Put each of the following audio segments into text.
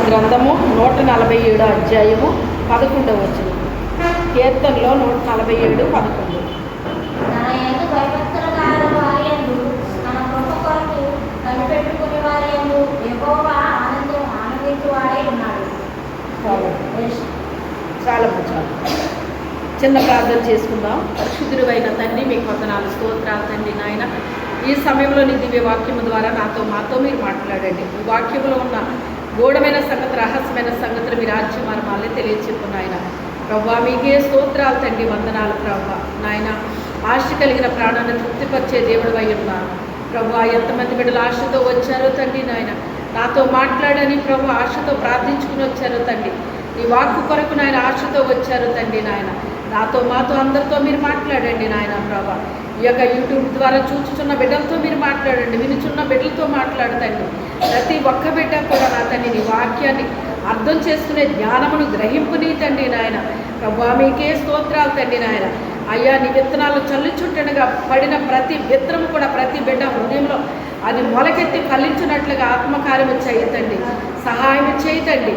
గ్రంథము 147 అధ్యాయము 11వ వచనం. కీర్తనలో 147, 11. తన యందు భయభక్తుల గల వారియందు, తన కృప కొరకు కనిపెట్టుకునే వారియందు యెహోవా ఆనందించువాడై ఉన్నాడు. చాలా చిన్న ప్రార్థన చేసుకుందాం. పరిశుద్ధుడైన తండ్రి, మీకు వందనాలు, స్తోత్రాలు తండ్రి. నాయన, ఈ సమయంలో నీ దివ్య వాక్యము ద్వారా మాతో మీరు మాట్లాడండి. ఈ వాక్యంలో ఉన్న గూఢమైన సంగతి, రహస్యమైన సంగతులు మీ రాజ్య మర్మాలే తెలియచెప్పు నాయన. ప్రవ్వా, మీకే స్తోత్రాలు తండ్రి, వందనాలు ప్రవ్వా. నాయన, ఆశ కలిగిన ప్రాణాన్ని తృప్తిపరిచే దేవుడు అయి ఉన్నారు ప్రవ్వా. ఎంతమంది బిడ్డలు ఆశతో వచ్చారో తండ్రి నాయన, నాతో మాట్లాడని ప్రభు ఆశతో ప్రార్థించుకుని వచ్చారో తండ్రి. నీ వాక్కు కొరకు నాయన ఆశతో వచ్చారు తండ్రి నాయన. నాతో మాతో అందరితో మీరు మాట్లాడండి నాయన ప్రభా. ఈ యొక్క యూట్యూబ్ ద్వారా చూచుచున్న బిడ్డలతో మీరు మాట్లాడండి, వినుచున్న బిడ్డలతో మాట్లాడుతండి. ప్రతి ఒక్క బిడ్డ కూడా నా తండ్రి నీ వాక్యాన్ని అర్థం చేసుకునే జ్ఞానమును గ్రహింపుని తండ్రి నాయన. ప్రభా, మీకే స్తోత్రాలు తండ్రి నాయన. అయ్యా, నీ విత్తనాలు చల్లుచుట్టనగా పడిన ప్రతి విత్తనము కూడా ప్రతి బిడ్డ హృదయంలో అది మొలకెత్తి ఫలించినట్లుగా ఆత్మకార్యము చేయతండి, సహాయం చేయతండి.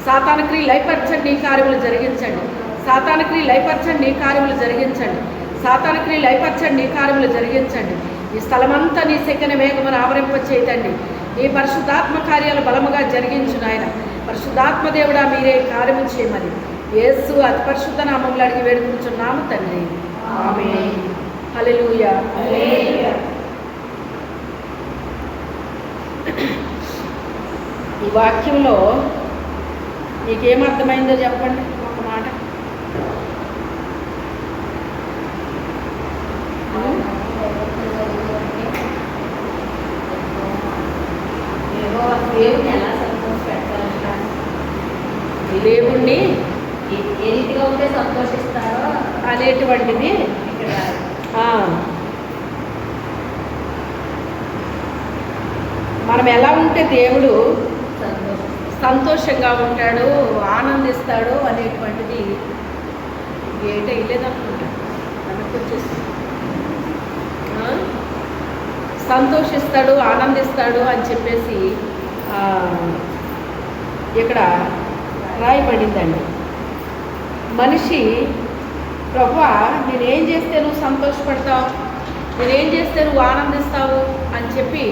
సాతానుక్రి లయపరచండి, నీ కార్యములు జరిగించండి. సాతానుక్రి లయపరచండి, నీ కార్యములు జరిగించండి. సాతానుక్రి లయపరచండి, నీ కార్యములు జరిగించండి. ఈ స్థలమంతా నీ సెక్కన మేఘమును ఆవరింప చేయతండి. నీ పరిశుద్ధాత్మ కార్యాలు బలముగా జరిగించు నాయన. పరిశుద్ధాత్మ దేవుడా, మీరే కార్యము చేయమని యేసు అతి పరిశుద్ధ నామములో అడిగి వేడుకుంటున్నాము తండ్రి, ఆమేన్. హల్లెలూయా. ఈ వాక్యంలో నీకేమర్థమైందో చెప్పండి, ఒక మాట. దేవుడిని ఎలా సంతోషపెట్టాలంటారు? దేవుణ్ణి ఏ రీతిగా ఉంటే సంతోషిస్తారో అనేటువంటిది ఇక్కడ మనం ఎలా ఉంటే దేవుడు సంతోషం సంతోషంగా ఉంటాడు, ఆనందిస్తాడు అనేటువంటిది ఏంటో ఇల్లేదనుకుంటా. మనకు వచ్చేసి సంతోషిస్తాడు, ఆనందిస్తాడు అని చెప్పేసి ఇక్కడ రాయబడిందండి. మనిషి ప్రభువా, నేనేం చేస్తే నువ్వు సంతోషపడతావు, నేనేం చేస్తే నువ్వు ఆనందిస్తావు అని చెప్పి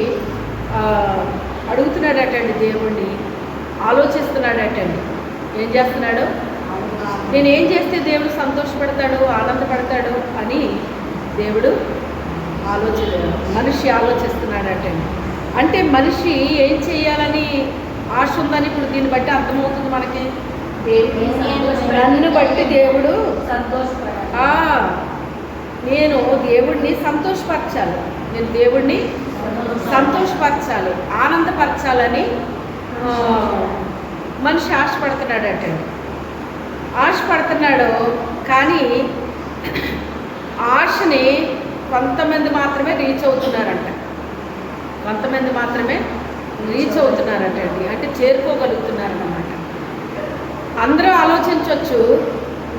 అడుగుతున్నాడటండి. దేవుణ్ణి ఆలోచిస్తున్నాడటండి. ఏం చేస్తున్నాడు? నేనేం చేస్తే దేవుడు సంతోషపడతాడు, ఆనందపడతాడు అని దేవుడు మనిషి ఆలోచిస్తున్నాడటండి. అంటే మనిషి ఏం చేయాలని ఆశ ఉందని ఇప్పుడు దీన్ని బట్టి అర్థమవుతుంది మనకి. నన్ను బట్టి దేవుడు నేను దేవుడిని సంతోషపరచాలి, నేను దేవుడిని సంతోషపరచాలి, ఆనందపరచాలని మనిషి ఆశపడుతున్నాడటండి. ఆశపడుతున్నాడు, కానీ ఆశని కొంతమంది మాత్రమే రీచ్ అవుతున్నారంట. కొంతమంది మాత్రమే రీచ్ అవుతున్నారంటండి, అంటే చేరుకోగలుగుతున్నారన్నమాట. అందరూ ఆలోచించవచ్చు,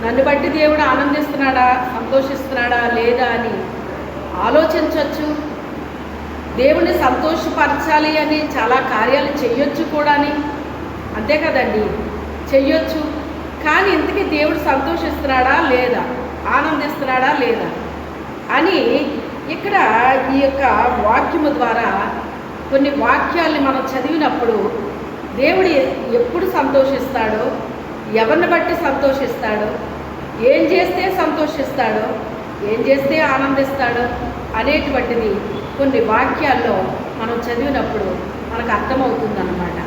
నన్ను బట్టి దేవుడు ఆనందిస్తున్నాడా, సంతోషిస్తున్నాడా లేదా అని ఆలోచించవచ్చు. దేవుణ్ణి సంతోషపరచాలి అని చాలా కార్యాలు చెయ్యొచ్చు కూడా, అంతే కదండి, చెయ్యొచ్చు. కానీ ఇంతకీ దేవుడు సంతోషిస్తున్నాడా లేదా, ఆనందిస్తున్నాడా లేదా అని ఇక్కడ ఈ యొక్క వాక్యము ద్వారా కొన్ని వాక్యాల్ని మనం చదివినప్పుడు దేవుడు ఎప్పుడు సంతోషిస్తాడో, ఎవరిని బట్టి సంతోషిస్తాడో, ఏం చేస్తే సంతోషిస్తాడో, ఏం చేస్తే ఆనందిస్తాడో అనేటువంటిది కొన్ని వాక్యాల్లో మనం చదివినప్పుడు మనకు అర్థమవుతుందన్నమాట.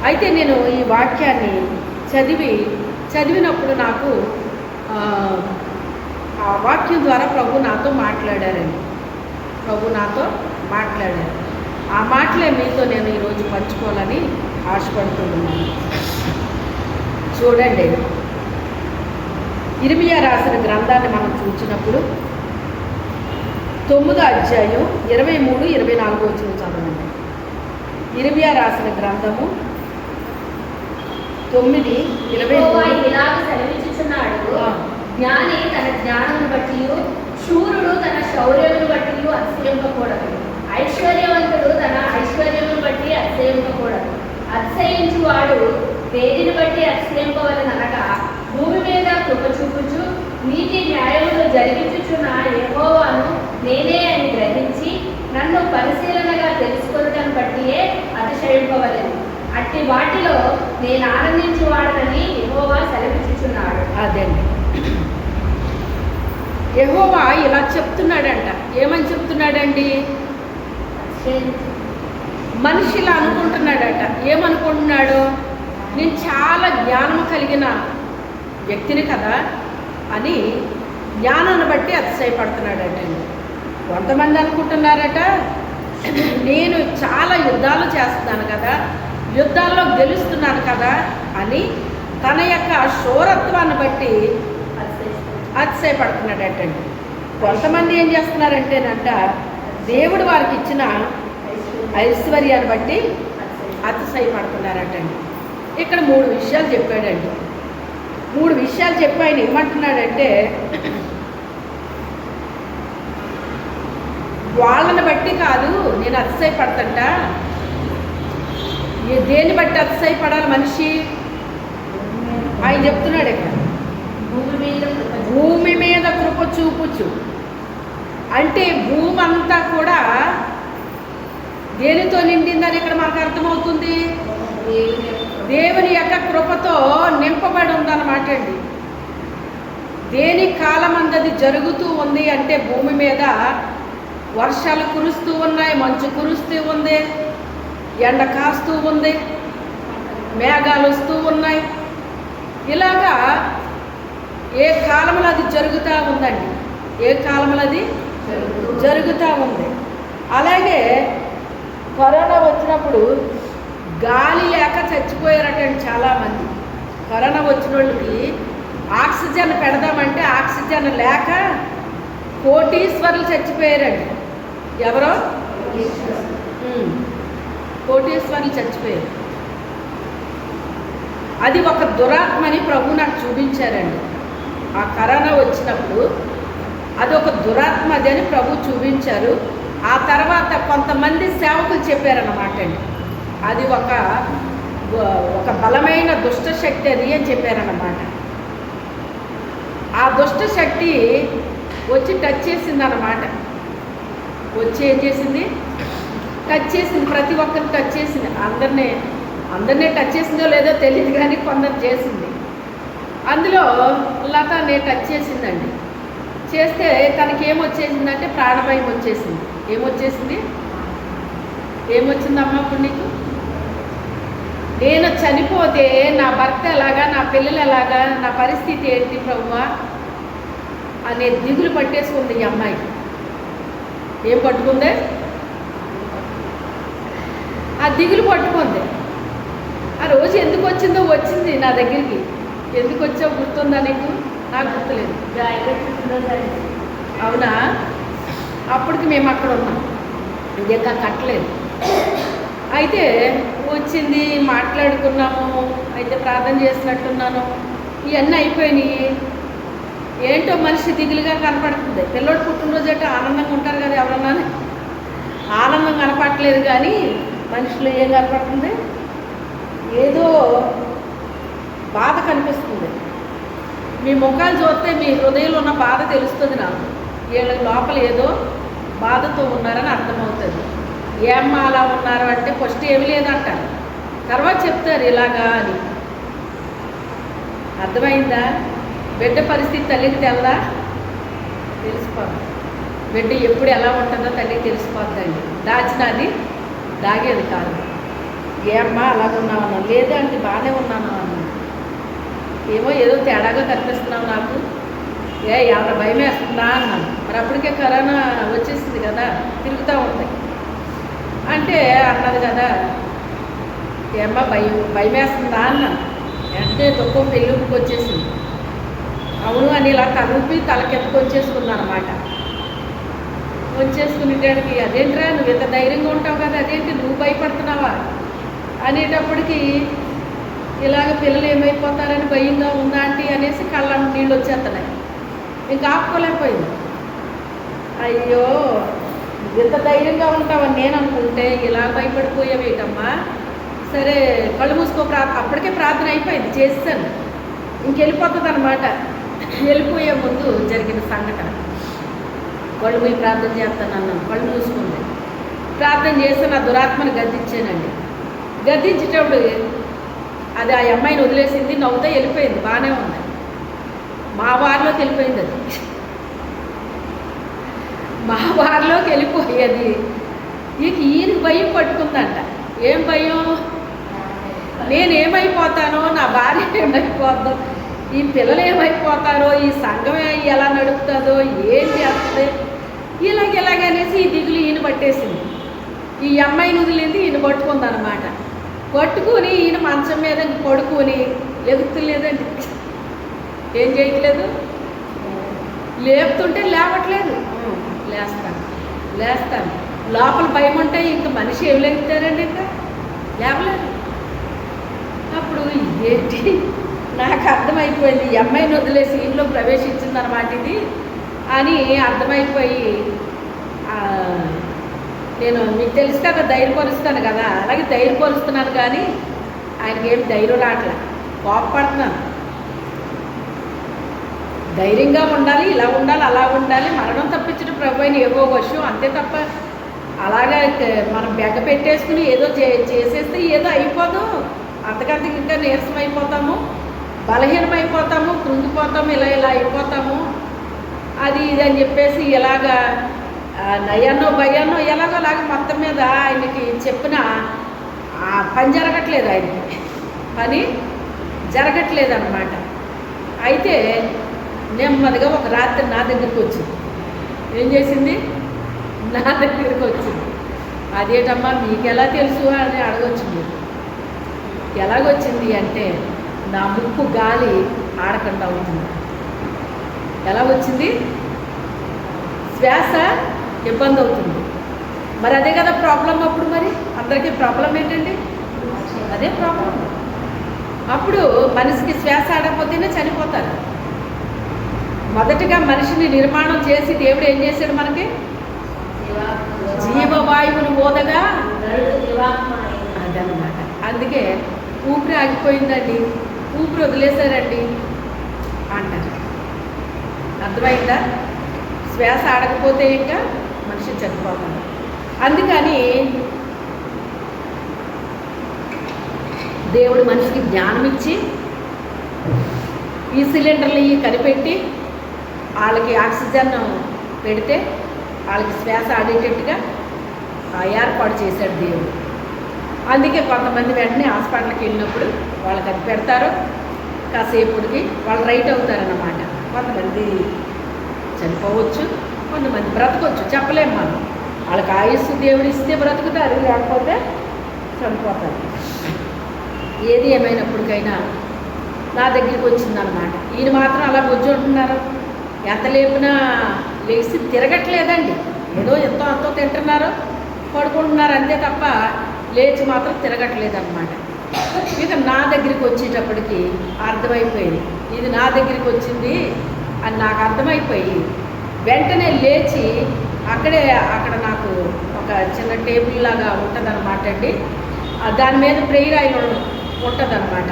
అయితే నేను ఈ వాక్యాన్ని చదివినప్పుడు నాకు ఆ వాక్యం ద్వారా ప్రభు నాతో మాట్లాడారండి. ప్రభు నాతో మాట్లాడారు. ఆ మాటలే మీతో నేను ఈరోజు పంచుకోవాలని ఆశపడుతున్నాను. చూడండి, ఇర్మియా రాసిన గ్రంథాన్ని మనం చూసినప్పుడు 9వ అధ్యాయం 23, 24 వచ్చిన చదవండి. ఇర్మియా రాసిన గ్రంథము 9:23 జ్ఞాని తన జ్ఞానమును బట్టి, శూరుడు తన శౌర్యమును బట్టి అతిశయింపకూడదు, ఐశ్వర్యవంతుడు తన ఐశ్వర్యమును బట్టి అతిశయింపకూడదు. అతిశయించువాడు దేనిని బట్టి అతిశయింపవలెను అనగా భూమి మీద కృప చూపుచు నీతి న్యాయములు జరిగించుచున్న యెహోవాను నేనే అని గ్రహించి నన్ను పరిశీలనగా తెలుసుకొనుటను బట్టియే అతిశయింపవలెను. అట్టి వాటిలో నేను ఆనందించువాడనని యెహోవా సెలవిచ్చుచున్నాడు. అదండి, యెహోవా ఇలా చెప్తున్నాడంట. ఏమని చెప్తున్నాడండి? మనిషి ఇలా అనుకుంటున్నాడట. ఏమనుకుంటున్నాడు? నేను చాలా జ్ఞానం కలిగిన వ్యక్తిని కదా అని జ్ఞానాన్ని బట్టి అతిశయపడుతున్నాడట. కొంతమంది అనుకుంటున్నారట, నేను చాలా యుద్ధాలు చేస్తున్నాను కదా, యుద్ధాల్లో గెలుస్తున్నాను కదా అని తన యొక్క శూరత్వాన్ని బట్టి అతిశయపడుతున్నాడటండి. కొంతమంది ఏం చేస్తున్నారంటేనంట, దేవుడు వారికి ఇచ్చిన ఐశ్వర్యాన్ని బట్టి అతిశయపడుతున్నారటండి. ఇక్కడ 3 విషయాలు చెప్పాడండి. 3 విషయాలు చెప్పి ఆయన ఏమంటున్నాడంటే, వాళ్ళని బట్టి కాదు నేను అతిశయపడతంట. దేన్ని బట్టి అతిశయపడాలి మనిషి? ఆయన చెప్తున్నాడు ఇక్కడ, భూమి మీద కృప చూపుచు. అంటే భూమి అంతా కూడా దేనితో నిండిందని ఇక్కడ మనకు అర్థమవుతుంది. దేవుని యొక్క కృపతో నింపబడి ఉందన్నమాట అండి. దేని కాలం అందది జరుగుతూ ఉంది అంటే భూమి మీద వర్షాలు కురుస్తూ ఉన్నాయి, మంచు కురుస్తూ ఉంది, ఎండ కాస్తూ ఉంది, మేఘాలు వస్తూ ఉన్నాయి. ఇలాగా ఏ కాలంలో అది జరుగుతూ ఉందండి. ఏ కాలంలో అది జరుగుతూ ఉంది. అలాగే కరోనా వచ్చినప్పుడు గాలి లేక చచ్చిపోయారటండి చాలామంది. కరోనా వచ్చిన వాళ్ళకి ఆక్సిజన్ పెడదామంటే ఆక్సిజన్ లేక కోటీశ్వరులు చచ్చిపోయారండి. ఎవరో కోటీశ్వరులు చచ్చిపోయారు. అది ఒక దురాత్మని ప్రభు నాకు చూపించారండి. ఆ కరోనా వచ్చినప్పుడు అది ఒక దురాత్మ అది అని ప్రభు చూపించారు. ఆ తర్వాత కొంతమంది సేవకులు చెప్పారన్నమాట అండి, అది ఒక బలమైన దుష్ట శక్తి అది అని చెప్పారన్నమాట. ఆ దుష్ట శక్తి వచ్చి టచ్ చేసింది అన్నమాట. వచ్చి ఏం చేసింది? టచ్ చేసింది, ప్రతి ఒక్కరిని టచ్ చేసింది. అందరినీ టచ్ చేసిందో లేదో తెలియదు కానీ కొందరు చేసింది. అందులో లతని టచ్ చేసిందండి. చేస్తే తనకి ఏమొచ్చేసిందంటే ప్రాణభయం వచ్చేసింది. ఏమొచ్చిందమ్మా అప్పుడు నీకు? నేను చనిపోతే నా భర్త ఎలాగా, నా పిల్లలు ఎలాగా, నా పరిస్థితి ఏంటి ప్రభువా అనే దిగులు పట్టేసుకుంది ఈ అమ్మాయికి. ఏం పట్టుకుందే? ఆ దిగులు పట్టుకుంది. ఆ రోజు ఎందుకు వచ్చిందో వచ్చింది నా దగ్గరికి. ఎందుకు వచ్చావు గుర్తుందా నీకు? నాకు గుర్తులేదు. అవునా? అప్పటికి మేము అక్కడ ఉన్నాం, ఇంకా కట్టలేదు. అయితే వచ్చింది, మాట్లాడుకున్నాము. అయితే ప్రార్థన చేసినట్టున్నాను. ఇవన్నీ అయిపోయినాయి. ఏంటో మనిషి దిగులుగా కనపడుతుంది. పిల్లోడు పుట్టినరోజు అంటే ఆనందంగా ఉంటారు కదా ఎవరన్నా. ఆనందం కనపడట్లేదు కానీ మనుషులు ఏం కనపడుతుంది? ఏదో బాధ కనిపిస్తుంది. మీ ముఖాలు చూస్తే మీ హృదయంలో ఉన్న బాధ తెలుస్తుంది నాకు. వీళ్ళ లోపల ఏదో బాధతో ఉన్నారని అర్థమవుతుంది. ఏమ్మా అలా ఉన్నారు అంటే ఫస్ట్ ఏమి లేదంటారు, తర్వాత చెప్తారు ఇలాగా అని. అర్థమైందా? బిడ్డ పరిస్థితి తల్లికి తెల్దా? తెలిసిపోద్ది. బిడ్డ ఎప్పుడు ఎలా ఉంటుందో తల్లికి తెలిసిపోద్దండి. దాచినది దాగేది కాదు. ఏమ్మా అలాగ ఉన్నామన్నా? లేదండి బాగానే ఉన్నాను అన్నా. ఏమో ఏదో తేడాగా కనిపిస్తున్నావు నాకు, ఏమన్నా భయం వేస్తుందా అన్నాను. మరి అప్పటికే కరోనా వచ్చేసింది కదా, తిరుగుతూ ఉంటాయి అంటే అన్నది కదా, ఏమ్మా భయం వేస్తుందా అన్నాను. అంటే దుఃఖం పెళ్ళికి వచ్చేసింది. అవును అని ఇలా తలూపి తలకెత్తుకు వచ్చేసుకున్నాను అనమాట. వచ్చేసుకునేటానికి అదేంట్రా నువ్వు ఇంత ధైర్యంగా ఉంటావు కదా, అదేంటి నువ్వు భయపడుతున్నావా అనేటప్పటికి ఇలాగ పిల్లలు ఏమైపోతారని భయంగా ఉందా ఆంటీ అనేసి కళ్ళ నీళ్ళు వచ్చేస్తున్నాయి. ఇంకా ఆపుకోలేకపోయింది. అయ్యో ఇంత ధైర్యంగా ఉంటావని నేను అనుకుంటే ఇలా భయపడిపోయావేటమ్మా, సరే కళ్ళు మూసుకో అప్పటికే ప్రార్థన అయిపోయింది, చేస్తాను ఇంకెళ్ళిపోతుంది అనమాట. వెళ్ళిపోయే ముందు జరిగిన సంఘటన, కళ్ళు పోయి ప్రార్థన చేస్తాను అన్నాను. కళ్ళు మూసుకుంది, ప్రార్థన చేస్తే నా దురాత్మను గద్దించానండి. గద్దించేటప్పుడు అది ఆ అమ్మాయిని వదిలేసింది, నవ్వుతా వెళ్ళిపోయింది, బాగానే ఉంది. మా వారిలోకి వెళ్ళిపోయింది, అది మా వారిలోకి వెళ్ళిపోయేది. ఈయనకి భయం పట్టుకుందంట. ఏం భయం? నేనేమైపోతానో, నా భార్య ఏమైపోద్దో, ఈ పిల్లలు ఏమైపోతారో, ఈ సంఘం ఎలా నడుపుతుందో, ఏం చేస్తుంది, ఇలాగనేసి ఈ దిగులు ఈయన పట్టేసింది. ఈ అమ్మాయిని వదిలింది, ఈయన పట్టుకుందనమాట. పట్టుకుని ఈయన మంచం మీద పడుకొని ఎగుతులేదండి, ఏం చేయట్లేదు, లేపుతుంటే లేవట్లేదు. లేస్తాను లోపల భయం ఉంటే ఇంకా మనిషి ఏం లేగుతారండి, ఇంకా లేవలేదు. అప్పుడు ఏంటి నాకు అర్థమైపోయింది, ఈ అమ్మాయిని వదిలేసి ఇంట్లో ప్రవేశించిందనమాట ఇది అని అర్థమైపోయి, నేను మీకు తెలుసు కదా ధైర్యపరుస్తాను కదా, అలాగే ధైర్యపరుస్తున్నాను కానీ ఆయనకి ఏం ధైర్యం రావట్లే, కోపపడుతున్నాను. ధైర్యంగా ఉండాలి, ఇలా ఉండాలి, అలా ఉండాలి, మరణం తప్పించడం ప్రభు అయిన ఏవో విషయం అంతే తప్ప అలాగే మనం బెగ్గ పెట్టేసుకుని ఏదో చేసేస్తే ఏదో అయిపోదు, అంతకంటే ఇంకా నీరసం అయిపోతాము, బలహీనమైపోతాము, కృంగిపోతాము, ఇలా అయిపోతాము, అది ఇది అని చెప్పేసి ఇలాగా నయాన్నో భయాన్నో ఎలాగోలాగా మొత్తం మీద ఆయనకి చెప్పిన పని జరగట్లేదు, ఆయనకి పని జరగట్లేదు అన్నమాట. అయితే నెమ్మదిగా ఒక రాత్రి నా దగ్గరికి వచ్చింది. ఏం చేసింది? నా దగ్గరికి వచ్చింది. అదేటమ్మా మీకు ఎలా తెలుసు అని అడగొచ్చింది. ఎలాగొచ్చింది అంటే నా ముక్కు గాలి ఆడకుండా అవుతుంది. ఎలా వచ్చింది? శ్వాస ఇబ్బంది అవుతుంది. మరి అదే కదా ప్రాబ్లం. అప్పుడు మరి అందరికీ ప్రాబ్లం ఏంటండి? అదే ప్రాబ్లం. అప్పుడు మనిషికి శ్వాస ఆడకపోతేనే చనిపోతారు. మొదటగా మనిషిని నిర్మాణం చేసి దేవుడు ఏం చేశాడు? మనకి జీవవాయువుని ఓదగా అదనమాట. అందుకే ఊపిరి ఆగిపోయిందండి, ఊపిరి వదిలేశారండి అంటారు. అర్థమైందా? శ్వాస ఆడకపోతే ఇంకా మనిషి చనిపోతాడు. అందుకని దేవుడు మనిషికి జ్ఞానం ఇచ్చి ఈ సిలిండర్లు కనిపెట్టి వాళ్ళకి ఆక్సిజన్ పెడితే వాళ్ళకి శ్వాస ఆడేటట్టుగా ఏర్పాటు చేశాడు దేవుడు. అందుకే కొంతమంది వెంటనే హాస్పిటల్కి వెళ్ళినప్పుడు వాళ్ళకి అది పెడతారు, కాసేపుడికి వాళ్ళు రైట్ అవుతారన్నమాట. కొంతమంది చనిపోవచ్చు, కొంతమంది బ్రతకొచ్చు, చెప్పలేము మనం. వాళ్ళకి ఆయుస్సు దేవుడు ఇస్తే బ్రతుకుతారు, లేకపోతే చనిపోతారు. ఏది ఏమైనప్పటికైనా నా దగ్గరికి వచ్చిందనమాట. ఈయన మాత్రం అలా బొజ్జు ఉంటున్నారు, ఎంత లేపినా లేచి తిరగట్లేదండి. ఏదో ఎంతో అంతో తింటున్నారు, పడుకుంటున్నారు అంతే తప్ప లేచి మాత్రం తిరగట్లేదన్నమాట. ఇక నా దగ్గరికి వచ్చేటప్పటికి అర్థమైపోయింది, ఇది నా దగ్గరికి వచ్చింది అని నాకు అర్థమైపోయి వెంటనే లేచి అక్కడ నాకు ఒక చిన్న టేబుల్ లాగా ఉంటుందన్నమాట అండి. దాని మీద ప్రేయర్ ఆయిల్ ఉంటుందన్నమాట.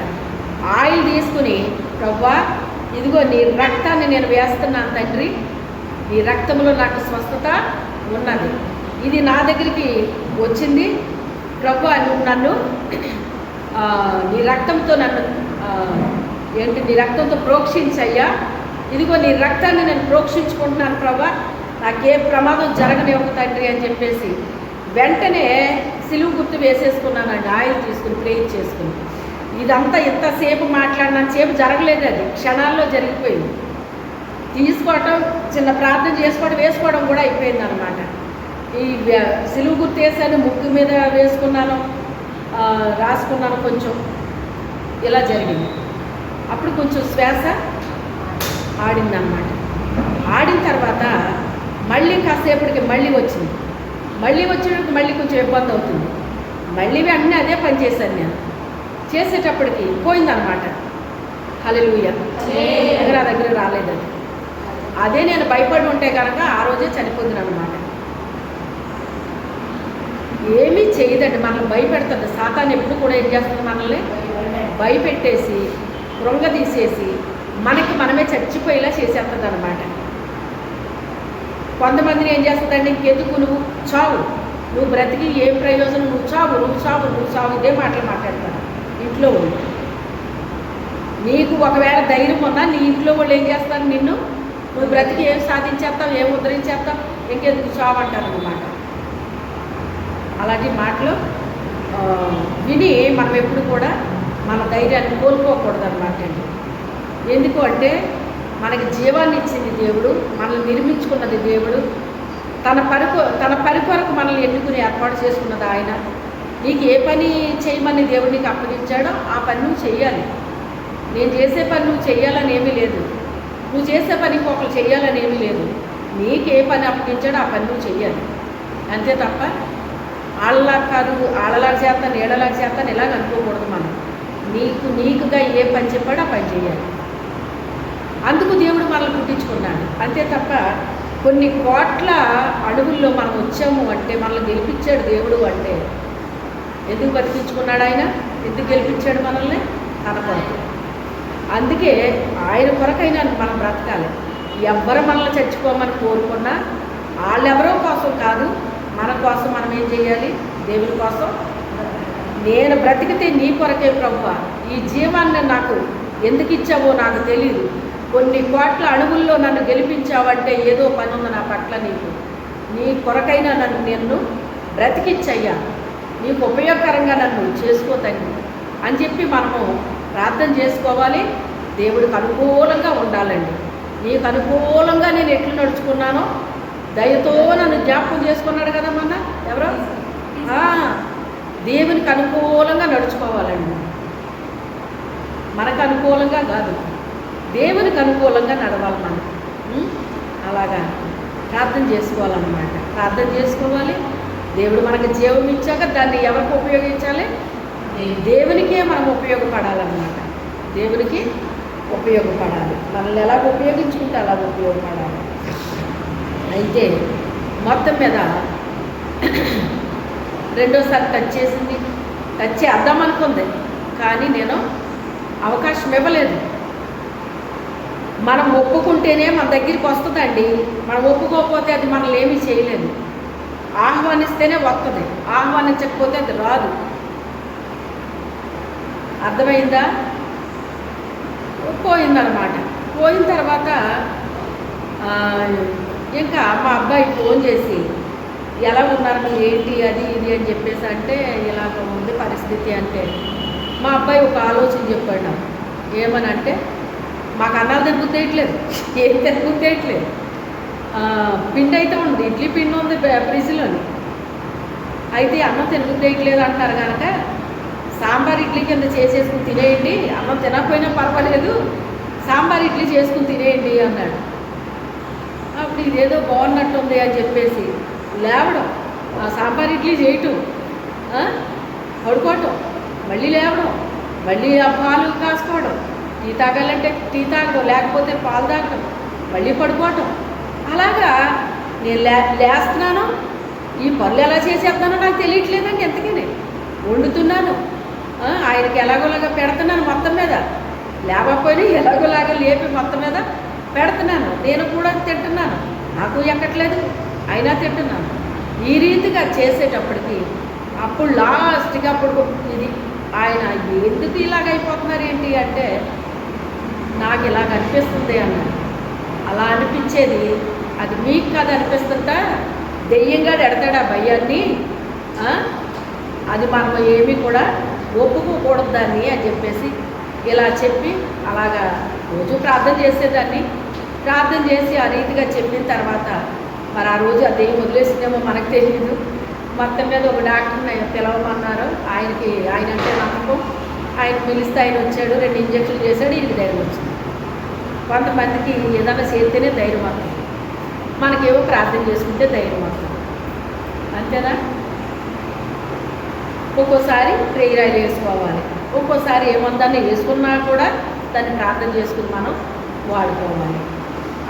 ఆయిల్ తీసుకుని, ప్రవ్వా ఇదిగో నీ రక్తాన్ని నేను వేస్తున్నాను తండ్రి, నీ రక్తంలో నాకు స్వస్థత ఉన్నది, ఇది నా దగ్గరికి వచ్చింది ప్రభువా, నువ్వు నన్ను నీ రక్తంతో నీ రక్తంతో ప్రోక్షించయ్యా, ఇదిగో నీ రక్తాన్ని నేను ప్రోక్షించుకుంటున్నాను ప్రభా, నాకే ప్రమాదం జరగనివ్వకు తండ్రి అని చెప్పేసి వెంటనే సిలువు గుర్తు వేసేసుకున్నానండి. ఆయిల్ తీసుకుని ప్రేయర్ చేసుకుని. ఇదంతా ఎంతసేపు మాట్లాడినంత సేపు జరగలేదు, అది క్షణాల్లో జరిగిపోయింది. తీసుకోవటం, చిన్న ప్రార్థన చేసుకోవడం, వేసుకోవడం కూడా అయిపోయింది అనమాట. ఈ సిలువు గుర్తు వేసాను, ముక్కు మీద వేసుకున్నాను, రాసుకున్నాను, కొంచెం ఇలా జరిగింది. అప్పుడు కొంచెం శ్వాస ఆడిందన్నమాట. ఆడిన తర్వాత మళ్ళీ కాసేపటికి మళ్ళీ వచ్చింది. మళ్ళీ వచ్చేటప్పుడు మళ్ళీ కొంచెం ఇబ్బంది అవుతుంది. మళ్ళీ వెంటనే అదే పని చేశాను నేను. చేసేటప్పటికి పోయిందనమాట. హల్లెలూయా. నా దగ్గర రాలేదని అదే నేను భయపడి ఉంటే కనుక ఆ రోజే చనిపోతుంది అనమాట. ఏమీ చేయదండి, మనల్ని భయపెడుతుంది. సాతాను ఎప్పుడు కూడా ఏం చేస్తుంది, మనల్ని భయపెట్టేసి కృంగదీసేసి మనకి మనమే చచ్చిపోయేలా చేసేస్తుంది అనమాట. కొంతమందిని ఏం చేస్తుందండి, ఇంకెందుకు నువ్వు చావు, నువ్వు బ్రతికి ఏం ప్రయోజనం, నువ్వు చావు ఇదే మాటలు మాట్లాడతాను ఇంట్లో వాళ్ళు. నీకు ఒకవేళ ధైర్యం ఉన్నా నీ ఇంట్లో వాళ్ళు ఏం చేస్తారు, నువ్వు బ్రతికి ఏం సాధించేస్తావు, ఏం ఉద్ధరించేస్తావు, ఇంకెందుకు చావు అంటారు అన్నమాట. అలాంటి మాటలు విని మనం ఎప్పుడు కూడా మన ధైర్యాన్ని కోల్పోకూడదు అనమాట అండి. ఎందుకు అంటే మనకి జీవాన్ని ఇచ్చింది దేవుడు, మనల్ని నిర్మించుకున్నది దేవుడు, తన పని కొరకు మనల్ని ఎన్నుకుని ఏర్పాటు చేసుకున్నది ఆయన. నీకు ఏ పని చేయమని దేవుడు నీకు అప్పగించాడో ఆ పని నువ్వు చెయ్యాలి. నేను చేసే పని నువ్వు చెయ్యాలని ఏమీ లేదు, నువ్వు చేసే పని ఇంకొకరు చెయ్యాలని ఏమీ లేదు. నీకు ఏ పని అప్పగించాడో ఆ పని నువ్వు చెయ్యాలి, అంతే తప్ప ఆళ్ళలా కాదు, ఆళ్ళలాగా చేస్తాను నీళ్ళలాగా చేస్తాను ఇలాగ అనుకోకూడదు. మనం నీకుగా ఏ పని చెప్పాడో ఆ పని చేయాలి. అందుకు దేవుడు మనల్ని పుట్టించుకున్నాడు, అంతే తప్ప కొన్ని కోట్ల అడుగుల్లో మనం వచ్చాము అంటే మనల్ని గెలిపించాడు దేవుడు అంటే ఎందుకు బతికించుకున్నాడు ఆయన, ఎందుకు గెలిపించాడు మనల్ని, తన కొరకు. అందుకే ఆయన కొరకైనా మనం బ్రతకాలి. ఎవ్వరు మనల్ని చచ్చిపోమని కోరుకున్నా వాళ్ళెవరో కోసం కాదు, మన కోసం మనం ఏం చేయాలి, దేవుని కోసం. నేను బ్రతికితే నీ కొరకే ప్రభువా, ఈ జీవాన్ని నాకు ఎందుకు ఇచ్చావో నాకు తెలియదు, కొన్ని కోట్ల అడుగుల్లో నన్ను గెలిపించావంటే ఏదో పని ఉంది నా పట్ల, నీ కొరకైనా నన్ను బ్రతికిచ్చయ్యా, నీకు ఉపయోగకరంగా నన్ను చేసుకోతండి అని చెప్పి మనము ప్రార్థన చేసుకోవాలి. దేవుడికి అనుకూలంగా ఉండాలండి. నీకు అనుకూలంగా నేను ఎట్లు నడుచుకున్నానో దయతో నన్ను జ్ఞాపకం చేసుకున్నాడు కదా మన ఎవరో, దేవునికి అనుకూలంగా నడుచుకోవాలండి. మనకు అనుకూలంగా కాదు, దేవునికి అనుకూలంగా నడవాలి మనం. అలాగా ప్రార్థన చేసుకోవాలన్నమాట. ప్రార్థన చేసుకోవాలి. దేవుడు మనకి జీవం ఇచ్చాక దాన్ని ఎవరికి ఉపయోగించాలి, దేవునికే మనం ఉపయోగపడాలన్నమాట. దేవునికి ఉపయోగపడాలి, మనల్ని ఎలా ఉపయోగించుకుంటే అలా ఉపయోగపడాలి. అయితే మొత్తం మీద రెండోసారి టచ్ చేసింది, టచ్ చేద్దాం అనుకుంది, కానీ నేను అవకాశం ఇవ్వలేదు. మనం ఒప్పుకుంటేనే మన దగ్గరికి వస్తుందండి, మనం ఒప్పుకోకపోతే అది మనల్ని ఏమీ చేయలేదు. ఆహ్వానిస్తేనే వస్తుంది, ఆహ్వానించకపోతే అది రాదు. అర్థమైందా? పోయిందనమాట. పోయిన తర్వాత ఇంకా మా అబ్బాయి ఫోన్ చేసి ఎలా ఉన్నారు మీరు, ఏంటి అది ఇది అని చెప్పేసి అంటే ఇలాగ ఉంది పరిస్థితి అంటే మా అబ్బాయి ఒక ఆలోచన చెప్పాడు. ఏమని అంటే మాకు అన్నాలు తిరుగుతేయట్లేదు, ఏం తిరుగుతేయట్లేదు, పిండి అయితే ఉంది, ఇడ్లీ పిండి ఉంది ఫ్రిడ్జ్లోని, అయితే అన్నం తిరుగుతేయట్లేదు అంటారు కనుక సాంబార్ ఇడ్లీ కింద చేసేసుకుని తినేయండి, అన్నం తినకపోయినా పర్వాలేదు, సాంబార్ ఇడ్లీ చేసుకుని తినేయండి అన్నాడు. అప్పుడు ఇదేదో బాగున్నట్టుంది అని చెప్పేసి లేవడం, ఆ సాంబార్ ఇడ్లీ చేయటం, పడుకోవటం, మళ్ళీ లేవడం, మళ్ళీ ఆ పాలు కాసుకోవడం, టీ తాగాలంటే టీ తాగడం, లేకపోతే పాలు తాగడం, మళ్ళీ పడుకోవటం. అలాగా నేను లేస్తున్నాను, ఈ పనులు ఎలా చేసేస్తానో నాకు తెలియట్లేదండి. ఎంతకని వండుతున్నాను, ఆయనకి ఎలాగోలాగా పెడుతున్నాను, మొత్తం మీద లేవకపోయినా ఎలాగోలాగా లేపి మొత్తం మీద పెడుతున్నాను. నేను కూడా తింటున్నాను, నాకు ఎక్కట్లేదు, అయినా తింటున్నాను. ఈ రీతిగా చేసేటప్పటికి అప్పుడు లాస్ట్గా అప్పుడు ఇది ఆయన ఎందుకు ఇలాగ అయిపోతున్నారు ఏంటి అంటే నాకు ఇలాగ అనిపిస్తుంది అన్నాడు. అలా అనిపించేది అది మీకు కాదు అనిపిస్తుంటా, దెయ్యంగా ఎడతాడు ఆ భయాన్ని, అది మనం ఏమీ కూడా ఒప్పుకోకూడదు దాన్ని అని చెప్పేసి ఇలా చెప్పి అలాగా రోజు ప్రార్థన చేసేదాన్ని. ప్రార్థన చేసి ఆ రీతిగా చెప్పిన తర్వాత మరి ఆ రోజు ఆ దెయ్యం వదిలేసిందేమో మనకు తెలియదు. మొత్తం మీద ఒక డాక్టర్ని పిలవమన్నారు. ఆయన అంటే నమ్మకం, ఆయన పిలిస్తే ఆయన వచ్చాడు, 2 ఇంజక్షన్లు చేశాడు, ఈయనకి ధైర్యం వచ్చింది. కొంతమందికి ఏదైనా చేస్తేనే ధైర్యం వస్తుంది, మనకేమో ప్రార్థన చేసుకుంటే ధైర్యం వస్తుంది, అంతేనా? ఒక్కోసారి ప్రేయర్ ఆయిల్ వేసుకోవాలి, ఒక్కోసారి ఏమందాన్ని వేసుకున్నా కూడా దాన్ని ప్రార్థన చేసుకుని మనం వాడుకోవాలి.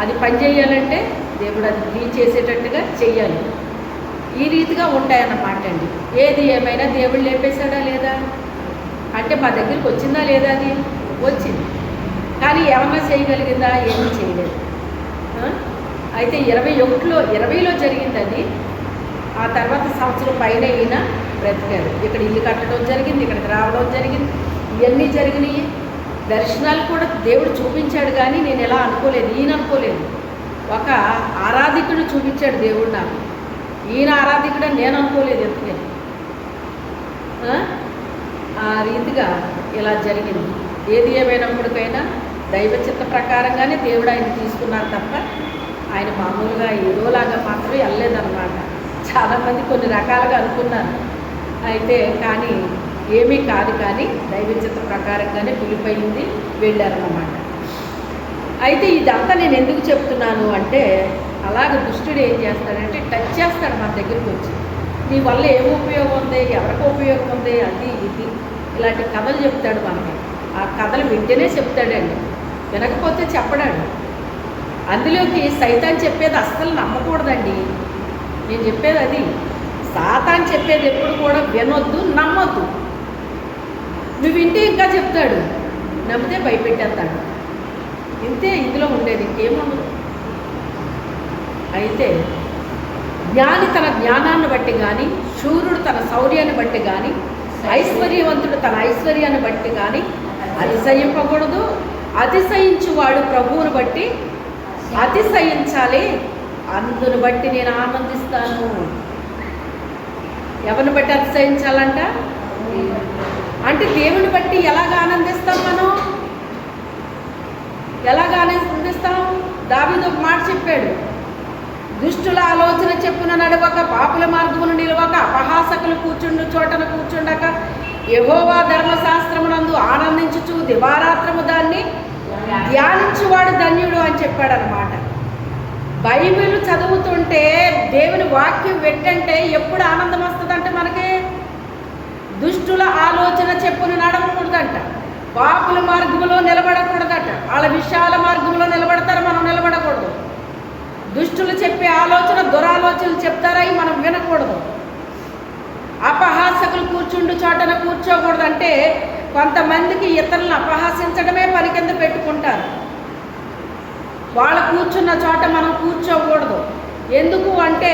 అది పని చేయాలంటే దేవుడు అది చేసేటట్టుగా చెయ్యాలి. ఈ రీతిగా ఉంటాయన్నమాట అండి. ఏది ఏమైనా దేవుడు లేపేశాడా లేదా అంటే మా దగ్గరికి వచ్చిందా లేదా, అది వచ్చింది, కానీ ఏమన్నా చేయగలిగిందా, ఏమీ చేయలేదు. అయితే 20లో జరిగింది అది. ఆ తర్వాత సంవత్సరం పైన ఈయన బ్రతికారు. ఇక్కడ ఇల్లు కట్టడం జరిగింది, ఇక్కడికి రావడం జరిగింది, ఇవన్నీ జరిగినాయి. దర్శనాలు కూడా దేవుడు చూపించాడు, కానీ నేను ఎలా అనుకోలేదు, ఈయన అనుకోలేదు. ఒక ఆరాధికుడు చూపించాడు దేవుడు నాకు. ఈయన ఆరాధికుడు అని నేను అనుకోలేదు ఎందుకని. ఆ రీతిగా ఇలా జరిగింది. ఏది ఏమైనప్పటికైనా దైవ చిత్త ప్రకారంగానే దేవుడు ఆయన తీసుకున్నారు తప్ప ఆయన మామూలుగా ఏదోలాగా మాత్రం వెళ్ళలేదన్నమాట. చాలామంది కొన్ని రకాలుగా అనుకున్నారు, అయితే కానీ ఏమీ కాదు, కానీ దైవ చిత్త ప్రకారంగానే పిలిపోయింది, వెళ్ళారన్నమాట. అయితే ఇదంతా నేను ఎందుకు చెప్తున్నాను అంటే, అలాగ దుష్టుడు ఏం చేస్తాడంటే టచ్ చేస్తాడు మన దగ్గరికి వచ్చి, నీ వల్ల ఏం ఉపయోగం ఉంది, ఎవరికి ఉపయోగం ఉంది, అది ఇది ఇలాంటి కథలు చెప్తాడు మనకి. ఆ కథలు వింటేనే చెప్తాడండి, వినకపోతే చెప్పడాడు. అందులోకి సైతాన్ చెప్పేది అస్సలు నమ్మకూడదండి. నేను చెప్పేది అది. సాతాన్ చెప్పేది ఎప్పుడు కూడా వినొద్దు, నమ్మొద్దు. నువ్వు వింటే ఇంకా చెప్తాడు, నమ్మితే భయపెట్టేస్తాడు. ఇంతే ఇందులో ఉండేది, ఇంకేముండదు. అయితే జ్ఞాని తన జ్ఞానాన్ని బట్టి కానీ, శూరుడు తన శౌర్యాన్ని బట్టి కానీ, ఐశ్వర్యవంతుడు తన ఐశ్వర్యాన్ని బట్టి కానీ అతిశయింపకూడదు. అతిశయించువాడు ప్రభువును బట్టి అతిశయించాలి. అందును బట్టి నేను ఆనందిస్తాను. ఎవరిని బట్టి అతిశయించాలంట అంటే దేవుని బట్టి ఎలాగ ఆనందిస్తాం మనం, ఎలాగ ఆనందిస్తాం? దావీదు ఒక మాట చెప్పాడు, దుష్టుల ఆలోచన చెప్పున నడవక, పాపుల మార్గమును నిలవక, అపహాసకులు కూర్చుండు చోటన కూర్చుండక, యెహోవా ధర్మశాస్త్రమునందు ఆనందించుచు దివారాత్రము దాన్ని ధ్యానించువాడు ధన్యుడు అని చెప్పాడనమాట. బైబిల్ చదువుతుంటే దేవుని వాక్యం పెట్టంటే ఎప్పుడు ఆనందం వస్తుందంటే మనకి, దుష్టుల ఆలోచన చెప్పున నడవకూడదంట, పాపుల మార్గములో నిలబడకూడదట. వాళ్ళ విశాల మార్గంలో నిలబడతారు, మనం నిలబడకూడదు. దుష్టులు చెప్పే ఆలోచన దురాలోచనలు చెప్తారని మనం వినకూడదు. అపహాసకులు కూర్చుండు చోటన కూర్చోకూడదు. అంటే కొంతమందికి ఇతరులను అపహాసించడమే పని కింద పెట్టుకుంటారు. వాళ్ళు కూర్చున్న చోట మనం కూర్చోకూడదు. ఎందుకు అంటే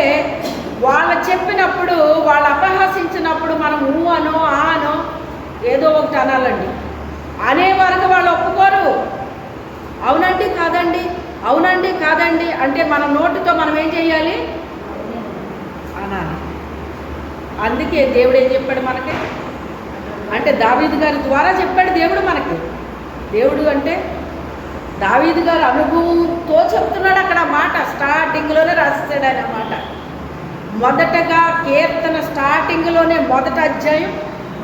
వాళ్ళు చెప్పినప్పుడు, వాళ్ళు అపహాసించినప్పుడు మనం ఊ అనో ఆ అనో ఏదో ఒకటి అనాలండి. అనే వరకు వాళ్ళు ఒప్పుకోరు. అవునండి కాదండి, అవునండి కాదండి అంటే మన నోటితో మనం ఏం చేయాలి, అనాలి. అందుకే దేవుడు ఏం చెప్పాడు మనకి అంటే, దావీదు గారి ద్వారా చెప్పాడు దేవుడు మనకి. దేవుడు అంటే దావీదు గారు అనుభవంతో చెప్తున్నాడు అక్కడ మాట. స్టార్టింగ్లోనే రాస్తాడు ఆయన మాట. మొదటగా కీర్తన స్టార్టింగ్లోనే మొదటి అధ్యాయం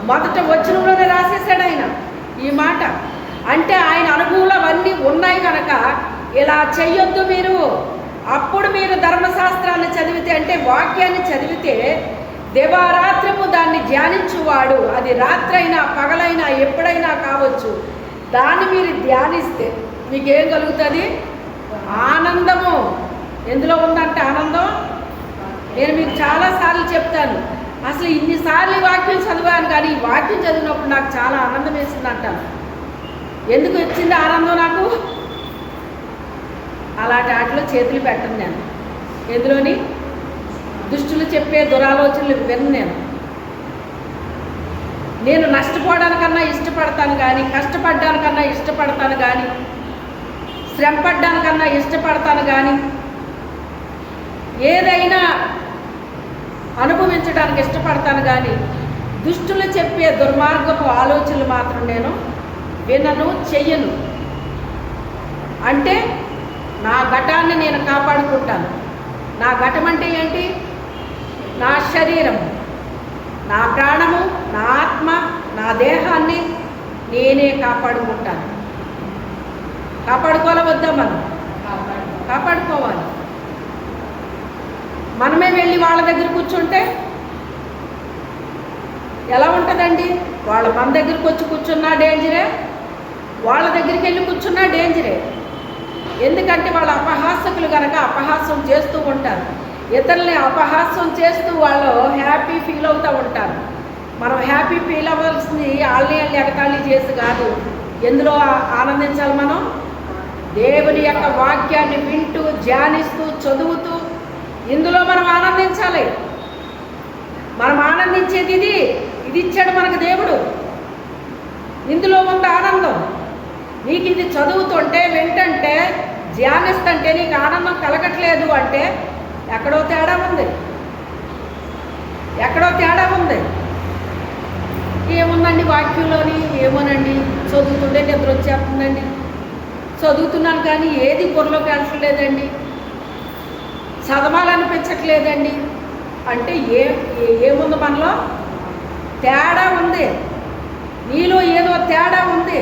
మొదట వచనంలోనే రాసేసాడు ఆయన ఈ మాట. అంటే ఆయన అనుభవంలో అవన్నీ ఉన్నాయి కనుక ఇలా చెయ్యొద్దు మీరు. అప్పుడు మీరు ధర్మశాస్త్రాన్ని చదివితే, అంటే వాక్యాన్ని చదివితే, దివారాత్రము దాన్ని ధ్యానించువాడు, అది రాత్రైనా పగలైనా ఎప్పుడైనా కావచ్చు, దాన్ని మీరు ధ్యానిస్తే మీకేం కలుగుతుంది? ఆనందము. ఎందులో ఉందంటే ఆనందం. నేను మీకు చాలాసార్లు చెప్తాను, అసలు ఇన్నిసార్లు వాక్యం చదివాను, కానీ ఈ వాక్యం చదివినప్పుడు నాకు చాలా ఆనందం వేసింది అంటాను. ఎందుకు వచ్చింది ఆనందం నాకు? అలాంటి వాటిలో చేతులు పెట్టను నేను. ఎందులోని? దుష్టులు చెప్పే దురాలోచనలు విన్ను. నేను నష్టపోవడానికన్నా ఇష్టపడతాను కానీ, కష్టపడ్డానికన్నా ఇష్టపడతాను కానీ, శ్రమపడ్డానికన్నా ఇష్టపడతాను కానీ, ఏదైనా అనుభవించడానికి ఇష్టపడతాను కానీ, దుష్టులు చెప్పే దుర్మార్గపు ఆలోచనలు మాత్రం నేను వినను, చెయ్యను. అంటే నా ఘటాన్ని నేను కాపాడుకుంటాను. నా ఘటం అంటే ఏంటి? నా శరీరము, నా ప్రాణము, నా ఆత్మ, నా దేహాన్ని నేనే కాపాడుకుంటాను. కాపాడుకోవాలా వద్దా? మనం కాపాడుకోవాలి. మనమే వెళ్ళి వాళ్ళ దగ్గర కూర్చుంటే ఎలా ఉంటుందండి? వాళ్ళ మన దగ్గరికి వచ్చి కూర్చున్నా డేంజరే, వాళ్ళ దగ్గరికి వెళ్ళి కూర్చున్నా డేంజరే. ఎందుకంటే వాళ్ళ అపహాసకులు కనుక అపహాసం చేస్తూ ఉంటారు. ఇతరుల్ని అపహాస్యం చేస్తూ వాళ్ళు హ్యాపీ ఫీల్ అవుతూ ఉంటారు. మనం హ్యాపీ ఫీల్ అవ్వాల్సింది వాళ్ళని ఎగతాళి చేసి కాదు. ఎందులో ఆనందించాలి? మనం దేవుని యొక్క వాక్యాన్ని వింటూ, ధ్యానిస్తూ, చదువుతూ ఇందులో మనం ఆనందించాలి. మనం ఆనందించేది ఇది ఇచ్చాడు మనకు దేవుడు. ఇందులో ఉంది ఆనందం. నీకు ఇది చదువుతుంటే, వింటంటే, ధ్యానిస్తుంటే నీకు ఆనందం కలగట్లేదు అంటే ఎక్కడో తేడా ఉంది. ఏముందండి వాక్యంలోని? ఏమోనండి, చదువుతుంటే నిద్ర వచ్చేస్తుందండి, చదువుతున్నాను కానీ ఏది బుర్రలోకి వెళ్ళట్లేదండి, చదవాలనిపించట్లేదండి అంటే ఏముంది? మనలో తేడా ఉంది. నీలో ఏదో తేడా ఉంది.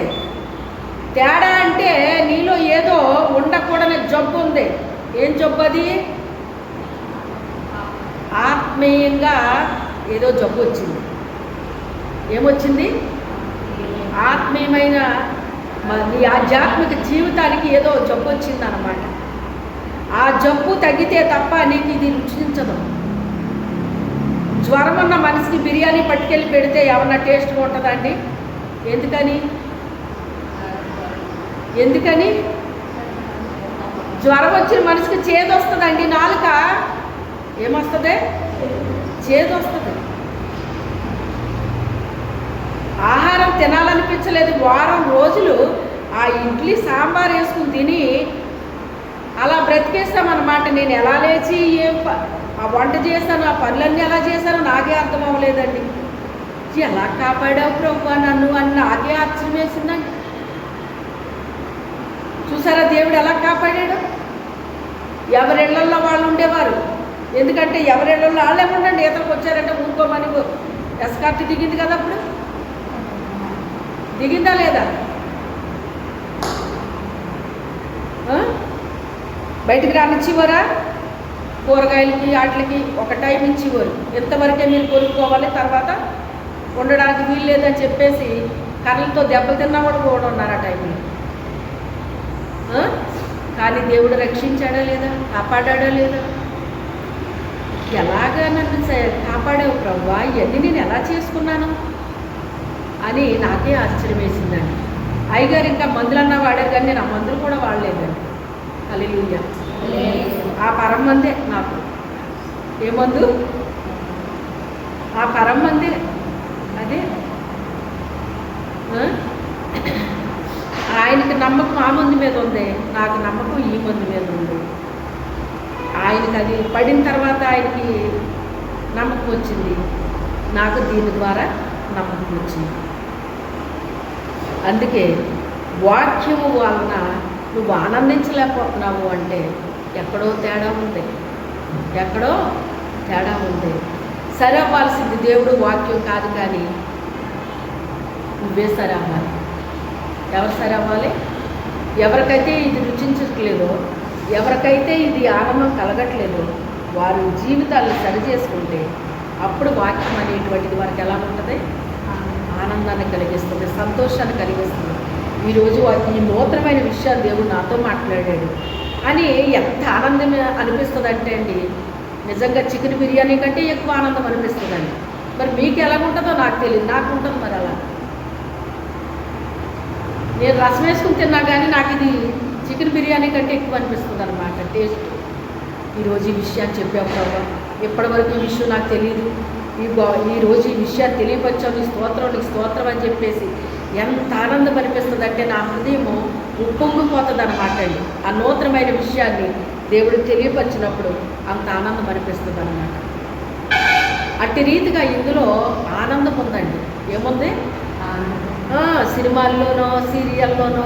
తేడా అంటే నీలో ఏదో ఉండకూడని జబ్బు ఉంది. ఏం జబ్బు అది? ఆత్మీయంగా ఏదో జబ్బు వచ్చింది. ఏమొచ్చింది? ఆత్మీయమైన నీ ఆధ్యాత్మిక జీవితానికి ఏదో జబ్బు వచ్చిందన్నమాట. ఆ జబ్బు తగ్గితే తప్ప నీకు ఇది రుచించదు. జ్వరం ఉన్న మనిషికి బిర్యానీ పట్టుకెళ్ళి పెడితే ఏమన్నా టేస్ట్గా ఉంటుందండి? ఎందుకని? జ్వరం వచ్చిన మనిషికి చేదు వస్తుందండి. నాలుక ఏమొస్తుంది? చేదు వస్తుంది. ఆహారం తినాలనిపించలేదు. వారం రోజులు ఆ ఇడ్లీ సాంబార్ వేసుకుని తిని అలా బ్రతికేస్తామన్నమాట. నేను ఎలా లేచి ఆ వంట చేశాను, ఆ పనులన్నీ ఎలా చేశానో నాకే అర్థం అవ్వలేదండి. ఎలా కాపాడావు ప్రభు నన్ను అని నాకే ఆశ్చర్యం వేసిందండి. చూసారా దేవుడు ఎలా కాపాడాడు? ఎవరిళ్లల్లో వాళ్ళు ఉండేవారు. ఎందుకంటే ఎవరిళ్లలో వాళ్ళే ఉండండి. ఈతలకు వచ్చారంటే ఊరుకోమని ఎస్కార్ట్ దిగింది కదా. అప్పుడు దిగిందా లేదా? బయటికి రానిచ్చేవారా? కూరగాయలకి వాటికి ఒక టైం ఇచ్చేవారు. ఎంతవరకే మీరు కొనుక్కోవాలి, తర్వాత ఉండడానికి వీలు లేదని చెప్పేసి కర్రలతో దెబ్బలు తిన్నవాడు కూడా ఉన్నారు ఆ టైంలో. కానీ దేవుడు రక్షించాడా లేదా? కాపాడాడా లేదా? ఎలాగా నన్ను కాపాడావు ప్రభువా, ఇవన్నీ నేను ఎలా చేసుకున్నాను అని నాకే ఆశ్చర్యం వేసిందండి. అయ్యగారు ఇంకా మందులన్నా వాడారు కానీ నేను ఆ మందులు కూడా వాడలేదండి. హల్లెలూయా. ఆ పరమ్మందే నాకు. ఏ మందు? ఆ పరమ్మందే. అదే ఆయనకి నమ్మకం ఆ మందు మీద ఉంది, నాకు నమ్మకం ఈ మందు మీద ఉంది. ఆయనకి అది పడిన తర్వాత ఆయనకి నమ్మకం వచ్చింది, నాకు దీని ద్వారా నమ్మకం వచ్చింది. అందుకే వాక్యము వలన నువ్వు ఆనందించలేకపోతున్నావు అంటే ఎక్కడో తేడా ఉంది. సరే అవ్వాల్సింది దేవుడు వాక్యం కాదు, కానీ నువ్వే సరే అవ్వాలి. ఎవరు సరే అవ్వాలి? ఎవరికైతే ఇది రుచించట్లేదో, ఎవరికైతే ఇది ఆనందం కలగట్లేదో వారు జీవితాలను సరి చేసుకుంటే అప్పుడు వాక్యం అనేటువంటిది వారికి ఎలా ఉంటుంది? ఆనందాన్ని కలిగిస్తుంది, సంతోషాన్ని కలిగిస్తుంది. ఈరోజు ఈ నూతనమైన విషయాలు దేవుడు నాతో మాట్లాడాడు అని ఎంత ఆనందం అనిపిస్తుంది అంటే అండి, నిజంగా చికెన్ బిర్యానీ కంటే ఎక్కువ ఆనందం అనిపిస్తుందండి. మరి మీకు ఎలాగుంటుందో నాకు తెలియదు, నాకు ఉంటుంది మరి అలా. నేను రసం వేసుకుని తిన్నా కానీ నాకు ఇది చికెన్ బిర్యానీ కంటే ఎక్కువ అనిపిస్తుంది అనమాట టేస్ట్. ఈరోజు ఈ విషయాన్ని చెప్పావు ప్రభు, ఇప్పటివరకు ఈ విషయం నాకు తెలియదు, ఈరోజు ఈ విషయాన్ని తెలియపరిచావు, నీ స్తోత్రం అని చెప్పేసి ఎంత ఆనందం అనిపిస్తుంది అంటే నా హృదయము ఉప్పొంగిపోతుంది అనమాట అండి. ఆ నూతనమైన విషయాన్ని దేవుడు తెలియపరిచినప్పుడు అంత ఆనందం అనిపిస్తుంది అనమాట. అట్టి రీతిగా ఇందులో ఆనందం ఉందండి. ఏముంది? సినిమాల్లోనో, సీరియల్లోనో,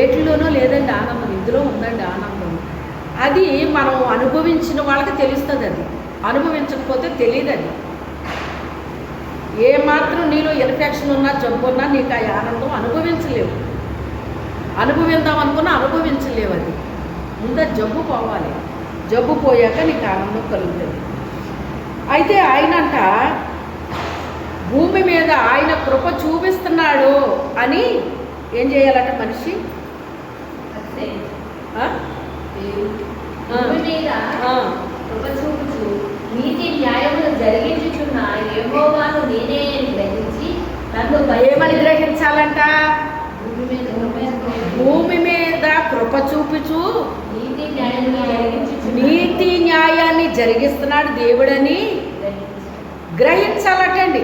ఏటిలోనో లేదండి ఆనందం. ఇందులో ఉందండి ఆనందం. అది మనం అనుభవించిన వాళ్ళకి తెలుస్తుంది. అది అనుభవించకపోతే తెలియదు. అది ఏమాత్రం నీలో ఇన్ఫెక్షన్ ఉన్నా, జబ్బు ఉన్నా నీకు ఆ ఆనందం అనుభవించలేవు. అనుభవిద్దాం అనుకున్నా అనుభవించలేవు. అది ముందు జబ్బు పోవాలి. జబ్బు పోయాక నీకు ఆనందం కలుగుతుంది. అయితే ఆయనంట భూమి మీద ఆయన కృప చూపిస్తున్నాడు అని ఏం చేయాలంటే మనిషి భూమి మీద ఆ. కృప చూపుచు నీతి న్యాయములు జరిగించుచున్న యెహోవాను నేనే అని గ్రహించి నన్ను ఏమని గ్రహించాలంట? భూమి మీద భూమి మీద కృప చూపుచు నీతి న్యాయములు జరిగించుచున్న నీతి న్యాయాన్ని జరిగిస్తున్నాడు దేవుడని గ్రహించాలటండి.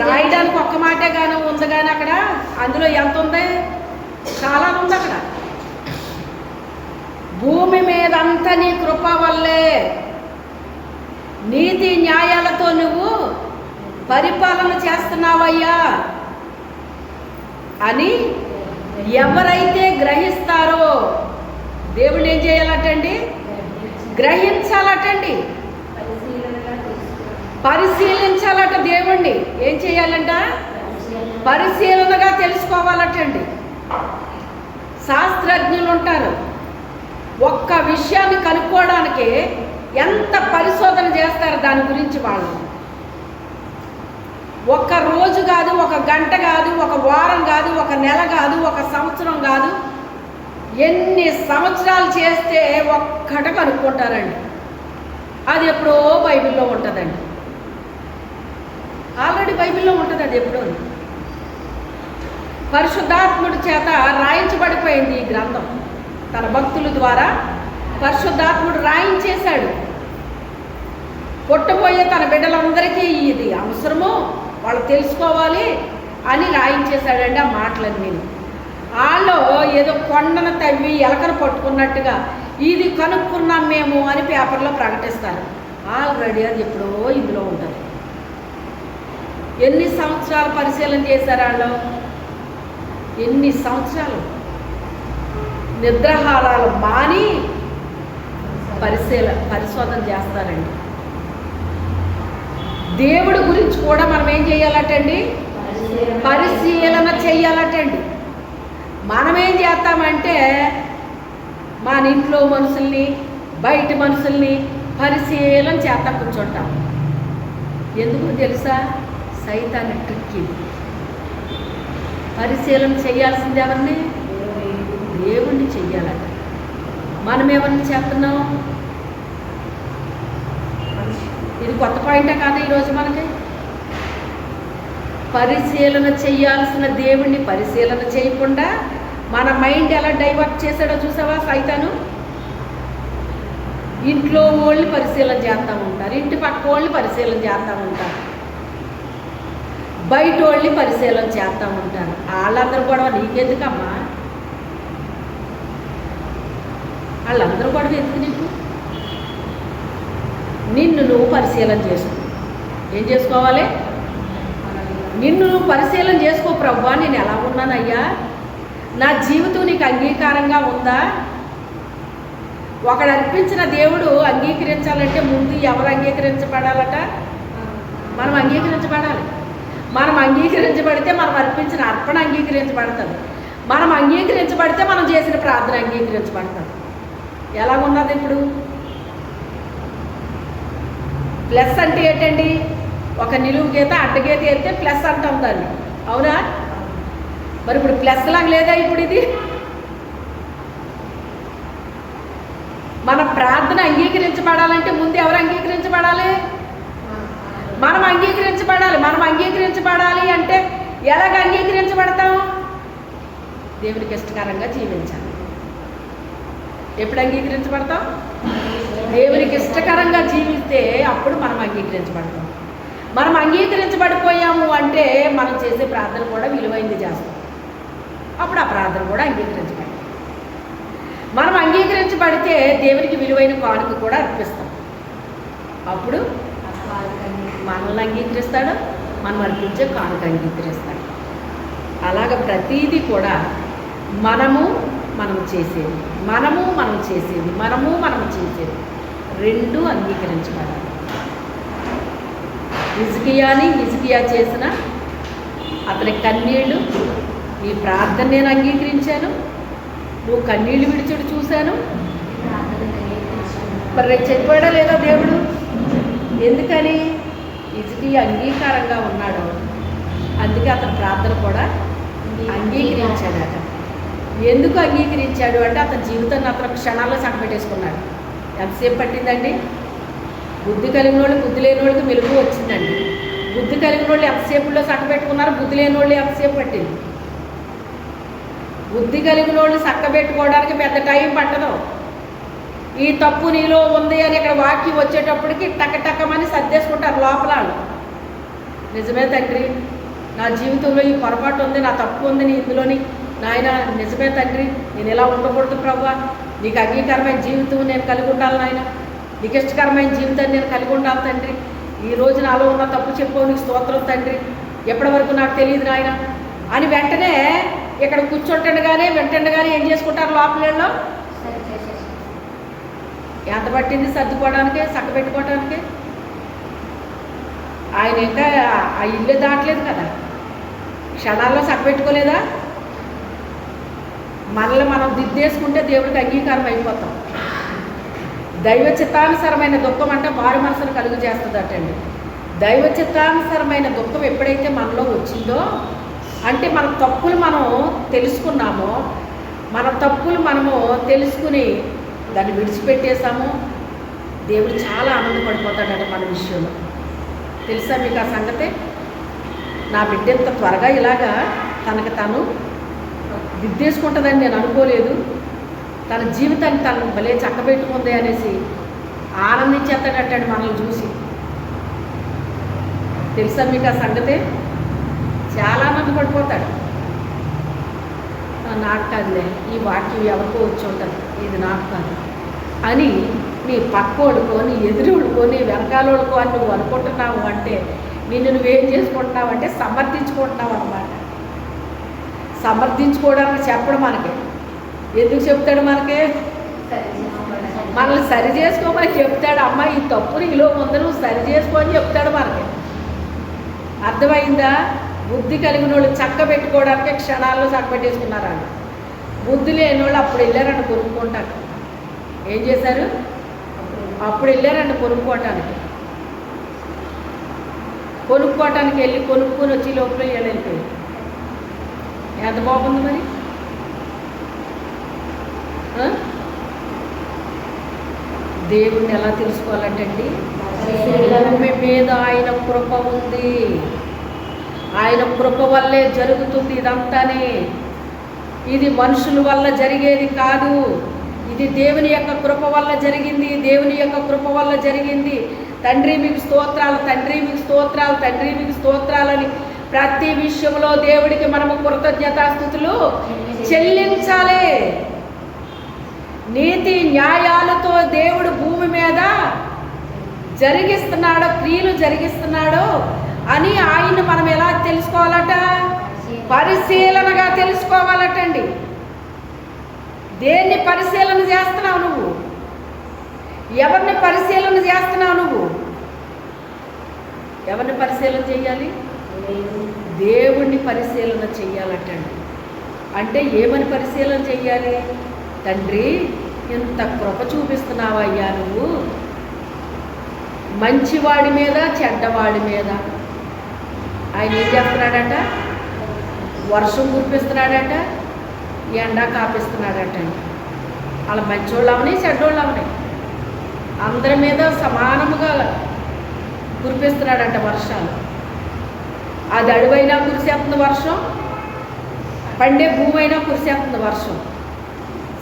రాయడానికి ఒక్క మాటే గాను ఉంది కానీ అక్కడ అందులో ఎంత ఉంది? చాలా ఉంది అక్కడ. భూమి మీద అంతా నీ కృప వల్లే, నీతి న్యాయాలతో నువ్వు పరిపాలన చేస్తున్నావయ్యా అని ఎవరైతే గ్రహిస్తారో దేవుడు ఏం చేయాలటండి? గ్రహించాలటండి, పరిశీలించాలట. దేవుణ్ణి ఏం చేయాలంట? పరిశీలనగా తెలుసుకోవాలటండి. శాస్త్రజ్ఞులు ఉంటారు, ఒక్క విషయాన్ని కనుక్కోవడానికి ఎంత పరిశోధన చేస్తారు దాని గురించి. వాళ్ళు ఒక రోజు కాదు, ఒక గంట కాదు, ఒక వారం కాదు, ఒక నెల కాదు, ఒక సంవత్సరం కాదు, ఎన్ని సంవత్సరాలు చేస్తే ఒక్కట కనుక్కుంటారండి. అది ఎప్పుడో బైబిల్లో ఉంటుందండి. ఆల్రెడీ బైబిల్లో ఉంటుంది అది ఎప్పుడో. పరిశుద్ధాత్ముడి చేత రాయించబడిపోయింది ఈ గ్రంథం. తన భక్తుల ద్వారా పరిశుద్ధాత్ముడు రాయించేశాడు. పుట్టబోయే తన బిడ్డలందరికీ ఇది అవసరము, వాళ్ళు తెలుసుకోవాలి అని రాయించేశాడండి ఆ మాటలన్నీ. వాళ్ళు ఏదో కొండను తవ్వి ఎలకను పట్టుకున్నట్టుగా ఇది కనుక్కున్నాం మేము అని పేపర్లో ప్రకటిస్తారు. ఆల్రెడీ అది ఎప్పుడో ఇందులో ఉంటుంది. ఎన్ని సంవత్సరాలు పరిశీలన చేశారు వాళ్ళు? ఎన్ని సంవత్సరాలు నిద్రాహారాలు మాని పరిశోధన చేస్తారండి. దేవుడి గురించి కూడా మనం ఏం చేయాలటండి? పరిశీలన చెయ్యాలటండి. మనం ఏం చేస్తామంటే మన ఇంట్లో మనుషుల్ని, బయట మనుషుల్ని పరిశీలన చేస్తా కూర్చుంటాం. ఎందుకు తెలుసా? సైతాన్ని ట్రిక్ ఇది. పరిశీలన చేయాల్సింది ఎవరిని? దేవుణ్ణి చెయ్యాలట. మనం ఎవరిని చేస్తున్నాం? ఇది కొత్త పాయింటే కాదు ఈరోజు మనకి. పరిశీలన చేయాల్సిన దేవుణ్ణి పరిశీలన చేయకుండా మన మైండ్ ఎలా డైవర్ట్ చేశాడో చూసావా సైతాను? ఇంట్లో వాళ్ళని పరిశీలన చేస్తూ ఉంటారు, ఇంటి పక్క వాళ్ళని పరిశీలన చేస్తూ ఉంటారు, బయట వాళ్ళని పరిశీలన చేస్తూ ఉంటారు. వాళ్ళందరూ గొడవ నీకెందుకమ్మా? వాళ్ళందరూ గొడవ ఎందుకు నీకు? నిన్ను నువ్వు పరిశీలన చేసుకో. ఏం చేసుకోవాలి? నిన్ను నువ్వు పరిశీలన చేసుకో. ప్రభువా, నేను ఎలా ఉన్నానయ్యా? నా జీవితం నీకు అంగీకారంగా ఉందా? ఒకడు అర్పించిన దేవుడు అంగీకరించాలంటే ముందు ఎవరు అంగీకరించబడాలట? మనం అంగీకరించబడాలి. మనం అంగీకరించబడితే మనం అర్పించిన అర్పణ అంగీకరించబడుతుంది. మనం అంగీకరించబడితే మనం చేసిన ప్రార్థన అంగీకరించబడుతుంది. ఎలాగున్నది ఇప్పుడు? ప్లస్ అంటే ఏంటండి? ఒక నిలువు గీత అడ్డగీత అయితే ప్లస్ అంటాం దాన్ని, అవునా? మరి ఇప్పుడు ప్లస్ లాగా లేదా ఇప్పుడు ఇది? మన ప్రార్థన అంగీకరించబడాలంటే ముందు ఎవరు అంగీకరించబడాలి? మనం అంగీకరించబడాలి. మనం అంగీకరించబడాలి అంటే ఎలాగ అంగీకరించబడతాం? దేవునికి ఇష్టకరంగా జీవించాలి. ఎప్పుడు అంగీకరించబడతాం? దేవునికి ఇష్టకరంగా జీవిస్తే అప్పుడు మనం అంగీకరించబడతాం. మనం అంగీకరించబడిపోయాము అంటే మనం చేసే ప్రార్థన కూడా విలువైంది చేస్తాం. అప్పుడు ఆ ప్రార్థన కూడా అంగీకరించబడతాం. మనం అంగీకరించబడితే దేవునికి విలువైన కానుక కూడా అర్పిస్తాం. అప్పుడు మనల్ని అంగీకరిస్తాడు, మనం అర్పించే కానుక అంగీకరిస్తాడు. అలాగ ప్రతీది కూడా మనము చేసేది, మనం చేసేది రెండు అంగీకరించబడాలి. హిజ్కియా చేసిన అతని కన్నీళ్ళు, ఈ ప్రార్థన నేను అంగీకరించాను, నువ్వు కన్నీళ్ళు విడిచుడు చూశాను. మరి రేపు చెప్పాడా లేదా దేవుడు? ఎందుకని? హిజ్కియా అంగీకారంగా ఉన్నాడు, అందుకే అతని ప్రార్థన కూడా అంగీకరించాడట. ఎందుకు అంగీకరించాడు అంటే అతని జీవితాన్ని అతను క్షణాల్లో చక్కబెట్టేసుకున్నాడు. ఎంతసేపు పట్టిందండి? బుద్ధి కలిగిన వాళ్ళు, బుద్ధి లేని వాళ్ళకి మెలుగు వచ్చిందండి. బుద్ధి కలిగిన వాళ్ళు ఎంతసేపులో చక్కబెట్టుకున్నారు, బుద్ధి లేని వాళ్ళు ఎంతసేపు పట్టింది. బుద్ధి కలిగిన వాళ్ళు చక్కబెట్టుకోవడానికి పెద్ద టైం పట్టదు. ఈ తప్పు నీలో ఉంది అని ఇక్కడ వాక్యం వచ్చేటప్పటికి టక్కమని సర్దేసుకుంటారు లోపల. నిజమే తండ్రి, నా జీవితంలో ఈ పొరపాటు ఉంది, నా తప్పు ఉంది నీ ఇందులోని, నాయన నిజమే తండ్రి, నేను ఇలా ఉండకూడదు ప్రభువా, నీకు అంగీకారమైన జీవితం నేను కలిగి ఉండాలి నాయన, నీకు ఇష్టకరమైన జీవితాన్ని నేను కలిగి ఉండాలి తండ్రి, ఈ రోజు నాలో ఉన్న తప్పు చెప్పు, నీకు స్తోత్రం తండ్రి, ఎప్పటి వరకు నాకు తెలియదు నాయన అని వెంటనే ఇక్కడ కూర్చోటండగానే వెంటండగానే ఏం చేసుకుంటారు లోపలలో? ఎంత పట్టింది సర్దుకోవడానికి, చక్కబెట్టుకోవడానికి? ఆయన ఇంకా ఆ ఇల్లు దాటలేదు కదా, క్షణాల్లో చక్కబెట్టుకోలేదా? మనల్ని మనం దిద్దేసుకుంటే దేవుడికి అంగీకారం అయిపోతాం. దైవ చిత్తానుసరమైన దుఃఖం అంటే మారు మనసును కలుగు చేస్తుందటండి. దైవ చిత్తానుసరమైన దుఃఖం ఎప్పుడైతే మనలో వచ్చిందో అంటే మన తప్పులు మనం తెలుసుకున్నామో, మన తప్పులు మనము తెలుసుకుని దాన్ని విడిచిపెట్టేసాము, దేవుడు చాలా ఆనందపడిపోతాడట మన విషయంలో. తెలుసా మీకు ఆ సంగతి? నా బిడ్డ ఎంత త్వరగా ఇలాగా తనకు తను దిద్దేసుకుంటుందని నేను అనుకోలేదు, తన జీవితాన్ని తను భలే చక్కబెట్టుకుంది అనేసి ఆనందించేస్తాడటండి మనల్ని చూసి. తెలుసా మీకు ఆ సంగతి? చాలా ఆనందపడిపోతాడు. నాకు కాదులే, ఈ వాక్యం ఎవరికో వచ్చి ఉంటుంది, ఇది నాకు కాదు అని నీ పక్కోడుకో, నీ ఎదురుడుకో, నీ వెనకాలోడుకో అని నువ్వు అనుకుంటున్నావు అంటే నిన్ను నువ్వేం చేసుకుంటున్నావు అంటే సమర్థించుకుంటున్నావు అన్నమాట. సమర్థించుకోవడానికి చెప్పడం మనకి ఎందుకు చెప్తాడు? మనకి మనల్ని సరి చేసుకోమని చెప్తాడు. అమ్మ ఈ తప్పు నీలో ముందు నువ్వు సరి చేసుకో అని చెప్తాడు మనకి. అర్థమైందా? బుద్ధి కలిగిన వాళ్ళు చక్క పెట్టుకోవడానికి క్షణాల్లో చక్కబెట్టేసుకున్నారండి. బుద్ధి లేని వాళ్ళు అప్పుడు వెళ్ళారండి కొనుక్కుంటారు. ఏం చేశారు? అప్పుడు వెళ్ళారండి కొనుక్కోవటానికి వెళ్ళి కొనుక్కొని వచ్చి లోపల వెళ్ళిపోయి ఎంత బాగుంది మరి. దేవుణ్ణి ఎలా తెలుసుకోవాలంటే అండి, భూమి మీద ఆయన కృప ఉంది, ఆయన కృప వల్లే జరుగుతుంది ఇదంతానే. ఇది మనుషుల వల్ల జరిగేది కాదు, ఇది దేవుని యొక్క కృప వల్ల జరిగింది, దేవుని యొక్క కృప వల్ల జరిగింది. తండ్రి మీకు స్తోత్రాలు, తండ్రి మీకు స్తోత్రాలు, తండ్రి మీకు స్తోత్రాలని ప్రతి విషయంలో దేవుడికి మనము కృతజ్ఞతాస్తుతులు చెల్లించాలి. నీతి న్యాయాలతో దేవుడు భూమి మీద జరిగిస్తున్నాడో, క్రియలు జరిగిస్తున్నాడో అని ఆయన మనం ఎలా తెలుసుకోవాలట? పరిశీలనగా తెలుసుకోవాలటండి. దేన్ని పరిశీలన చేస్తున్నావు నువ్వు? ఎవరిని పరిశీలన చేస్తున్నావు నువ్వు? ఎవరిని పరిశీలన చెయ్యాలి? దేవుణ్ణి పరిశీలన చెయ్యాలటండి. అంటే ఏమని పరిశీలన చెయ్యాలి? తండ్రి ఇంత కృప చూపిస్తున్నావయ్యా నువ్వు, మంచివాడి మీద చెడ్డవాడి మీద. ఆయన ఏం చేస్తున్నాడట? వర్షం కురిపిస్తున్నాడట, ఎండ కాపిస్తున్నాడట. వాళ్ళ మంచోళ్ళు అవని చెడ్డోళ్ళు అవని అందరి మీద సమానముగా కురిపిస్తున్నాడట వర్షాలు. అది అడవైనా కురిసేస్తుంది వర్షం, పండే భూమి అయినా కురిసేస్తుంది వర్షం.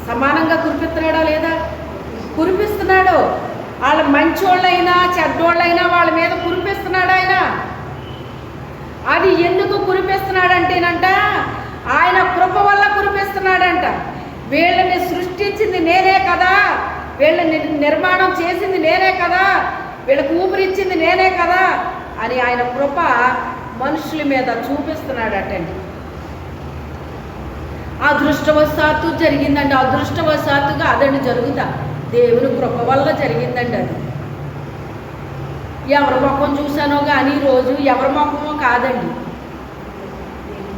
సమానంగా కురిపిస్తున్నాడా లేదా? కురిపిస్తున్నాడు. వాళ్ళ మంచోళ్ళైనా చెడ్డోళ్ళైనా వాళ్ళ మీద కురిపిస్తున్నాడు ఆయన. అది ఎందుకు కురిపిస్తున్నాడంటేనంట, ఆయన కృప వల్ల కురిపిస్తున్నాడంట. వీళ్ళని సృష్టించింది నేనే కదా, వీళ్ళని నిర్మాణం చేసింది నేనే కదా, వీళ్ళకు ఊపిరిచ్చింది నేనే కదా అని ఆయన కృప మనుషుల మీద చూపిస్తున్నాడటండి. అదృష్టవశాత్తు జరిగిందండి. అదృష్టవశాత్తుగా అదండి జరుగుతా, దేవుని కృప వల్ల జరిగిందండి. అది ఎవరి ముఖం చూశానో కానీ రోజు ఎవరి ముఖమో కాదండి,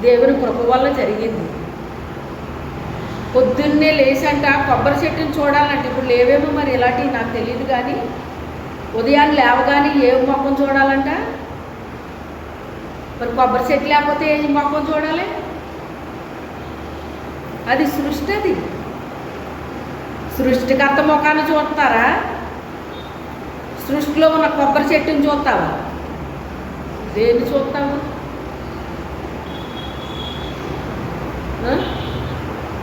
దేవుని కృప వల్ల జరిగింది. పొద్దున్నే లేచంట కొబ్బరి చెట్టుని చూడాలంటే, ఇప్పుడు లేవేమో మరి ఇలాంటివి నాకు తెలియదు కానీ, ఉదయాన్నే లేవగానే ఏ ముఖం చూడాలంట? మరి కొబ్బరి చెట్టు లేకపోతే ఏ ముఖం చూడాలి? అది సృష్టి. అది సృష్టికర్త ముఖాన్ని చూస్తారా? సృష్టిలో ఉన్న కొబ్బరి చెట్టుని చూస్తావా? దేన్ని చూస్తావు?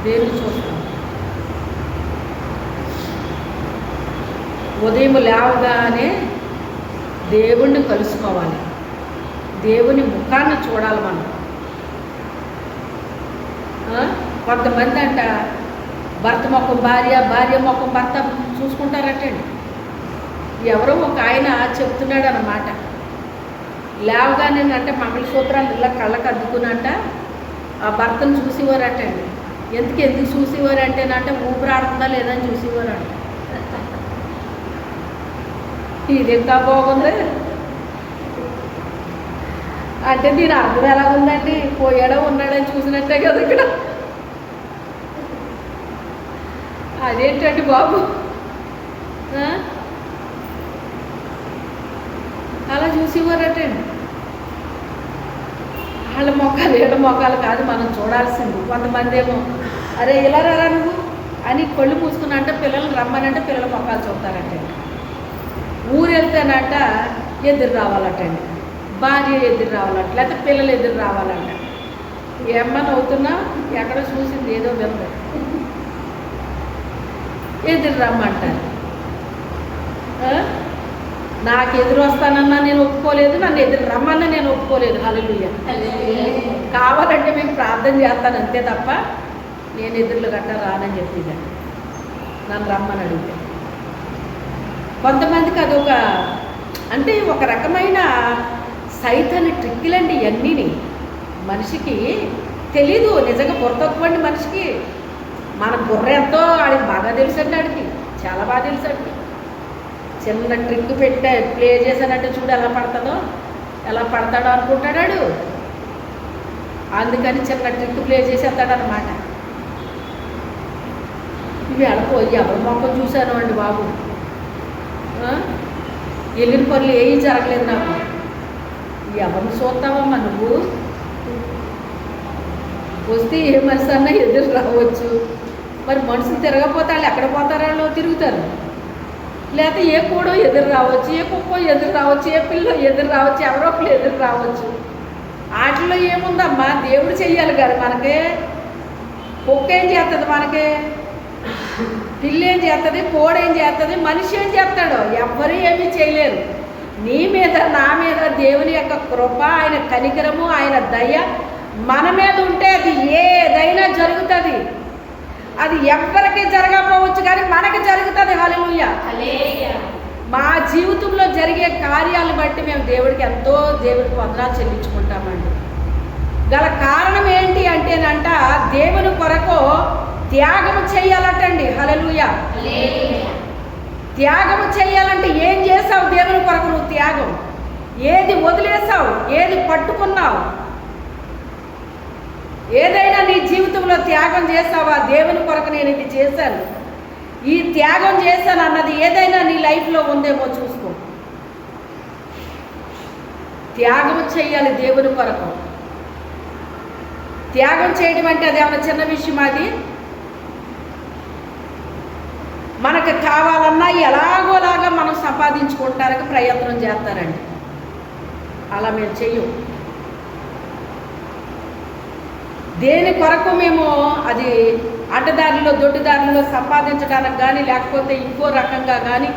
దేన్ని చూస్తావు? ఉదయం లేవగానే దేవుణ్ణి కలుసుకోవాలి, దేవుని ముఖాన్ని చూడాలి మనం. కొంతమంది అంట భర్త ముఖం భార్య, భార్య ముఖం భర్త చూసుకుంటారటండి. ఎవరో ఒక ఆయన చెప్తున్నాడు అన్నమాట. లేవగానే అంటే మంగళసూత్రాలు ఇలా కళ్ళకు అద్దుకున్నట్ట ఆ భర్తను చూసేవారటండి. ఎందుకు చూసేవారు అంటేనంటే ఊపిరాడుతుందా లేదా అని చూసేవారంట. ఇది ఇంకా బాగుంది అంటే దీని అర్థం ఎలా ఉందండి? పోయాడో ఉన్నాడని చూసినట్టే కదా ఇక్కడ. అదేంటండి బాబు, అలా చూసేవారటండి. వాళ్ళ మొక్కలు ఏడ మొక్కలు కాదు మనం చూడాల్సింది. కొంతమంది ఏమో అరే ఇలా రారా నువ్వు అని కొళ్ళు పూసుకున్నంటే పిల్లలు రమ్మనంటే పిల్లల మొక్కలు చూస్తారంటండి. ఊరు వెళ్తేనంట ఎదురు రావాలటండి, భార్య ఎదురు రావాలంట, లేకపోతే పిల్లలు ఎదురు రావాలంట. ఏమన్నా అవుతున్నా ఎక్కడ చూసింది ఏదో వెళ్తారు ఎదురు రమ్మంటారు. నాకు ఎదురు వస్తానన్నా నేను ఒప్పుకోలేదు, నన్ను ఎదురు రమ్మన్నా నేను ఒప్పుకోలేదు. హల్లెలూయా. కావాలంటే మేము ప్రార్థన చేస్తాను అంతే తప్ప నేను ఎదురులు గట్ట రానని చెప్పేదాన్ని, నన్ను రమ్మని అడిగితే. కొంతమందికి అదొక అంటే ఒక రకమైన సైతాన్ని ట్రిక్కులండి. ఇవన్నీని మనిషికి తెలీదు. నిజంగా బుర్ర తక్కువండి మనిషికి. మన బుర్ర ఎంతో ఆడికి బాగా తెలుసండి, ఆడికి చాలా బాగా తెలుసండి. చిన్న ట్రిక్ పెట్టే ప్లే చేశానంటే చూడు ఎలా పడుతుందో, ఎలా పడతాడో అనుకుంటాడాడు. అందుకని చిన్న ట్రిక్ ప్లే చేసేస్తాడనమాట. ఇవి అడపోయి ఎవరి మొక్క చూశాను అండి బాబు, వెళ్ళిన పనులు ఏమీ జరగలేదు నాకు. ఎవరిని చూస్తావమ్మా నువ్వు? వస్తే ఏ మనిషి అన్నా ఎదురు రావచ్చు. మరి మనుషులు తిరగకపోతే వాళ్ళు ఎక్కడ పోతారో వాళ్ళు తిరుగుతారు. లేకపోతే ఏ కూడో ఎదురు రావచ్చు, ఏ కుక్కో ఎదురు రావచ్చు, ఏ పిల్లో ఎదురు రావచ్చు, ఎవరో ఒకళ్ళు ఎదురు రావచ్చు. వాటిలో ఏముందమ్మా? దేవుడు చెయ్యాలి కదా మనకి. కుక్క ఏం చేస్తుంది మనకి? పిల్లి ఏం చేస్తుంది? కోడేం చేస్తుంది? మనిషి ఏం చేస్తాడో? ఎవ్వరూ ఏమీ చేయలేరు. నీ మీద నా మీద దేవుని యొక్క కృప, ఆయన కనికరము, ఆయన దయ మన మీద ఉంటే అది ఏదైనా జరుగుతుంది. అది ఎవ్వరికి జరగకపోవచ్చు కానీ మనకి జరుగుతుంది. హల్లెలూయా. మా జీవితంలో జరిగే కార్యాలను బట్టి మేము దేవుడికి ఎంతో దేవుడికి వందనాలు చెల్లించుకుంటామండి. గల కారణం ఏంటి అంటేనంట దేవుని కొరకు త్యాగం చేయాలటండి. హల్లెలూయా. త్యాగం చేయాలంటే ఏం చేసావు దేవుని కొరకు? నువ్వు త్యాగం ఏది వదిలేసావు? ఏది పట్టుకున్నావు? ఏదైనా నీ జీవితంలో త్యాగం చేసావా? దేవుని కొరకు నేను ఇది చేశాను, ఈ త్యాగం చేశాను అన్నది ఏదైనా నీ లైఫ్లో ఉందేమో చూసుకో. త్యాగం చేయాలి దేవుని కొరకు. త్యాగం చేయడం అంటే అది ఏమైనా చిన్న విషయం? అది మనకు కావాలన్నా ఎలాగోలాగా మనం సంపాదించుకుంటానికి ప్రయత్నం చేస్తారండి. అలా మేము చెయ్యం. దేని కొరకు మేము అది అడ్డదారిలో దొడ్డిదారిలో సంపాదించడానికి కానీ లేకపోతే ఇంకో రకంగా కానీ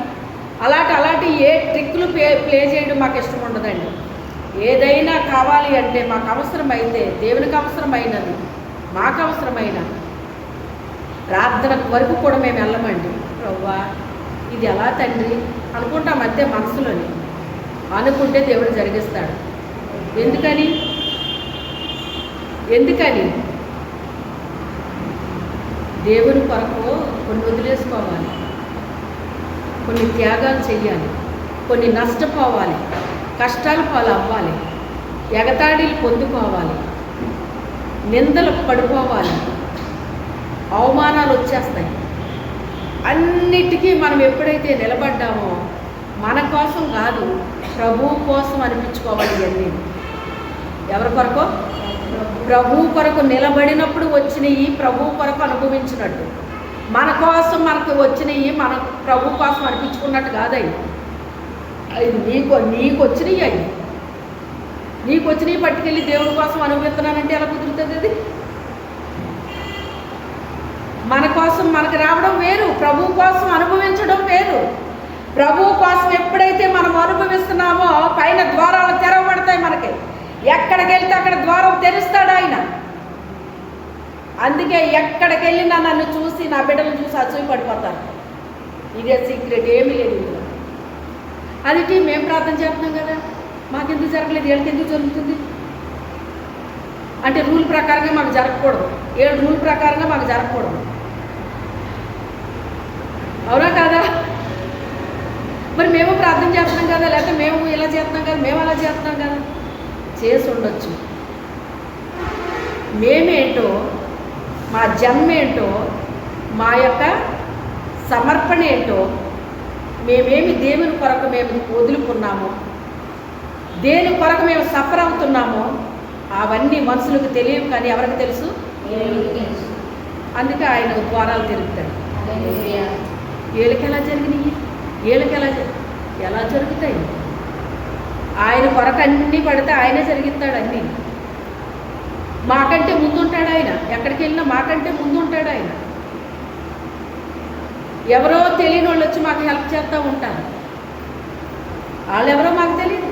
అలాంటి ఏ ట్రిక్లు ప్లే చేయడం మాకు ఇష్టం ఉండదండి. ఏదైనా కావాలి అంటే మాకు అవసరమైతే, దేవునికి అవసరమైనది, మాకు అవసరమైన ప్రార్థన వరకు కూడా మేము వెళ్ళమండి. ప్రభువా ఇది ఎలా తండ్రి అనుకుంటాం అంతే మనసులోని. అనుకుంటే దేవుడు జరిగిస్తాడు. ఎందుకని దేవుని కొరకు కొన్ని వదిలేసుకోవాలి, కొన్ని త్యాగాలు చెయ్యాలి, కొన్ని నష్టపోవాలి, కష్టాలు పాలు అవ్వాలి, ఎగతాళిలు పొందుకోవాలి, నిందలు పడిపోవాలి, అవమానాలు వచ్చేస్తాయి. అన్నిటికీ మనం ఎప్పుడైతే నిలబడ్డామో మన కోసం కాదు ప్రభువు కోసం అనిపించుకోవాలి. ఇవన్నీ ఎవరి కొరకు? ప్రభు కొరకు నిలబడినప్పుడు వచ్చినవి ప్రభు కొరకు అనుభవించినట్టు. మన కోసం మనకు వచ్చినవి మన ప్రభు కోసం అనిపించుకున్నట్టు కాదవి. అది నీకు వచ్చినవి అవి. నీకు వచ్చినవి పట్టుకెళ్ళి దేవుడి కోసం అనుభవిస్తున్నానంటే ఎలా కుదురుతుంది? అది మన కోసం మనకు రావడం వేరు, ప్రభు కోసం అనుభవించడం వేరు. ప్రభు కోసం ఎప్పుడైతే మనం అనుభవిస్తున్నామో పైన ద్వారాలు తెరవబడతాయి మనకి. ఎక్కడికి వెళ్తే అక్కడ ద్వారం తెరుస్తాడు ఆయన. అందుకే ఎక్కడికి వెళ్ళినా నన్ను చూసి నా బిడ్డలు చూసి అసూయ పడిపోతారు. ఇదే సీక్రెట్, ఏమీ లేదు ఇందులో. అది మేము ప్రార్థన చేస్తున్నాం కదా, మాకెందుకు జరగలేదు, వీళ్ళకి ఎందుకు జరుగుతుంది అంటే రూల్ ప్రకారంగా మాకు జరగకూడదు, ఏడు రూల్ ప్రకారంగా మాకు జరగకూడదు. అవునా కాదా? మరి మేము ప్రార్థన చేస్తున్నాం కదా, లేకపోతే మేము ఇలా చేస్తున్నాం కదా, మేము అలా చేస్తున్నాం కదా, చేసి ఉండొచ్చు. మేమేంటో, మా జన్మేంటో, మా యొక్క సమర్పణ ఏంటో, మేమేమి దేవుని కొరకు మేము వదులుకున్నామో, దేని కొరకు మేము సఫర్ అవుతున్నామో అవన్నీ మనుషులకు తెలియవు, కానీ ఎవరికి తెలుసు? అందుకే ఆయన ద్వారాలు తిరుగుతాడు. వీళ్ళకి ఎలా జరిగినాయి, వీళ్ళకి ఎలా జరుగుతాయి? ఆయన కొరకు అన్నీ పడితే ఆయనే జరిగిస్తాడు అన్నీ. మాకంటే ముందుంటాడు ఆయన, ఎక్కడికి వెళ్ళినా మాకంటే ముందుంటాడు ఆయన. ఎవరో తెలియని వాళ్ళు వచ్చి మాకు హెల్ప్ చేస్తూ ఉంటారు. వాళ్ళెవరో మాకు తెలియదు,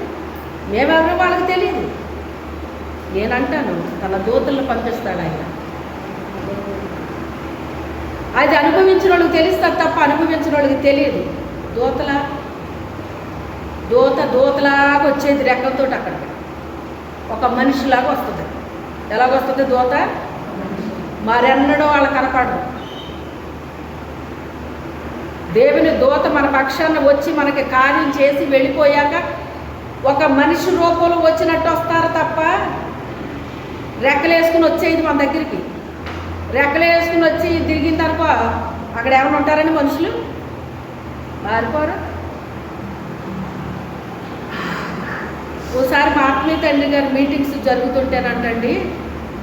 మేమెవరో వాళ్ళకి తెలియదు. నేనంటాను తన దూతలను పంపిస్తాడు ఆయన. అది అనుభవించిన వాళ్ళకి తెలుస్తుంది తప్ప అనుభవించిన వాళ్ళకి తెలియదు. దూతలాగా వచ్చేది రెక్కలతో అక్కడికి, ఒక మనిషిలాగా వస్తుంది. ఎలాగొస్తుంది దూత? మరెన్నడో వాళ్ళు కనపడదు. దేవుని దూత మన పక్షాన వచ్చి మనకి కార్యం చేసి వెళ్ళిపోయాక ఒక మనిషి రూపంలో వచ్చినట్టు వస్తారు తప్ప రెక్కలు వేసుకుని వచ్చేది మన దగ్గరికి. రెక్కలు వేసుకుని వచ్చి తిరిగిన తర్వాత అక్కడ ఏమైనా ఉంటారని మనుషులు మారిపోరు. ఓసారి మా ఆత్మీయ తండ్రి గారు మీటింగ్స్ జరుగుతుంటేనంటండి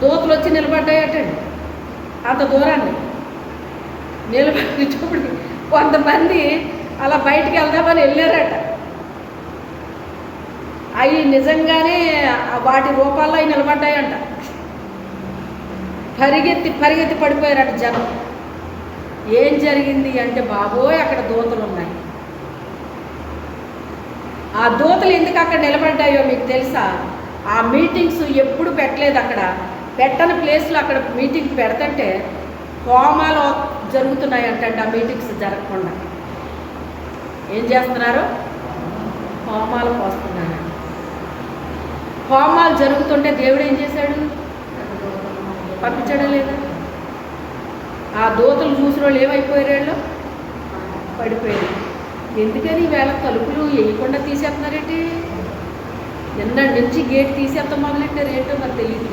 దూతలు వచ్చి నిలబడ్డాయటండి. అంత దూరాన్ని నిలబడినప్పుడు కొంతమంది అలా బయటికి వెళ్దామని వెళ్ళారట. అవి నిజంగానే వాటి రూపాల్లో అవి నిలబడ్డాయంట. పరిగెత్తి పడిపోయారట జనం. ఏం జరిగింది అంటే, బాబోయ్ అక్కడ దూతలు ఉన్నాయి. ఆ దూతలు ఎందుకు అక్కడ నిలబడ్డాయో మీకు తెలుసా? ఆ మీటింగ్స్ ఎప్పుడు పెట్టలేదు అక్కడ. పెట్టని ప్లేస్లో అక్కడ మీటింగ్ పెడతంటే హోమాలు జరుగుతున్నాయి అంటండి. ఆ మీటింగ్స్ జరగకుండా ఏం చేస్తున్నారు? హోమాలు పోస్తున్నారు. హోమాలు జరుగుతుంటే దేవుడు ఏం చేశాడు? పంపించడం లేదా? ఆ దూతలు చూసిన వాళ్ళు ఏమైపోయారు? వాళ్ళు పడిపోయారు. ఎందుకని వేళ తలుపులు వేయకుండా తీసేస్తున్నారేంటి? నిన్న నుంచి గేట్ తీసేస్తాం మొదలెట్టారు. ఏంటో మరి తెలియదు.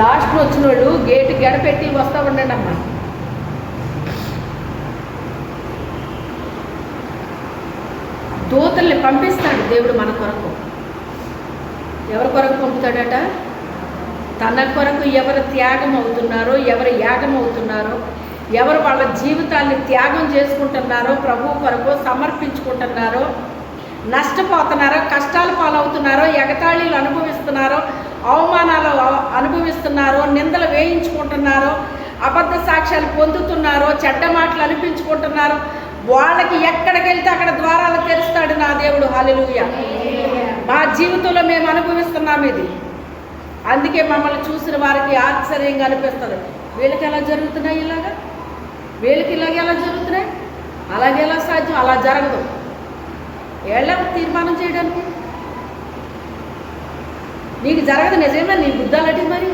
లాస్ట్లో వచ్చిన వాళ్ళు గేటు గడపెట్టి వస్తూ ఉండండి అమ్మా. దూతల్ని పంపిస్తాడు దేవుడు మన కొరకు. ఎవరి కొరకు పంపుతాడట? తన కొరకు ఎవరు త్యాగం అవుతున్నారో, ఎవరు యాగం అవుతున్నారో, ఎవరు వాళ్ళ జీవితాన్ని త్యాగం చేసుకుంటున్నారో, ప్రభువు కొరకు సమర్పించుకుంటున్నారో, నష్టపోతున్నారో, కష్టాలు పాలవుతున్నారో, ఎగతాళీలు అనుభవిస్తున్నారో, అవమానాలు అనుభవిస్తున్నారో, నిందలు వేయించుకుంటున్నారో, అబద్ధ సాక్ష్యాలు పొందుతున్నారో, చెడ్డ మాటలు అనిపించుకుంటున్నారో, వాళ్ళకి ఎక్కడికి వెళ్తే అక్కడ ద్వారాలు తెరుస్తాడు నా దేవుడు. హల్లెలూయా. మా జీవితంలో మేము అనుభవిస్తున్నాం ఇది. అందుకే మమ్మల్ని చూసిన వారికి ఆశ్చర్యంగా అనిపిస్తుంది. వీళ్ళకి ఎలా జరుగుతున్నాయి ఇలాగా? వీళ్ళకి ఇలాగే ఎలా జరుగుతున్నాయి? అలాగే ఎలా సాధ్యం? అలా జరగదు. ఏళ్ళ తీర్మానం చేయడానికి నీకు జరగదు. నిజమే, నీ బుద్ధి అలాంటి. మరి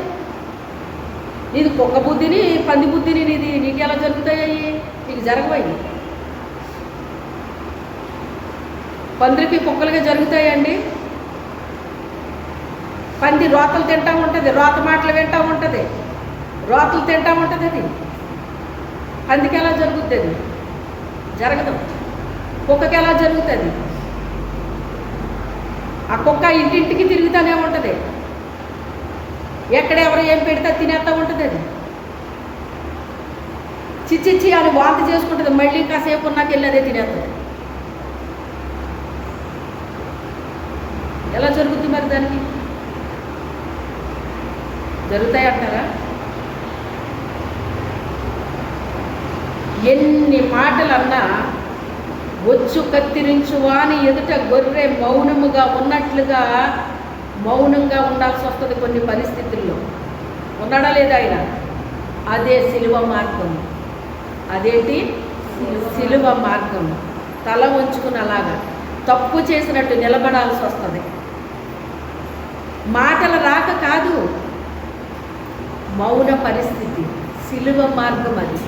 నీది కుక్క బుద్ధిని పంది బుద్ధిని నీకు ఎలా జరుగుతాయి? నీకు జరగవయ్యి. పందిరికి కుక్కలుగా జరుగుతాయండి. పంది రోతలు తింటూ ఉంటుంది, రోత మాటలు వింటూ ఉంటుంది, రోతలు తింటూ ఉంటుంది. అది పందికి ఎలా జరుగుతుంది? అది జరగదు. కుక్కకి ఎలా జరుగుతుంది? ఆ కుక్క ఇంటింటికి తిరుగుతూనే ఉంటుంది. ఎక్కడ ఎవరు ఏం పెడితే తినేస్తూ ఉంటుంది. అది చిచ్చిచ్చి అని వాంతి చేసుకుంటుంది. మళ్ళీ కాసేపు ఉన్నాక వెళ్ళి అదే తినేస్తుంది. ఎలా జరుగుతుంది మరి? దానికి జరుగుతాయి అంటారా? ఎన్ని మాటలన్నా వచ్చు కత్తిరించువా అని ఎదుట గొర్రె మౌనముగా ఉన్నట్లుగా మౌనంగా ఉండాల్సి వస్తుంది కొన్ని పరిస్థితుల్లో. ఉన్నాడా లేదా ఆయన? అదే సిలువ మార్గం. అదేంటి? సిలువ మార్గం. తల వంచుకుని అలాగా తప్పు చేసినట్టు నిలబడాల్సి వస్తుంది. మాటల రాక కాదు, మౌన పరిస్థితి. సిలువ మార్గం అది.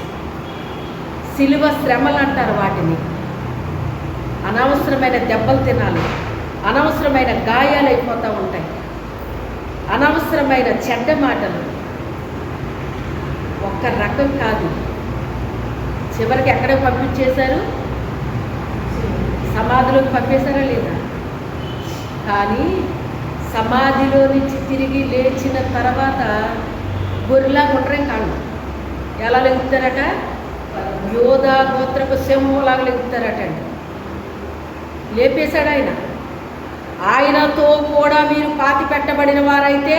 సిలువ శ్రమలు అంటారు వాటిని. అనవసరమైన దెబ్బలు తినాలి, అనవసరమైన గాయాలు అయిపోతూ ఉంటాయి, అనవసరమైన చెడ్డ మాటలు. ఒక్క రకం కాదు. చివరికి ఎక్కడికి పంపించేశారు? సమాధిలోకి పంపేశారా లేదా? కానీ సమాధిలో నుంచి తిరిగి లేచిన తర్వాత గొర్రెలా గుండ్రం కాళ్ళు ఎలా లెగుతారట? యోధా గోత్రపు సింహంలాగా లెగుతారట అండి. లేపేశాడు ఆయన. ఆయనతో కూడా మీరు పాతి పెట్టబడిన వారైతే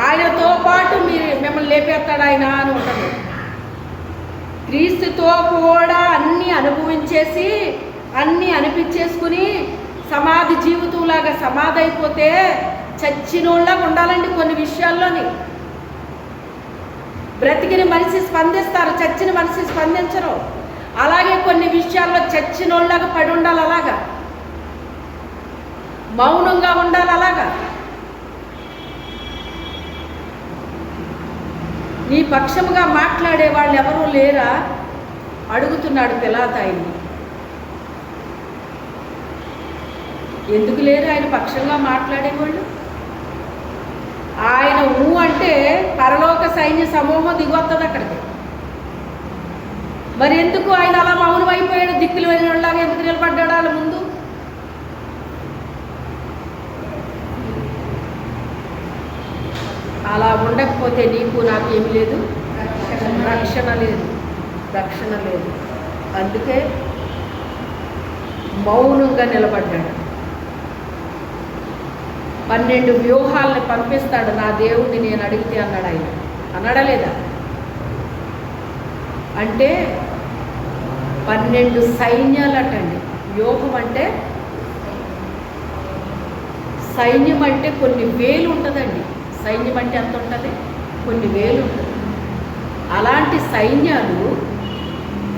ఆయనతో పాటు మిమ్మల్ని లేపేస్తాడు ఆయన అని ఉంటుంది. క్రీస్తుతో కూడా అన్నీ అనుభవించేసి అన్నీ అనిపించేసుకుని సమాధి జీవితంలాగా సమాధి అయిపోతే చచ్చినోళ్ళగా ఉండాలండి. కొన్ని విషయాల్లోని బ్రతికిన మనిషి స్పందిస్తారు, చచ్చిన మనిషి స్పందించరు. అలాగే కొన్ని విషయాల్లో చచ్చినోళ్ళగా పడి ఉండాలి, అలాగా మౌనంగా ఉండాలి. అలాగా నీ పక్షముగా మాట్లాడే వాళ్ళు ఎవరూ లేరా అడుగుతున్నాడు పిలాతు ఆయన్ని. ఎందుకు లేరు ఆయన పక్షంగా మాట్లాడేవాళ్ళు? ఆయన అంటే పరలోక సైన్య సమూహం దిగొస్తుంది అక్కడికి. మరి ఎందుకు ఆయన అలా మౌనం అయిపోయాడు? దిక్కులు వెళ్ళినలాగా ఎందుకు నిలబడ్డాడు వాళ్ళ ముందు? అలా ఉండకపోతే నీకు నాకు ఏమి లేదు, రక్షణ లేదు, రక్షణ లేదు. అందుకే మౌనంగా నిలబడ్డాడు. 12 వ్యూహాలని పంపిస్తాడు నా దేవుడిని నేను అడిగితే అన్నాడు ఆయన. అన్నాడా లేదా? అంటే 12 సైన్యాలు అటండి. వ్యూహం అంటే సైన్యం అంటే కొన్ని వేలు ఉంటుందండి. సైన్యం అంటే ఎంత ఉంటుంది? కొన్ని వేలు ఉంటుంది. అలాంటి సైన్యాలు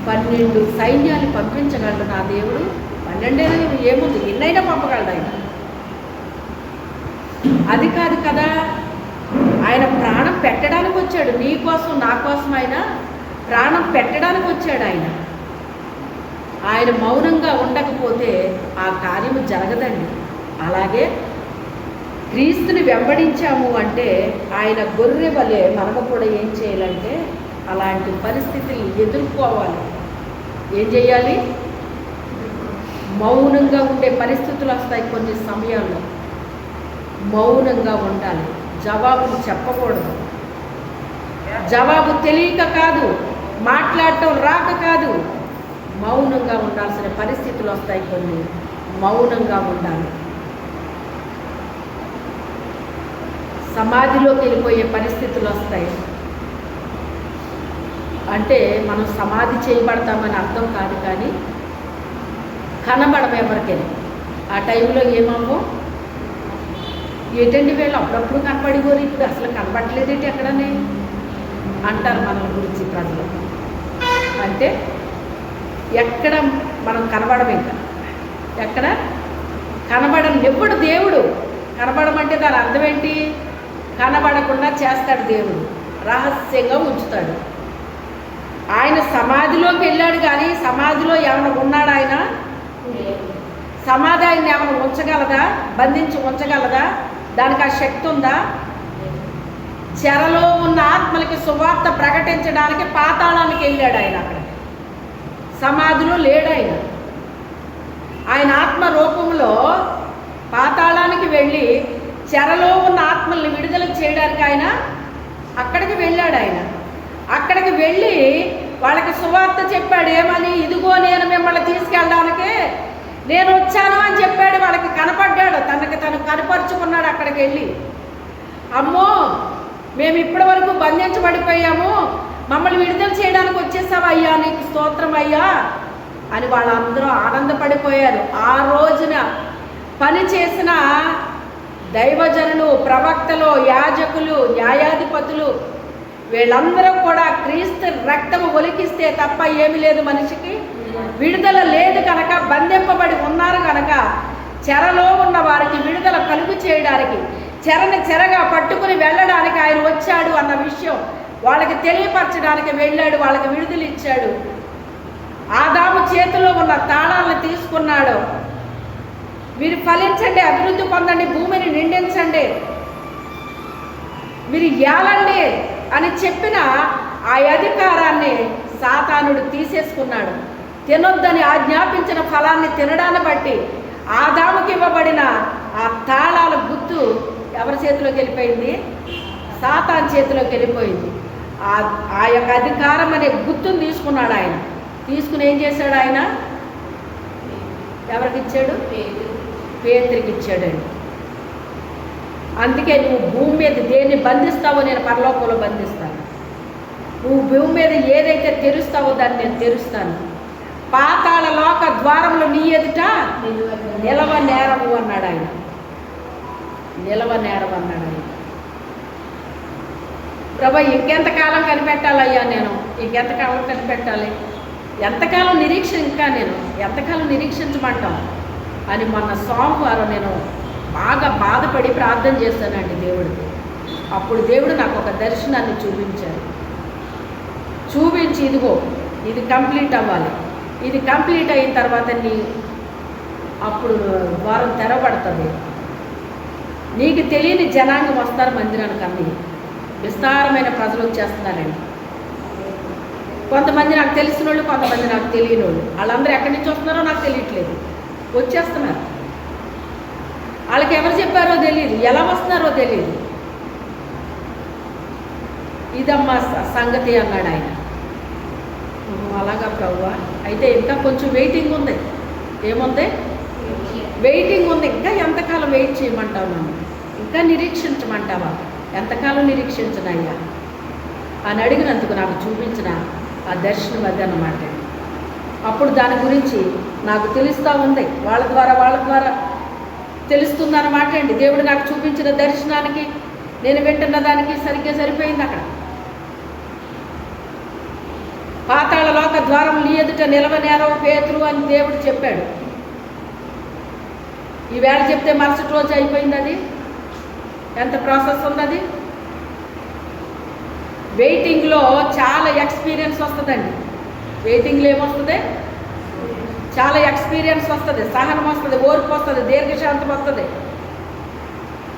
12 సైన్యాలు పంపించగలడు నా దేవుడు. 12 ఏముంది, ఎన్నైనా పంపగలడు ఆయన. అది కాదు కదా, ఆయన ప్రాణం పెట్టడానికి వచ్చాడు. నీ కోసం నా కోసం ఆయన ప్రాణం పెట్టడానికి వచ్చాడు ఆయన. ఆయన మౌనంగా ఉండకపోతే ఆ కార్యము జరగదండి. అలాగే క్రీస్తుని వెంబడించాము అంటే ఆయన గొర్రె వలె మనము కూడా ఏం చేయాలంటే అలాంటి పరిస్థితులు ఎదుర్కోవాలి. ఏం చేయాలి? మౌనంగా ఉండే పరిస్థితులు వస్తాయి కొన్ని సమయాల్లో. మౌనంగా ఉండాలి. జవాబులు చెప్పకూడదు. జవాబు తెలియక కాదు, మాట్లాడటం రాక కాదు, మౌనంగా ఉండాల్సిన పరిస్థితులు వస్తాయి కొన్ని. మౌనంగా ఉండాలి. సమాధిలోకి వెళ్ళిపోయే పరిస్థితులు వస్తాయి. అంటే మనం సమాధి చేయబడతామని అర్థం కాదు, కానీ కనబడము ఎవరికైనా. ఆ టైంలో ఏమమ్మో ఏంటండి వీళ్ళు అప్పుడప్పుడు కనపడిపోరు, ఇప్పుడు అసలు కనపడలేదేంటి ఎక్కడనే అంటారు మన గురించి ప్రజలు. అంటే ఎక్కడ మనం కనబడము, ఇంకా ఎక్కడ కనబడం. ఎప్పుడు దేవుడు కనబడమంటే దాని అర్థం ఏంటి? కనబడకుండా చేస్తాడు దేవుడు, రహస్యంగా ఉంచుతాడు. ఆయన సమాధిలోకి వెళ్ళాడు, కానీ సమాధిలో ఏమైనా ఉన్నాడు ఆయన? సమాధి ఆయన ఏమైనా ఉంచగలదా? బంధించి ఉంచగలదా? దానికి ఆ శక్తి ఉందా? చెరలో ఉన్న ఆత్మలకి సువార్త ప్రకటించడానికి పాతాళానికి వెళ్ళాడు ఆయన. అక్కడ సమాధిలో లేడు ఆయన. ఆయన ఆత్మ రూపంలో పాతాళానికి వెళ్ళి చెరలో ఉన్న ఆత్మల్ని విడుదల చేయడానికి ఆయన అక్కడికి వెళ్ళాడు. ఆయన అక్కడికి వెళ్ళి వాళ్ళకి సువార్త చెప్పాడు. ఏమని? ఇదిగో నేను మిమ్మల్ని తీసుకెళ్ళడానికి నేను వచ్చాను అని చెప్పాడు. వాళ్ళకి కనపడ్డాడు, తనకు తను కనపరుచుకున్నాడు. అక్కడికి వెళ్ళి, అమ్మో మేము ఇప్పటి వరకు బంధించబడిపోయాము, మమ్మల్ని విడుదల చేయడానికి వచ్చేసావు అయ్యా, నీకు స్తోత్రం అయ్యా అని వాళ్ళందరూ ఆనందపడిపోయారు. ఆ రోజున పని చేసిన దైవజనులు, ప్రవక్తలు, యాజకులు, న్యాయాధిపతులు వీళ్ళందరూ కూడా క్రీస్తు రక్తము ఒలికిస్తే తప్ప ఏమి లేదు, మనిషికి విడుదల లేదు కనుక, బంధింపబడి ఉన్నారు కనుక చెరలో ఉన్న వారికి విడుదల కలుగు చేయడానికి, చెరని చెరగా పట్టుకుని వెళ్ళడానికి ఆయన వచ్చాడు అన్న విషయం వాళ్ళకి తెలియపరచడానికి వెళ్ళాడు. వాళ్ళకి విడుదల ఇచ్చాడు. ఆదాము చేతిలో ఉన్న తాళాలను తీసుకున్నాడు. మీరు ఫలించండి, అభివృద్ధి పొందండి, భూమిని నిండించండి, మీరు ఏలండి అని చెప్పిన ఆ అధికారాన్ని సాతానుడు తీసేసుకున్నాడు. తినొద్దని ఆజ్ఞాపించిన ఫలాన్ని తినడాన్ని బట్టి ఆదాముకి ఇవ్వబడిన ఆ తాళాల గుర్తు ఎవరి చేతిలోకి వెళ్ళిపోయింది? సాతాను చేతిలోకి వెళ్ళిపోయింది. ఆ యొక్క అధికారం అనే గుర్తును తీసుకున్నాడు. ఆయన తీసుకుని ఏం చేశాడు? ఆయన ఎవరికి ఇచ్చాడు? పేతురికి ఇచ్చాడండి. అందుకే నువ్వు భూమి మీద దేన్ని బంధిస్తావో నేను పరలోకంలో బంధిస్తాను, నువ్వు భూమి మీద ఏదైతే తెరుస్తావో దాన్ని నేను తెరుస్తాను, పాతాళ లోక ద్వారములు నీ ఎదుట నిలవ నేరము అన్నాడు ఆయన. నిలవ నేరం అన్నాడు ఆయన. ప్రభా ఇంకెంతకాలం కనిపెట్టాలయ్యా, నేను ఇంకెంతకాలం కనిపెట్టాలి, ఎంతకాలం నిరీక్షణ, ఇంకా నేను ఎంతకాలం నిరీక్షించమంటాం అని మొన్న సోమవారం నేను బాగా బాధపడి ప్రార్థన చేశానండి దేవుడికి. అప్పుడు దేవుడు నాకు ఒక దర్శనాన్ని చూపించాడు. చూపించి ఇదిగో ఇది కంప్లీట్ అవ్వాలి, ఇది కంప్లీట్ అయిన తర్వాత అప్పుడు ద్వారం తెరబడుతుంది, నీకు తెలియని జనాంగం వస్తారు మందిరానికి, అన్ని విస్తారమైన ప్రజలు వచ్చేస్తున్నారండి. కొంతమంది నాకు తెలిసిన వాళ్ళు, కొంతమంది నాకు తెలియని వాళ్ళు, వాళ్ళందరూ ఎక్కడి నుంచి వస్తున్నారో నాకు తెలియట్లేదు, వచ్చేస్తున్నారు. వాళ్ళకి ఎవరు చెప్పారో తెలియదు, ఎలా వస్తున్నారో తెలియదు. ఇదమ్మా సంగతి అన్నాడు ఆయన. అలాగా ప్రభువా, అయితే ఇంకా కొంచెం వెయిటింగ్ ఉంది. ఏముంది? వెయిటింగ్ ఉంది. ఇంకా ఎంతకాలం వెయిట్ చేయమంటావు నన్ను? ఇంకా నిరీక్షించమంటావా? ఎంతకాలం నిరీక్షించనయ్యా అని అడిగినందుకు నాకు చూపించిన ఆ దర్శనం అది అన్నమాట. అప్పుడు దాని గురించి నాకు తెలుస్తూ ఉంది, వాళ్ళ ద్వారా తెలుస్తుందన్నమాట అండి. దేవుడు నాకు చూపించిన దర్శనానికి నేను వింటున్న దానికి సరిగ్గా సరిపోయింది. అక్కడ పాతాళ లోక ద్వారం నీ ఎదుట నిలవ నేరవు పేతురు అని దేవుడు చెప్పాడు. ఈవేళ చెప్తే మరుసటి రోజు అయిపోయింది. అది ఎంత ప్రాసెస్ ఉన్నది. వెయిటింగ్లో చాలా ఎక్స్పీరియన్స్ వస్తుందండి. వెయిటింగ్లో ఏమొస్తుంది? చాలా ఎక్స్పీరియన్స్ వస్తుంది, సహనం వస్తుంది, ఓర్పు వస్తుంది, దీర్ఘశాంతం వస్తుంది,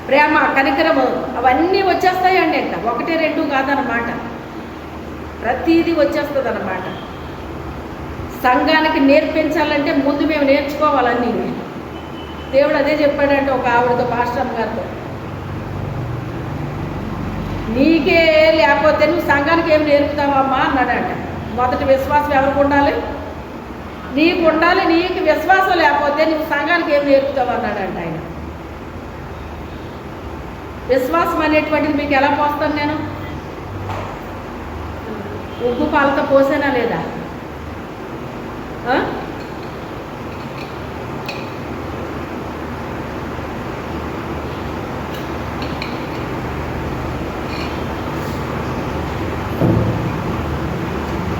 ప్రేమ, కనికరము అవన్నీ వచ్చేస్తాయండి. ఇంకా 1, 2 కాదన్నమాట, ప్రతీది వచ్చేస్తుంది అన్నమాట. సంఘానికి నేర్పించాలంటే ముందు మేము నేర్చుకోవాలన్నీ. దేవుడు అదే చెప్పాడంటే ఒక ఆవిడతో, పాస్టర్ గారితో, నీకే లేకపోతే నువ్వు సంఘానికి ఏమి నేర్పుతావమ్మా అన్నాడంట. మొదటి విశ్వాసం ఎవరికి ఉండాలి? నీకు ఉండాలి. నీకు విశ్వాసం లేకపోతే నువ్వు సంఘానికి ఏమి నేర్పుతావు అన్నాడంట ఆయన. విశ్వాసం అనేటువంటిది మీకు ఎలా పోస్తాను నేను? ఉప్పు పాలతో పోసేనా లేదా?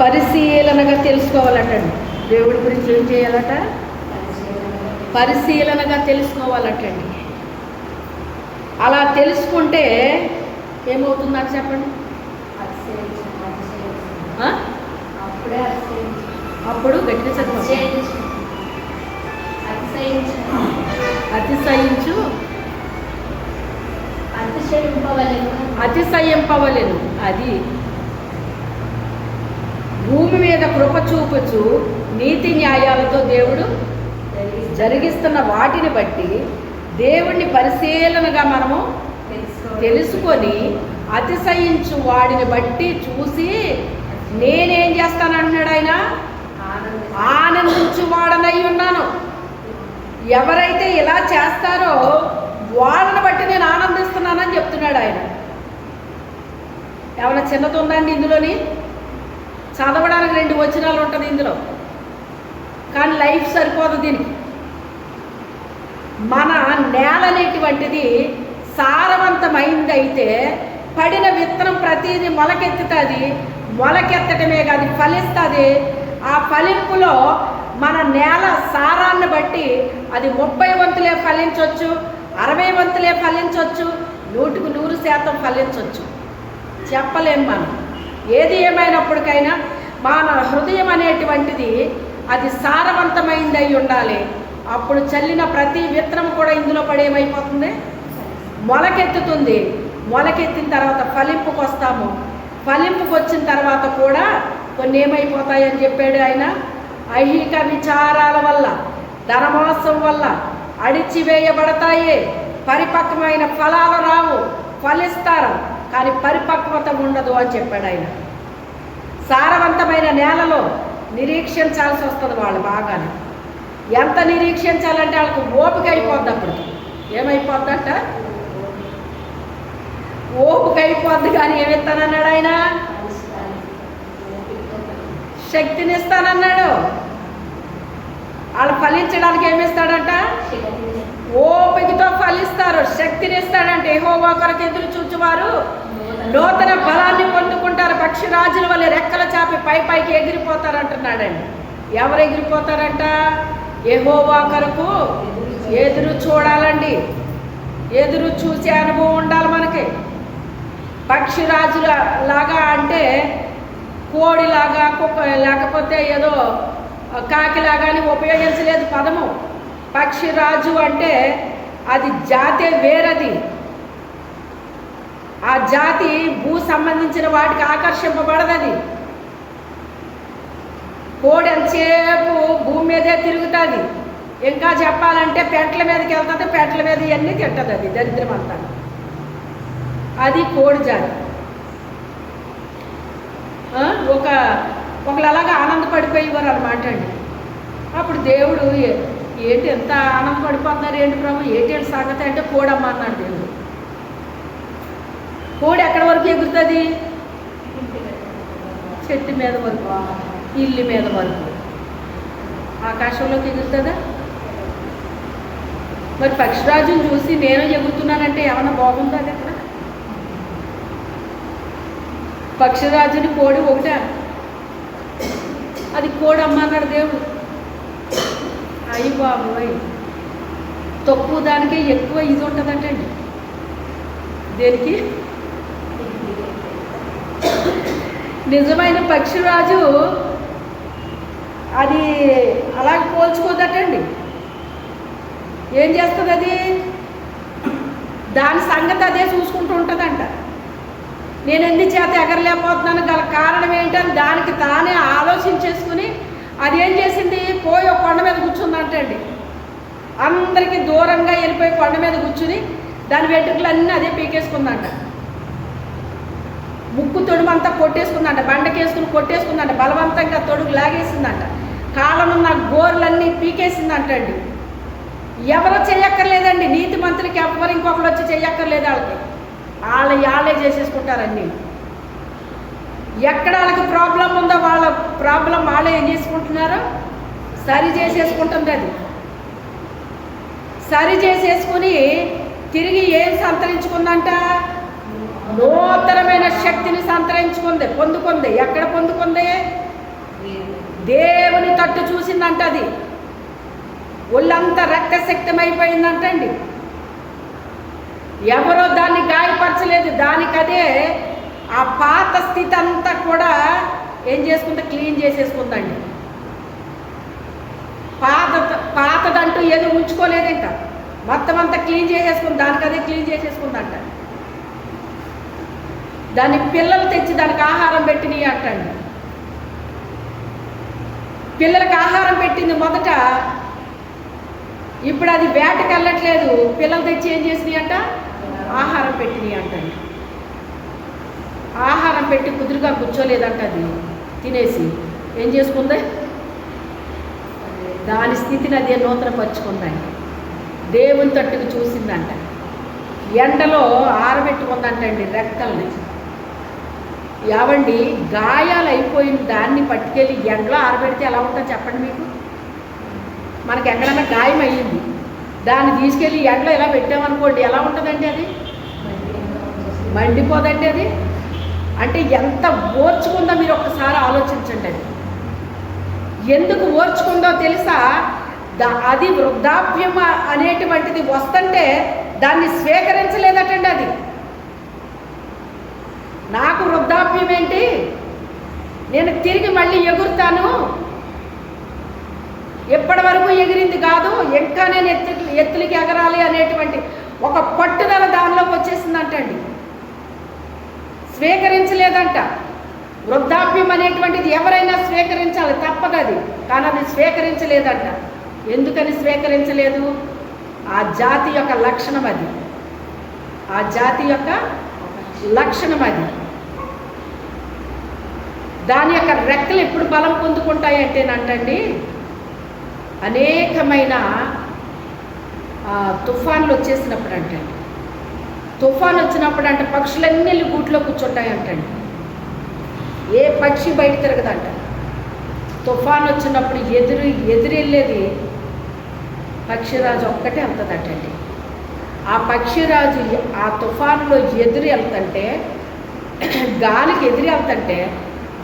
పరిశీలనగా తెలుసుకోవాలటండి. దేవుడి గురించి ఏం చేయాలట? పరిశీలనగా తెలుసుకోవాలటండి. అలా తెలుసుకుంటే ఏమవుతుంది నాకు చెప్పండి? అప్పుడు గట్టిగా చదువు. అతిశయించు, అతిశయింపవలెను. అది భూమి మీద కృప చూపుచు నీతి న్యాయాలతో దేవుడు జరిగిస్తున్న వాటిని బట్టి దేవుణ్ణి పరిశీలనగా మనము తెలుసుకొని అతిశయించు వాడిని బట్టి చూసి నేనేం చేస్తానంటున్నాడు ఆయన, ఆనందించు వాడనై ఉన్నాను. ఎవరైతే ఇలా చేస్తారో వాళ్ళని బట్టి నేను ఆనందిస్తున్నానని చెప్తున్నాడు ఆయన. ఏమైనా చిన్నది ఉందండి ఇందులోని? చదవడానికి 2 వచనాలు ఉంటుంది ఇందులో, కానీ లైఫ్ సరిపోదు దీనికి. మన నేల అనేటువంటిది సారవంతమైంది అయితే పడిన విత్తనం ప్రతిదీ మొలకెత్తుతుంది. మొలకెత్తటమే కాదు, ఫలిస్తుంది. ఆ ఫలింపులో మన నేల సారాన్ని బట్టి అది 30 వంతులే ఫలించవచ్చు, 60 వంతులే ఫలించవచ్చు, 100% ఫలించవచ్చు. చెప్పలేం మనం. ఏది ఏమైనప్పటికైనా మన హృదయం అనేటువంటిది అది సారవంతమైంది అయి ఉండాలి. అప్పుడు చల్లిన ప్రతి విత్తనం కూడా ఇందులో పడేమైపోతుంది, మొలకెత్తుతుంది. మొలకెత్తిన తర్వాత ఫలింపుకు వస్తాము. ఫలింపుకు వచ్చిన తర్వాత కూడా కొన్ని ఏమైపోతాయని చెప్పాడు ఆయన. ఐహిక విచారాల వల్ల, ధనమోసం వల్ల అడిచివేయబడతాయి. పరిపక్వమైన ఫలాలు రావు, ఫలిస్తారు కానీ పరిపక్వత ఉండదు అని చెప్పాడు ఆయన. సారవంతమైన నేలలో నిరీక్షించాల్సి వస్తుంది వాళ్ళు బాగానే. ఎంత నిరీక్షించాలంటే వాళ్ళకి ఓపిక అయిపోద్ది. అప్పటికి ఏమైపోద్దంట, ఓపిక అయిపోద్ది. కానీ ఏమిస్తానన్నాడు ఆయన, శక్తిని ఇస్తానన్నాడు. వాళ్ళు ఫలించడానికి ఏమిస్తాడంట, ఓపికతో ఫలిస్తారు, శక్తిని ఇస్తాడంటే. యెహోవా కొరకు ఎదురు చూచువారు నూతన బలాన్ని పొందుకుంటారు, పక్షిరాజుల వల్ల రెక్కల చాపి పైకి ఎగిరిపోతారు అంటున్నాడండి. ఎవరు ఎగిరిపోతారంట, యెహోవా కొరకు ఎదురు చూడాలండి. ఎదురు చూసే అనుభవం ఉండాలి మనకి. పక్షిరాజుల లాగా అంటే కోడిలాగా, కుక్క, లేకపోతే ఏదో కాకిలాగా అని ఉపయోగించలేదు పదము. పక్షిరాజు అంటే అది జాతే వేరది. ఆ జాతి భూ సంబంధించిన వాటికి ఆకర్షింపబడదది. కోడి ఎంతసేపు భూమి మీదే తిరుగుతుంది. ఇంకా చెప్పాలంటే పెంట్ల మీదకి వెళ్తుంది, పెంట్ల మీద ఇవన్నీ తింటుంది. అది దరిద్రం అంతా. అది కోడి జాతి. ఒకళ్ళు అలాగా ఆనందపడిపోయేవారు అనమాట అండి. అప్పుడు దేవుడు ఏంటి ఎంత ఆనందపడిపోతున్నారు ఏంటి ప్రభు, ఏంటి సంగతి అంటే కోడమ్మ అన్నాడు దేవుడు. కోడి ఎక్కడి వరకు ఎగురుతుంది, చెట్టు మీద వరకు, ఇల్లు మీద వరకు, ఆకాశంలోకి ఎగురుతుందా? మరి పక్షిరాజుని చూసి నేను ఎగురుతున్నానంటే ఏమన్నా బాగుందా? అది అక్కడ పక్షిరాజుని కోడి ఒకటే, అది కోడమ్మ అన్నాడు దేవుడు. అయ్యి బాబోయ్, తక్కువ దానికే ఎక్కువ ఇది ఉంటుందంటండి. దేనికి? నిజమైన పక్షిరాజు అది అలా పోల్చుకోదటండి. ఏం చేస్తుంది అది? దాని సంగతి అదే చూసుకుంటూ ఉంటుందంట. నేను ఎందుచేత ఎగరలేకపోతున్నాను గల కారణం ఏంటని దానికి తానే ఆలోచించేసుకుని అది ఏం చేసింది, పోయి ఒక కొండ మీద కూర్చుందంటండి. అందరికీ దూరంగా వెళ్ళిపోయి కొండ మీద కూర్చుని దాని వెంట్రుకలన్నీ అదే పీకేసుకుందంట. ముక్కు తొడుమంతా కొట్టేసుకుందంట, బండకేసుకుని కొట్టేసుకుందంట, బలవంతంగా తొడుగు లాగేసిందంట, కాళ్ళనున్న గోర్లన్నీ పీకేసిందంటండి. ఎవరో చెయ్యక్కర్లేదండి, నీతి మంత్రులకి ఎవరు ఇంకొకరు వచ్చి చెయ్యక్కర్లేదు. వాళ్ళే చేసేసుకుంటారండి. ఎక్కడ వాళ్ళకి ప్రాబ్లం ఉందో వాళ్ళ ప్రాబ్లం వాళ్ళే ఏం చేసుకుంటున్నారో సరి చేసేసుకుంటుంది. అది సరి చేసేసుకుని తిరిగి ఏం సంతరించుకుందంట, నూతనమైన శక్తిని పొందుకుంది. ఎక్కడ పొందుకుంది? దేవుని తట్టు చూసిందంట. అది ఒళ్ళంతా రక్తశక్తమైపోయిందంటండి. ఎవరో దాన్ని గాయపరచలేదు. దానికదే ఆ పాత స్థితి అంతా కూడా ఏం చేసుకుంటే క్లీన్ చేసేసుకుందండి. పాతదంటూ ఏదో ఉంచుకోలేదు, ఇంకా మొత్తం అంతా క్లీన్ చేసేసుకుంది. దానికదే క్లీన్ చేసేసుకుందంట. దాని పిల్లలు తెచ్చి దానికి ఆహారం పెట్టినవి అంటండి. పిల్లలకి ఆహారం పెట్టింది మొదట ఇప్పుడు అది వేటకి వెళ్ళట్లేదు, పిల్లలు తెచ్చి ఏం చేసినాయి అంట, ఆహారం పెట్టినాయి అంటండి. ఆహారం పెట్టి కుదురుగా కూర్చోలేదంట, అది తినేసి ఏం చేసుకుంది, దాని స్థితిని అదే నూతనపరుచుకుందండి. దేవుని తట్టుకు చూసిందంట, ఎండలో ఆరబెట్టుకుందంటండి రెక్కల్ని. యావండి గాయాలు అయిపోయిన దాన్ని పట్టుకెళ్ళి ఎండలో ఆరబెడితే ఎలా ఉంటుందో చెప్పండి మీకు. మనకి ఎక్కడైనా గాయం అయ్యింది, దాన్ని తీసుకెళ్ళి ఎండలో ఎలా పెట్టామనుకోండి, ఎలా ఉంటుందండి అది, మండిపోదండి అది. అంటే ఎంత ఓర్చుకుందో మీరు ఒక్కసారి ఆలోచించండి. అది ఎందుకు ఓర్చుకుందో తెలుసా, అది వృద్ధాప్యం అనేటువంటిది వస్తుంటే దాన్ని స్వీకరించలేదటండి. అది నాకు వృద్ధాప్యం ఏంటి, నేను తిరిగి మళ్ళీ ఎగురుతాను, ఎప్పటి వరకు ఎగిరింది కాదు, ఇంకా నేను ఎత్తులకి ఎగరాలి అనేటువంటి ఒక పట్టుదల దానిలోకి వచ్చేసిందంటండి. స్వీకరించలేదంట. వృద్ధాప్యం అనేటువంటిది ఎవరైనా స్వీకరించాలి, తప్పదది. కానీ అది స్వీకరించలేదంట. ఎందుకని స్వీకరించలేదు, ఆ జాతి యొక్క లక్షణం అది, ఆ జాతి యొక్క లక్షణం అది. దాని యొక్క రెక్కలు ఎప్పుడు బలం పొందుకుంటాయంటేనంటండి, అనేకమైన తుఫాన్లు వచ్చేసినప్పుడు అంటండి. తుఫాన్ వచ్చినప్పుడు అంటే పక్షులన్నీ గూట్లో కూర్చుంటాయంటండి. ఏ పక్షి బయట తిరగదంట. తుఫాన్ వచ్చినప్పుడు ఎదురెళ్ళేది పక్షిరాజు ఒక్కటే వెళ్తుందటండి. ఆ పక్షిరాజు ఆ తుఫానులో ఎదురు వెళ్తుంటే, గాలికి ఎదురు వెళ్తుంటే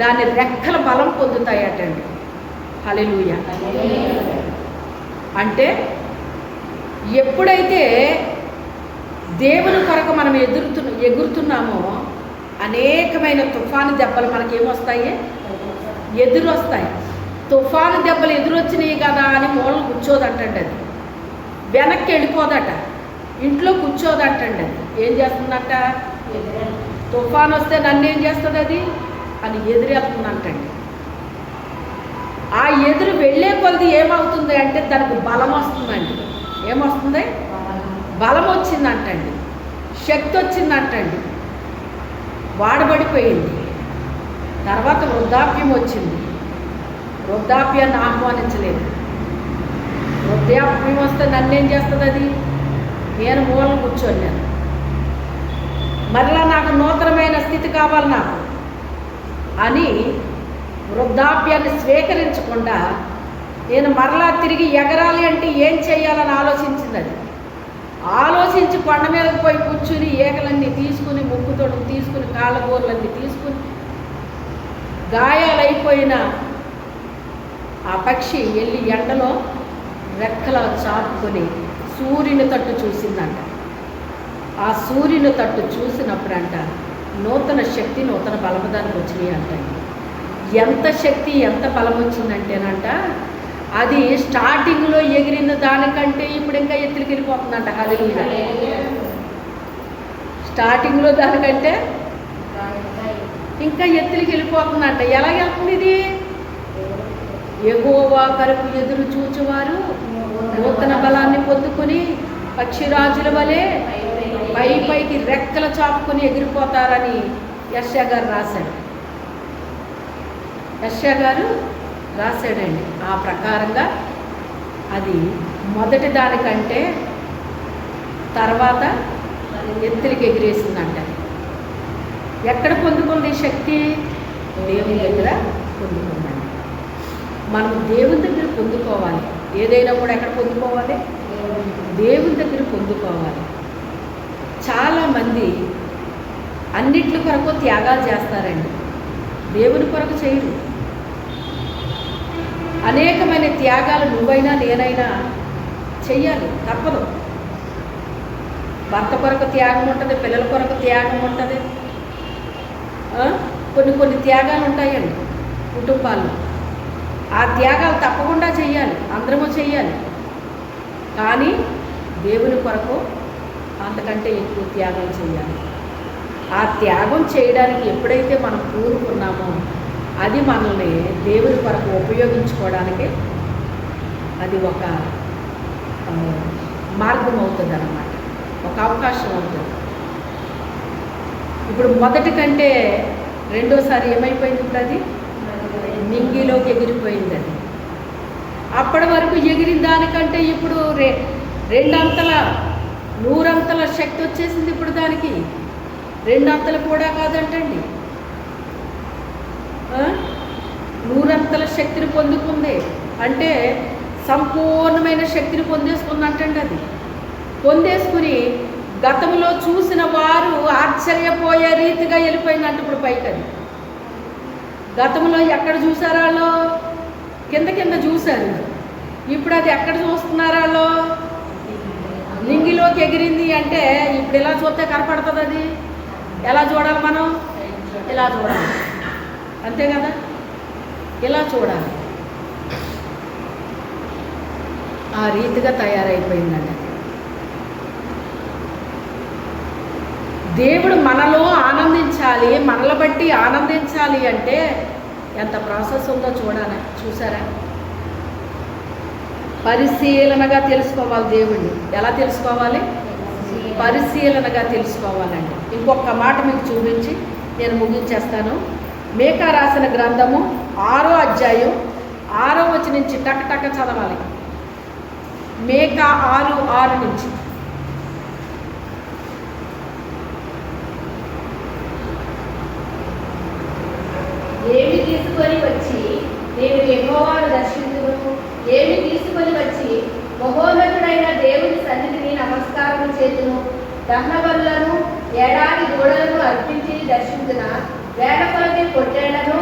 దాని రెక్కల బలం పొందుతాయటండి. హల్లెలూయా. అంటే ఎప్పుడైతే దేవుని కొరకు మనం ఎగురుతున్నామో అనేకమైన తుఫాను దెబ్బలు మనకేమొస్తాయి, ఎదురొస్తాయి. తుఫాను దెబ్బలు ఎదురొచ్చినాయి కదా అని మూలం కూర్చోదంటండి. అది వెనక్కి వెళ్ళిపోదట, ఇంట్లో కూర్చోదంటండి. అది ఏం చేస్తుందంట, తుఫాను వస్తే నన్ను ఏం చేస్తుంది అది అని ఎదురెళ్తుందంటండి. ఆ ఎదురు వెళ్ళే కొలది ఏమవుతుంది అంటే దానికి బలం వస్తుందండి. ఏమొస్తుంది, బలం వచ్చిందంటండి, శక్తి వచ్చిందంటండి. వాడబడిపోయింది. తర్వాత వృద్ధాప్యం వచ్చింది. వృద్ధాప్యాన్ని ఆహ్వానించలేదు. వృద్ధాప్యం వస్తే నన్నేం చేస్తుంది అది, నేను మూలం కూర్చోలేను. మరలా నాకు నూతనమైన స్థితి కావాలి నాకు అని వృద్ధాప్యాన్ని స్వీకరించకుండా నేను మరలా తిరిగి ఎగరాలి అంటే ఏం చేయాలని ఆలోచించింది. అది ఆలోచించి కొండ మీదకి పోయి కూర్చుని ఏకలన్నీ తీసుకుని, ముక్కుతోడు తీసుకుని, కాళ్ళగోర్లన్నీ తీసుకుని, గాయాలైపోయిన ఆ పక్షి వెళ్ళి ఎండలో రెక్కల చాపుకొని సూర్యుని తట్టు చూసిందంట. ఆ సూర్యుని తట్టు చూసినప్పుడంట నూతన శక్తి, నూతన బలము దానికి వచ్చినాయి అంటండి. ఎంత శక్తి, ఎంత బలం వచ్చిందంటేనంట, అది స్టార్టింగ్లో ఎగిరిన దానికంటే ఇప్పుడు ఇంకా ఎత్తులకి వెళ్ళిపోతుందంట. హల్లెలూయా. స్టార్టింగ్లో దానికంటే ఇంకా ఎత్తులకి వెళ్ళిపోతుందంట. ఎలా వెళ్తుంది ఇది, యెహోవా కొరకు ఎదురు చూచువారు నూతన బలాన్ని పొందుకొని పక్షిరాజుల వలె పైకి రెక్కల చాపుకొని ఎగిరిపోతారని యెషయా గారు రాశాడు. యెషయా గారు రాశాడండి. ఆ ప్రకారంగా అది మొదటి దానికంటే తర్వాత ఎత్తులకి ఎగిరేసిందంట. ఎక్కడ పొందుకుంది శక్తి, దేవుని దగ్గర పొందుకుందండి. మనం దేవుని దగ్గర పొందుకోవాలి. ఏదైనా కూడా ఎక్కడ పొందుకోవాలి, దేవుని దగ్గర పొందుకోవాలి. చాలామంది అన్నిట్ల కొరకు త్యాగాలు చేస్తారండి, దేవుని కొరకు చేయరు. అనేకమైన త్యాగాలు నువ్వైనా నేనైనా చెయ్యాలి, తప్పదు. భర్త కొరకు త్యాగం ఉంటుంది, పిల్లల కొరకు త్యాగం ఉంటుంది, కొన్ని త్యాగాలు ఉంటాయండి కుటుంబాల్లో. ఆ త్యాగాలు తప్పకుండా చెయ్యాలి, అందరము చెయ్యాలి. కానీ దేవుని కొరకు అంతకంటే ఎక్కువ త్యాగం చేయాలి. ఆ త్యాగం చేయడానికి ఎప్పుడైతే మనం పూనుకున్నామో అది మనల్ని దేవుని కొరకు ఉపయోగించుకోవడానికి అది ఒక మార్గం అవుతుంది అన్నమాట, ఒక అవకాశం అవుతుంది. ఇప్పుడు మొదటి కంటే రెండోసారి ఏమైపోయింది? ఇప్పుడు అది నింగిలోకి ఎగిరిపోయింది. అది అప్పటి వరకు ఎగిరిన దానికంటే ఇప్పుడు రెండంతల 100 శక్తి వచ్చేసింది. ఇప్పుడు దానికి 2 కూడా కాదంటండి, 100 శక్తిని పొందుకుంది. అంటే సంపూర్ణమైన శక్తిని పొందేసుకుందంటండి. అది పొందేసుకుని గతంలో చూసిన వారు ఆశ్చర్యపోయే రీతిగా వెళ్ళిపోయిందంట ఇప్పుడు పైకి. అది గతంలో ఎక్కడ చూసారా? వాళ్ళు కింద చూశారు. ఇప్పుడు అది ఎక్కడ చూస్తున్నారా? వాళ్ళు నింగిలోకి ఎగిరింది. అంటే ఇప్పుడు ఎలా చూస్తే కనపడుతుంది? అది ఎలా చూడాలి? మనం ఇలా చూడాలి, అంతే కదా? ఇలా చూడాలి. ఆ రీతిగా తయారైపోయిందండి. దేవుడు మనలో ఆనందించాలి, మనల బట్టి ఆనందించాలి అంటే ఎంత ప్రాసెస్ ఉందో చూసారా? పరిశీలనగా తెలుసుకోవాలి దేవుణ్ణి. ఎలా తెలుసుకోవాలి? పరిశీలనగా తెలుసుకోవాలండి. ఇంకొక మాట మీకు చూపించి నేను ముగించేస్తాను. మీకా రాసిన గ్రంథము 6వ అధ్యాయం 6వ వచనం నుంచి టక్ చదవాలి. మీకా 6:6 నుంచి. ఏమి తీసుకొని వచ్చి నేను యెహోవాను దర్శించుదును, ఏమి తీసుకొని వచ్చి మహోన్నతుడైన దేవుని సన్నిధిని నమస్కారం చేతును, దహన బలులను ఏడాది దూడలను అర్పించి దర్శించున, వేల కొలది పొట్టేళ్లను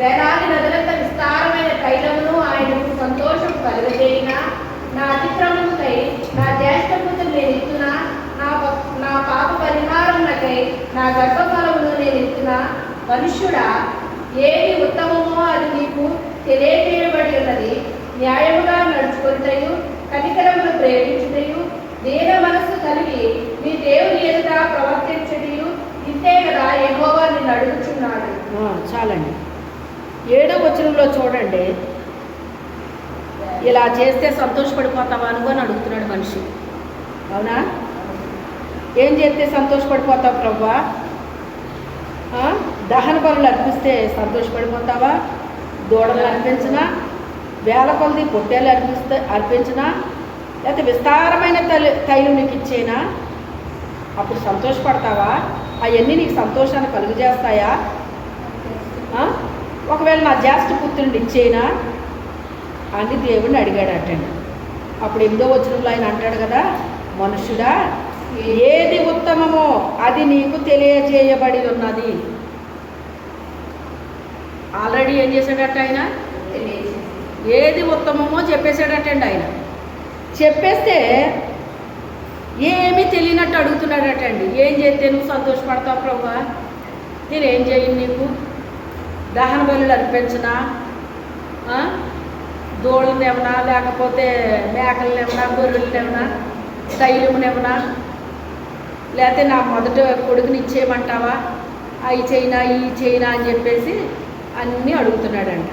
వేలాది నదులంత విస్తారమైన తైలమును ఆయనకు సంతోషం కలుగజేయిన, నా అతిక్రమముకై నా జ్యేష్ఠపుత్రులు నేను ఇస్తున్నా, నా పాప పరిహారమునకై నా గర్భఫలమును నేను ఇస్తున్నా. మనుష్యుడా, ఏది ఉత్తమమో అది నీకు తెలియజేయబడి ఉన్నది. న్యాయముగా నడుచుకుంటయు, కనికరమును ప్రేమించుటయు, దీన మనస్సు కలిగి మీ దేవుని ఎదుట ప్రవర్తించటయు, ఇంతే కదా యెహోవా నిన్ను అడుగుచున్నాడు. చాలండి. 7వ వచనంలో చూడండి. ఇలా చేస్తే సంతోషపడిపోతావా అని అడుగుతున్నాడు మనిషి. అవునా? ఏం చేస్తే సంతోషపడిపోతావు ప్రభువా? దహన బలులు అర్పిస్తే సంతోషపడిపోతావా? దూడలు అర్పించినా, వేల కొలది పొట్టేలు అర్పించినా, లేకపోతే విస్తారమైన తైలం నీకు ఇచ్చేనా అప్పుడు సంతోషపడతావా? అవన్నీ నీకు సంతోషాన్ని కలుగజేస్తాయా? ఒకవేళ నా జ్యేష్ఠపుత్రుడిని ఇచ్చేనా అని దేవుడిని అడిగాడటండి. అప్పుడు 8వ వచనంలో ఆయన అంటాడు కదా, మనుష్యుడా, ఏది ఉత్తమమో అది నీకు తెలియజేయబడి ఉన్నది. ఆల్రెడీ ఏం చేశాడట ఆయన? ఏది ఉత్తమమో చెప్పేశాడటండి. ఆయన చెప్పేస్తే ఏమీ తెలియనట్టు అడుగుతున్నాడటండి. ఏం చేస్తే నువ్వు సంతోషపడతావు ప్రభువా? నేనేం చేయను నీకు? దహన బలులు అర్పించినా, దూడలనేమన్నా, లేకపోతే మేకలనేమన్నా, గొర్రెలనేమన్నా, తైలమునేమన్నా, లేకపోతే నా మొదట కొడుకుని ఇచ్చేయమంటావా? అవి చేయనా ఈ చేయనా అని చెప్పేసి అన్నీ అడుగుతున్నాడంట.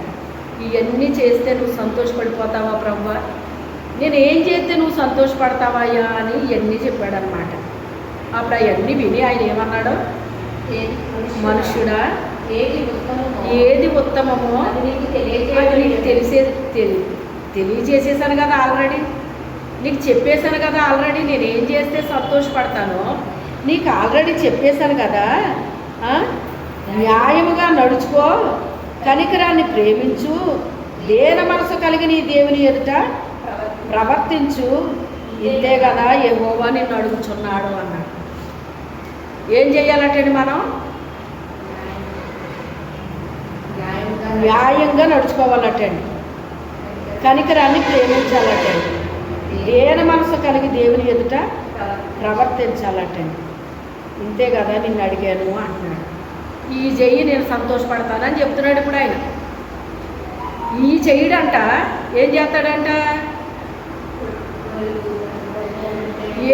ఇవన్నీ చేస్తే నువ్వు సంతోషపడిపోతావా ప్రభువా? నేను ఏం చేస్తే నువ్వు సంతోషపడతావయ్యా అని ఇవన్నీ చెప్పాడనమాట. అప్పుడు అవన్నీ విని ఆయన ఏమన్నాడు? మనుష్యుడా, ఏది ఉత్తమమో అది నీకు తెలియజేసేసాను కదా ఆల్రెడీ, నీకు చెప్పేశాను కదా ఆల్రెడీ. నేనేం చేస్తే సంతోషపడతానో నీకు ఆల్రెడీ చెప్పేశాను కదా. న్యాయముగా నడుచుకో, కనికరాన్ని ప్రేమించు, దేన మనసు కలిగి నీ దేవుని ఎదుట ప్రవర్తించు, ఇంతే కదా యెహోవా నిన్ను అడుగుచున్నాడు అన్నాడు. ఏం చెయ్యాలంటండి? మనం న్యాయంగా నడుచుకోవాలటండి, కనికరాన్ని ప్రేమించాలటండి, దేన మనసు కలిగి దేవుని ఎదుట ప్రవర్తించాలటండి. ఇంతే కదా నిన్ను అడిగాను అంటున్నాడు. ఈ చెయ్యి నేను సంతోషపడతానని చెప్తున్నాడు ఇప్పుడు ఆయన. ఈ చెయ్యడంట ఏం చేస్తాడంట?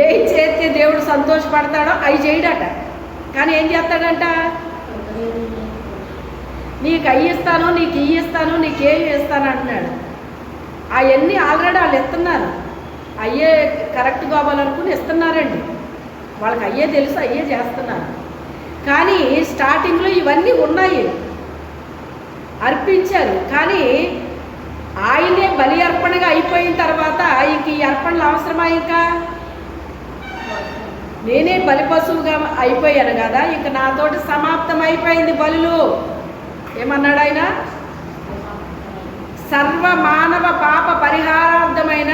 ఏం చేస్తే దేవుడు సంతోషపడతాడో అవి చేయడట. కానీ ఏం చేస్తాడంట? నీకు అవి ఇస్తాను, నీకు ఇవి ఇస్తాను, నీకేమి ఇస్తాను అంటున్నాడు. అవన్నీ ఆల్రెడీ వాళ్ళు ఇస్తున్నారు. అయ్యే కరెక్ట్ కావాలనుకుని ఇస్తున్నారండి. వాళ్ళకి అయ్యే తెలుసు, అయ్యే చేస్తున్నారు. కానీ స్టార్టింగ్లో ఇవన్నీ ఉన్నాయి, అర్పించారు. కానీ ఆయనే బలి అర్పణగా అయిపోయిన తర్వాత ఇంక ఈ అర్పణలు అవసరమా? ఇంకా నేనే బలి పశువుగా అయిపోయాను కదా, ఇంక నాతోటి సమాప్తం అయిపోయింది బలులు. ఏమన్నాడు ఆయన? సర్వ మానవ పాప పరిహారార్థమైన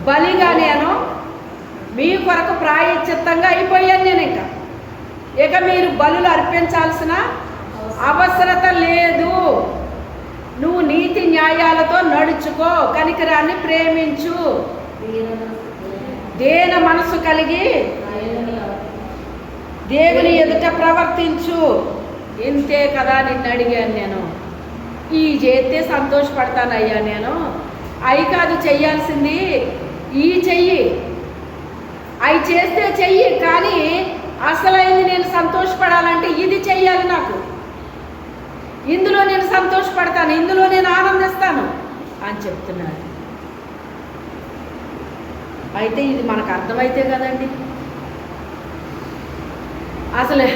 బలిగా నేను మీ కొరకు ప్రాయశ్చిత్తంగా అయిపోయాను. నేను ఇక మీరు బలులు అర్పించాల్సిన అవసరత లేదు. నువ్వు నీతి న్యాయాలతో నడుచుకో, కనికరాన్ని ప్రేమించు, దేన మనసు కలిగి దేవుని ఎదుట ప్రవర్తించు. ఇంతే కదా నిన్ను అడిగాను నేను. ఈ చేస్తే సంతోషపడతానయ్యా నేను. అవి కాదు చెయ్యాల్సింది, ఈ చెయ్యి. అవి చేస్తే చెయ్యి, కానీ అసలైంది నేను సంతోషపడాలంటే ఇది చెయ్యాలి. నాకు ఇందులో నేను సంతోషపడతాను, ఇందులో నేను ఆనందిస్తాను అని చెప్తున్నాడు. అయితే ఇది మనకు అర్థమైతే కదండి, అసలు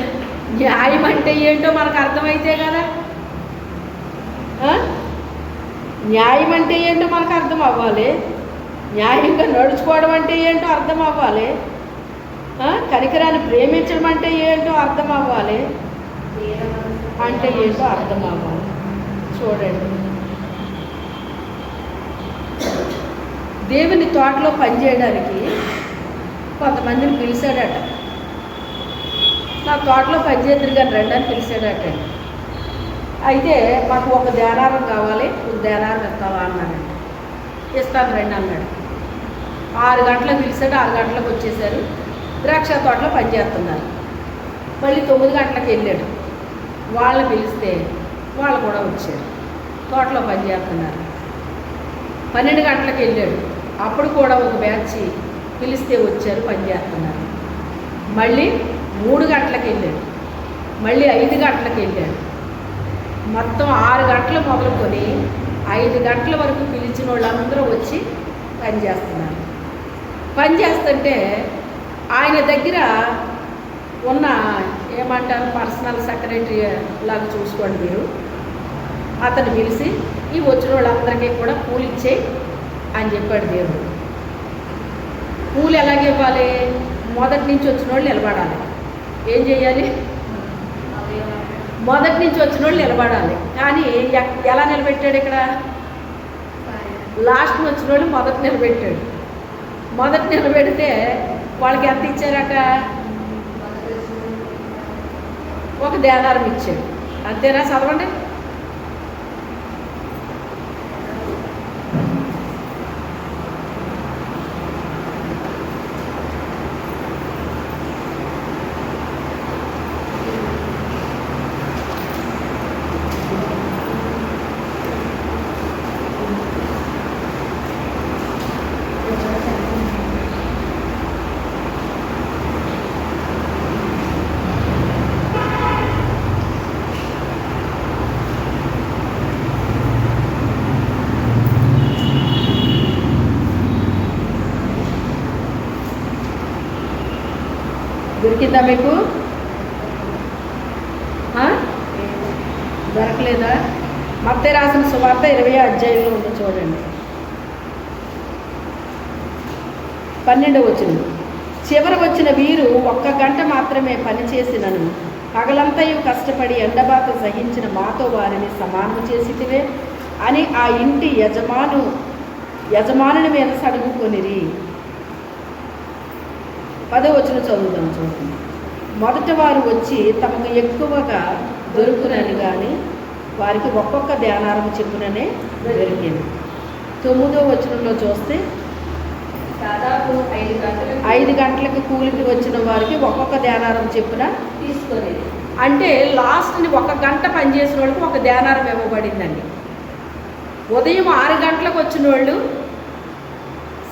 న్యాయం అంటే ఏంటో మనకు అర్థమైతే కదా. న్యాయం అంటే ఏంటో మనకు అర్థం అవ్వాలి, న్యాయంగా నడుచుకోవడం అంటే ఏంటో అర్థం అవ్వాలి, కనికరాన్ని ప్రేమించడం అంటే ఏంటో అర్థం అవ్వాలి, అంటే ఏంటో అర్థం అవ్వాలి. చూడండి, దేవుని తోటలో పనిచేయడానికి కొంతమందిని పిలిచాడట. నా తోటలో పనిచేద్దరు కానీ రండి అని పిలిచాడట. అయితే మాకు ఒక దేనారం కావాలి, ఒక దేనారం ఇస్తావా అన్నాడంట. ఇస్తాను రండి అన్నాడు. 6 గంటలకు పిలిచాడు, 6 గంటలకు వచ్చేసారు. ద్రాక్ష తోటలో పనిచేస్తున్నారు. మళ్ళీ 9 గంటలకు వెళ్ళాడు. వాళ్ళని పిలిస్తే వాళ్ళు కూడా వచ్చారు, తోటలో పనిచేస్తున్నారు. 12 గంటలకు వెళ్ళాడు, అప్పుడు కూడా ఒక బ్యాచ్ పిలిస్తే వచ్చారు, పనిచేస్తున్నారు. మళ్ళీ 3 గంటలకు వెళ్ళాడు, మళ్ళీ 5 గంటలకు వెళ్ళాడు. మొత్తం 6 గంటలు మొదలుకొని 5 గంటల వరకు పిలిచిన వాళ్ళందరూ వచ్చి పనిచేస్తున్నారు. పనిచేస్తుంటే ఆయన దగ్గర ఉన్న ఏమంటారు పర్సనల్ సెక్రటరీ లాగా చూసుకోండి మీరు, అతను పిలిచి ఈ వచ్చిన వాళ్ళందరికీ కూడా కూలి ఇచ్చేయి అని చెప్పాడు దేవుడు. కూలి ఎలాగ ఇవ్వాలి? మొదటి నుంచి వచ్చిన వాళ్ళు నిలబడాలి. ఏం చేయాలి? మొదటి నుంచి వచ్చిన వాళ్ళు నిలబడాలి. కానీ ఎలా నిలబెట్టాడు? ఇక్కడ లాస్ట్ వచ్చిన వాళ్ళు మొదట నిలబెట్టాడు. మొదట నిలబెడితే వాళ్ళకి ఎంత ఇచ్చారట? ఒక దేనారం ఇచ్చాడు. అంతేనా? చదవండి. దొరికిందా మీకు? దొరకలేదా? మత్తయి రాసిన సువార్త 20వ అధ్యాయంలో ఉందో చూడండి. 12వ వచనం. చివర వచ్చిన వీరు 1 గంట మాత్రమే పనిచేసినను పగలంతయు కష్టపడి ఎండబాత సహించిన మాతో వారిని సమానం చేసితివే అని ఆ ఇంటి యజమానుని మీద సడుగుకొనిరి. 10వ వచనం చదువుదాం చూడండి. మొదట వారు వచ్చి తమకు ఎక్కువగా దొరుకునని కానీ వారికి ఒక్కొక్క దేనారం చెప్పుననే దొరికింది. 9వ వచనంలో చూస్తే దాదాపు 5 గంటలకు కూలికి వచ్చిన వారికి ఒక్కొక్క దేనారం చెప్పున తీసుకునేది. అంటే లాస్ట్ని 1 గంట పనిచేసిన వాళ్ళకి 1 దేనారం ఇవ్వబడిందండి. ఉదయం 6 గంటలకు వచ్చిన వాళ్ళు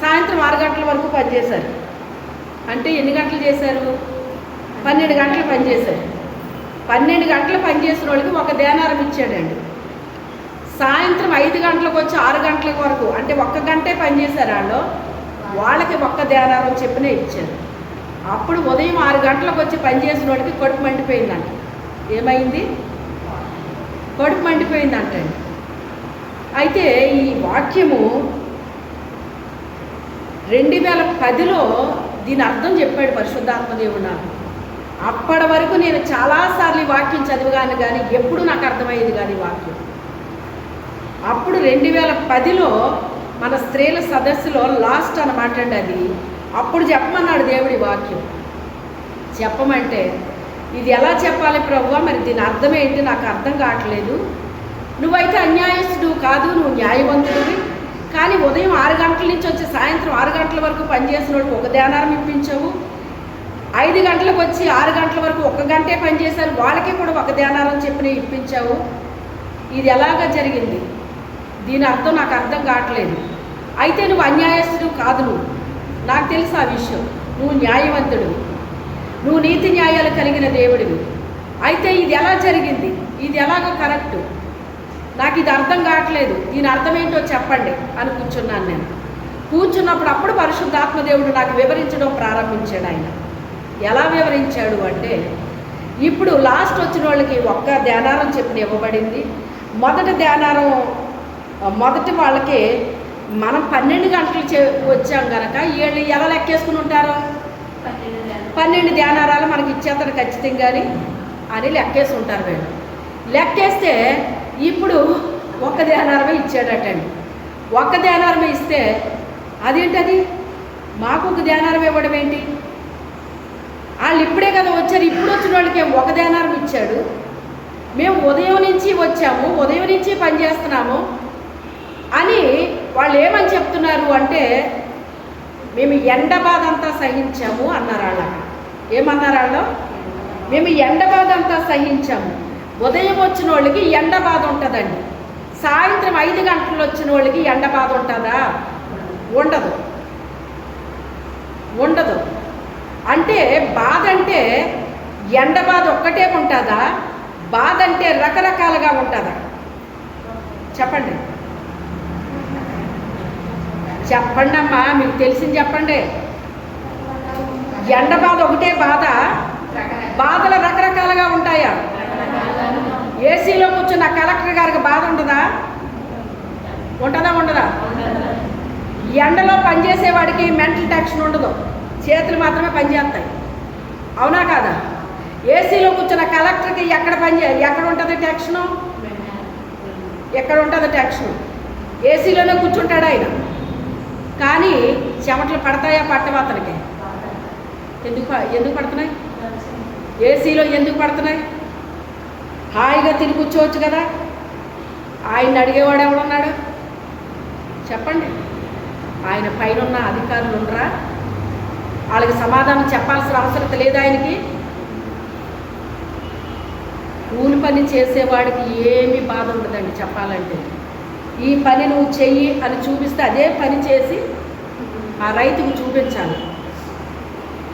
సాయంత్రం 6 గంటల వరకు పనిచేశారు. అంటే ఎన్ని గంటలు చేశారు? 12 గంటలు పనిచేశారు. 12 గంటలు పనిచేసిన వాళ్ళకి 1 దేనారం ఇచ్చాడండి. సాయంత్రం 5 గంటలకు వచ్చి 6 గంటల వరకు అంటే 1 గంటే పనిచేశారు. వాళ్ళు వాళ్ళకి ఒక్క దేనారం చెప్పినే ఇచ్చారు. అప్పుడు ఉదయం 6 గంటలకు వచ్చి పనిచేసిన వాళ్ళకి కడుపు మండిపోయిందంట. ఏమైంది? కడుపు మండిపోయిందంటండి. అయితే ఈ వాక్యము 2010లో దీని అర్థం చెప్పాడు పరిశుద్ధాత్మదేవుడు నాకు. అప్పటి వరకు నేను చాలాసార్లు ఈ వాక్యం చదివగాను, కానీ ఎప్పుడు నాకు అర్థమయ్యేది కాదు ఈ వాక్యం. అప్పుడు 2010లో మన స్త్రీల సదస్సులో లాస్ట్ అన్నమాట అండి అది. అప్పుడు చెప్పమన్నాడు దేవుడి వాక్యం. చెప్పమంటే ఇది ఎలా చెప్పాలి ప్రభువా, మరి దీని అర్థం ఏంటి, నాకు అర్థం కావట్లేదు. నువ్వైతే అన్యాయస్తుడు కాదు, నువ్వు న్యాయవంతుడివి. కానీ ఉదయం 6 గంటల నుంచి వచ్చి సాయంత్రం 6 గంటల వరకు పనిచేసిన వాడికి ఒక ధ్యానారం ఇప్పించావు. 5 గంటలకు వచ్చి 6 గంటల వరకు 1 గంటే పనిచేశారు, వాళ్ళకి కూడా ఒక ధ్యానారం చెప్పిన ఇప్పించావు. ఇది ఎలాగ జరిగింది? దీని అర్థం నాకు అర్థం కావట్లేదు. అయితే నువ్వు అన్యాయస్తుడు కాదు, నువ్వు నాకు తెలుసు ఆ విషయం. నువ్వు న్యాయవంతుడివి, నువ్వు నీతి న్యాయాలు కలిగిన దేవుడివి. అయితే ఇది ఎలా జరిగింది, ఇది ఎలాగో కరెక్ట్, నాకు ఇది అర్థం కావట్లేదు, దీని అర్థం ఏంటో చెప్పండి అని కూర్చున్నాను నేను. కూర్చున్నప్పుడు అప్పుడు పరిశుద్ధాత్మదేవుడు నాకు వివరించడం ప్రారంభించాడు. ఆయన ఎలా వివరించాడు అంటే, ఇప్పుడు లాస్ట్ వచ్చిన వాళ్ళకి ఒక్క ధ్యానారం చెప్పిన ఇవ్వబడింది. మొదటి ధ్యానారం మొదటి వాళ్ళకి మనం 12 గంటలు వచ్చాం కనుక వీళ్ళు ఎలా లెక్కేసుకుని ఉంటారు? 12 ధ్యానారాలు మనకి ఇచ్చేస్తాడు ఖచ్చితంగాని అని లెక్కేసి ఉంటారు వీళ్ళు. లెక్కేస్తే ఇప్పుడు ఒక్క ధ్యానారమే ఇచ్చాడటండి. ఒక్క ధ్యానారమే ఇస్తే అదేంటది, మాకు ఒక ధ్యానారం ఇవ్వడం ఏంటి? వాళ్ళు ఇప్పుడే కదా వచ్చారు, ఇప్పుడు వచ్చిన వాళ్ళకి ఒక ధ్యానారం ఇచ్చాడు. మేము ఉదయం నుంచి వచ్చాము, ఉదయం నుంచి పనిచేస్తున్నాము అని వాళ్ళు ఏమని చెప్తున్నారు అంటే, మేము ఎండ బాధ అంతా సహించాము అన్నారు వాళ్ళ. ఏమన్నారు వాళ్ళు? మేము ఎండ బాధ అంతా సహించాము. ఉదయం వచ్చిన వాళ్ళకి ఎండ బాధ ఉంటుందండి, సాయంత్రం 5 గంటలు వచ్చిన వాళ్ళకి ఎండ బాధ ఉంటుందా? ఉండదు, ఉండదు. అంటే బాధ అంటే ఎండ బాధ ఒక్కటే ఉంటుందా? బాధ అంటే రకరకాలుగా ఉంటుందా? చెప్పండి, చెప్పండి అమ్మా, మీకు తెలిసింది చెప్పండి. ఎండ బాధ ఒకటే బాధ? బాధలు రకరకాలుగా ఉంటాయా? ఏసీలో కూర్చున్న కలెక్టర్ గారికి బాధ ఉంటుందా? ఉంటుందా? ఉండదా? ఎండలో పనిచేసేవాడికి మెంటల్ టెన్షన్ ఉండదు, చేతులు మాత్రమే పనిచేస్తాయి. అవునా కాదా? ఏసీలో కూర్చున్న కలెక్టర్కి ఎక్కడ ఉంటుంది టెన్షను? ఎక్కడ ఉంటుంది టెన్షను? ఏసీలోనే కూర్చుంటాడు ఆయన. కానీ చెమటలు పడతాయా? పట్టవా అతనికి? ఎందుకు పడుతున్నాయి? ఏసీలో ఎందుకు పడుతున్నాయి? హాయిగా తిని కూర్చోవచ్చు కదా. ఆయన్ని అడిగేవాడు ఎవడున్నాడు? చెప్పండి. ఆయన పైన ఉన్న అధికారులు ఉండరా? వాళ్ళకి సమాధానం చెప్పాల్సిన అవసరం లేదు ఆయనకి. కూలి పని చేసేవాడికి ఏమీ బాధ ఉండదండి చెప్పాలంటే. ఈ పని నువ్వు చెయ్యి అని చూపిస్తే అదే పని చేసి ఆ రైతుకు చూపించాలి.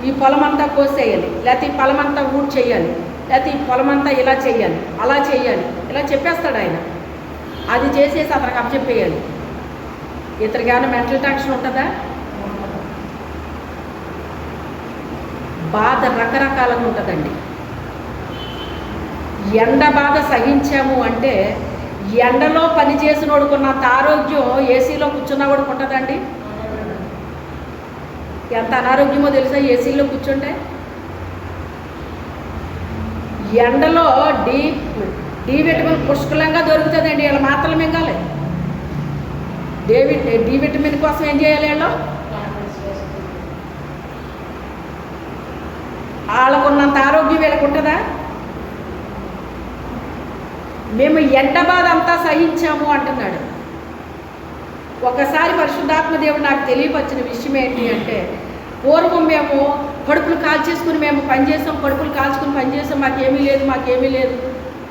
ఈ పొలమంతా కోసేయాలి, లేకపోతే ఈ పొలమంతా ఊడ్ చేయాలి, లేకపోతే ఈ పొలమంతా ఇలా చేయాలి, అలా చేయాలి, ఇలా చెప్పేస్తాడు ఆయన. అది చేసేసి అతనికి అప్పచెప్పేయాలి. ఇతనికి ఏమైనా మెంటల్ టెన్షన్ ఉంటుందా? బాధ రకరకాలుగా ఉంటుందండి. ఎండ బాధ సహించాము అంటే ఎండలో పని చేసినోడుకున్నంత ఆరోగ్యం ఏసీలో కూర్చున్నవాడికి ఉంటుందండి. ఎంత అనారోగ్యమో తెలుసా ఏసీలో కూర్చుంటే? ఎండలో డి విటమిన్ పుష్కలంగా దొరుకుతుందండి. వీళ్ళ మాత్రలు మింగాలి. డి విటమిన్ కోసం ఏం చేయాలి? వీళ్ళు వాళ్ళకున్నంత ఆరోగ్యం వీళ్ళకు ఉంటుందా? మేము ఎండ బాధ అంతా సహించాము అంటున్నాడు. ఒకసారి పరిశుద్ధాత్మదేవుడు నాకు తెలియపరిచిన విషయం ఏంటి అంటే, పూర్వం మేము కడుపులు కాల్చేసుకుని మేము పనిచేసాం, కడుపులు కాల్చుకుని పనిచేసాం, మాకేమీ లేదు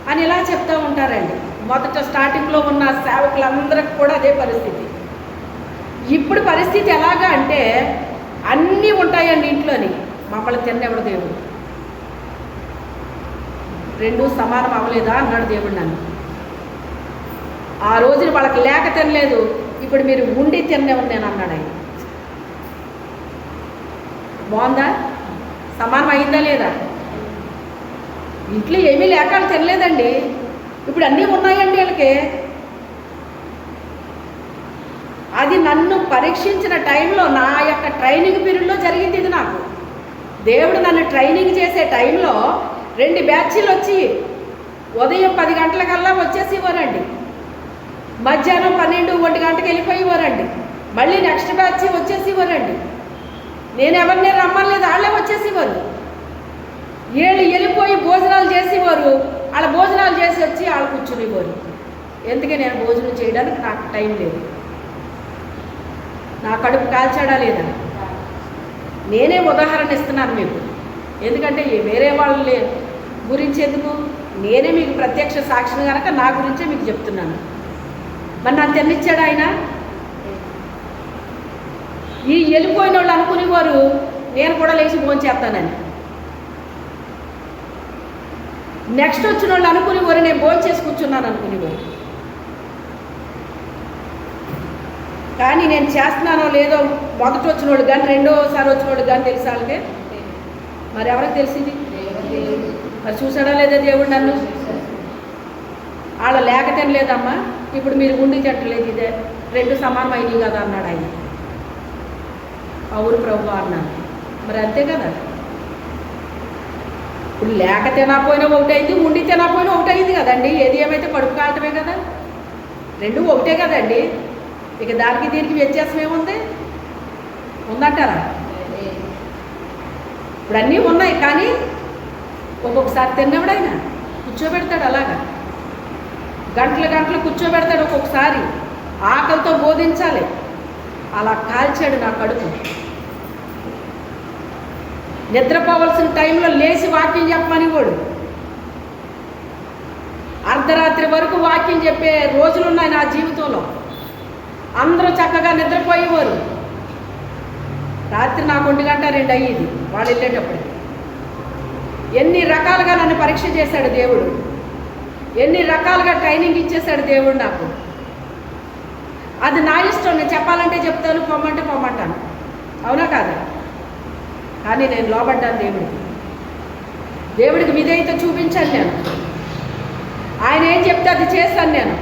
అని ఇలా చెప్తూ ఉంటారండి. మొదట స్టార్టింగ్లో ఉన్న సేవకులందరికి కూడా అదే పరిస్థితి. ఇప్పుడు పరిస్థితి ఎలాగా అంటే అన్నీ ఉంటాయండి ఇంట్లోని, మమ్మల్ని తిన్నెవడు దేవుడు. రెండు సమానం అవ్వలేదా అన్నాడు దేవుడు నన్ను. ఆ రోజున వాళ్ళకి లేక తినలేదు, ఇప్పుడు మీరు ఉండి తిన్నేవాడు నేను అన్నాడు ఆయన. బాగుందా? సమానం అయిందా లేదా? ఇంట్లో ఏమీ లేక వాళ్ళు తినలేదండి. ఇప్పుడు అన్నీ ఉన్నాయండి వీళ్ళకి. అది నన్ను పరీక్షించిన టైంలో, నా యొక్క ట్రైనింగ్ పీరియడ్లో జరిగింది ఇది నాకు. దేవుడు నన్ను ట్రైనింగ్ చేసే టైంలో 2 బ్యాచ్లు వచ్చి ఉదయం 10 గంటలకల్లా వచ్చేసివ్వరండి, మధ్యాహ్నం 12-1 గంటకి వెళ్ళిపోయేవారండి, మళ్ళీ నెక్స్ట్ బ్యాచ్ వచ్చేసివ్వరండి. నేను ఎవరిని రమ్మలేదు, వాళ్ళే వచ్చేసేవారు. వీళ్ళు వెళ్ళిపోయి భోజనాలు చేసేవారు, వాళ్ళ భోజనాలు చేసి వచ్చి వాళ్ళు కూర్చునేవారు. ఎందుకే నేను భోజనం చేయడానికి నాకు టైం లేదు. నా కడుపు కాల్చాడా లేదా? నేనే ఉదాహరణ ఇస్తున్నాను మీకు. ఎందుకంటే వేరే వాళ్ళ గురించి ఎందుకు, నేనే మీకు ప్రత్యక్ష సాక్షిని కనుక నా గురించే మీకు చెప్తున్నాను. మరి నన్ను తిన్నిచ్చాడు ఆయన. ఈ వెళ్ళిపోయిన వాళ్ళు అనుకునేవారు నేను కూడా లేచి భోంచేస్తానని. నెక్స్ట్ వచ్చిన వాళ్ళు అనుకునేవారు నేను భోంచేసి కూర్చున్నాను అనుకునేవారు. కానీ నేను చేస్తున్నానో లేదో మొదటి వచ్చిన వాళ్ళు కానీ రెండోసారి వచ్చిన వాళ్ళు కానీ తెలిసి వాళ్ళకే. మరి ఎవరికి తెలిసింది? మరి చూసాడా లేదా దేవుడు నన్ను? వాళ్ళ లేక తినలేదమ్మా, ఇప్పుడు మీరు గుండి తింటలేదు, ఇదే 2 సమానం అయినాయి కదా అన్నాడు ఆయన. అవును ప్రభు అన్నాను. మరి అంతే కదా, ఇప్పుడు లేక తినకపోయినా ఒకటైంది, ఉండి తినకపోయినా ఒకటైంది కదండి. ఏది ఏమైతే కడుపు కావటమే కదా, 2 ఒకటే కదండి. ఇక దానికి దీనికి వ్యత్యాసం ఏముంది? ఉందంటారా? ఇప్పుడు అన్నీ ఉన్నాయి, కానీ ఒక్కొక్కసారి తిన్నవాడైనా కూర్చోబెడతాడు, అలాగా గంటలు కూర్చోబెడతాడు. ఒక్కొక్కసారి ఆకలితో బోధించాలి, అలా కాల్చాడు నా కడుపు. నిద్రపోవలసిన టైంలో లేచి వాక్యం చెప్పమని వాడు. అర్ధరాత్రి వరకు వాక్యం చెప్పే రోజులున్నాయి నా జీవితంలో. అందరూ చక్కగా నిద్రపోయేవారు. రాత్రి నాకు 1 గంట 2 అయ్యేది వాళ్ళు వెళ్ళేటప్పుడు. ఎన్ని రకాలుగా నన్ను పరీక్ష చేశాడు దేవుడు, ఎన్ని రకాలుగా ట్రైనింగ్ ఇచ్చేశాడు దేవుడు నాకు. అది నా ఇష్టం, నేను చెప్పాలంటే చెప్తాను, పొమ్మంటే పొమ్మంటాను, అవునా కాదా? కానీ నేను లోబడ్డాను దేవుడికి విధేయత చూపించాను నేను. ఆయన ఏం చెప్తే అది చేశాను నేను.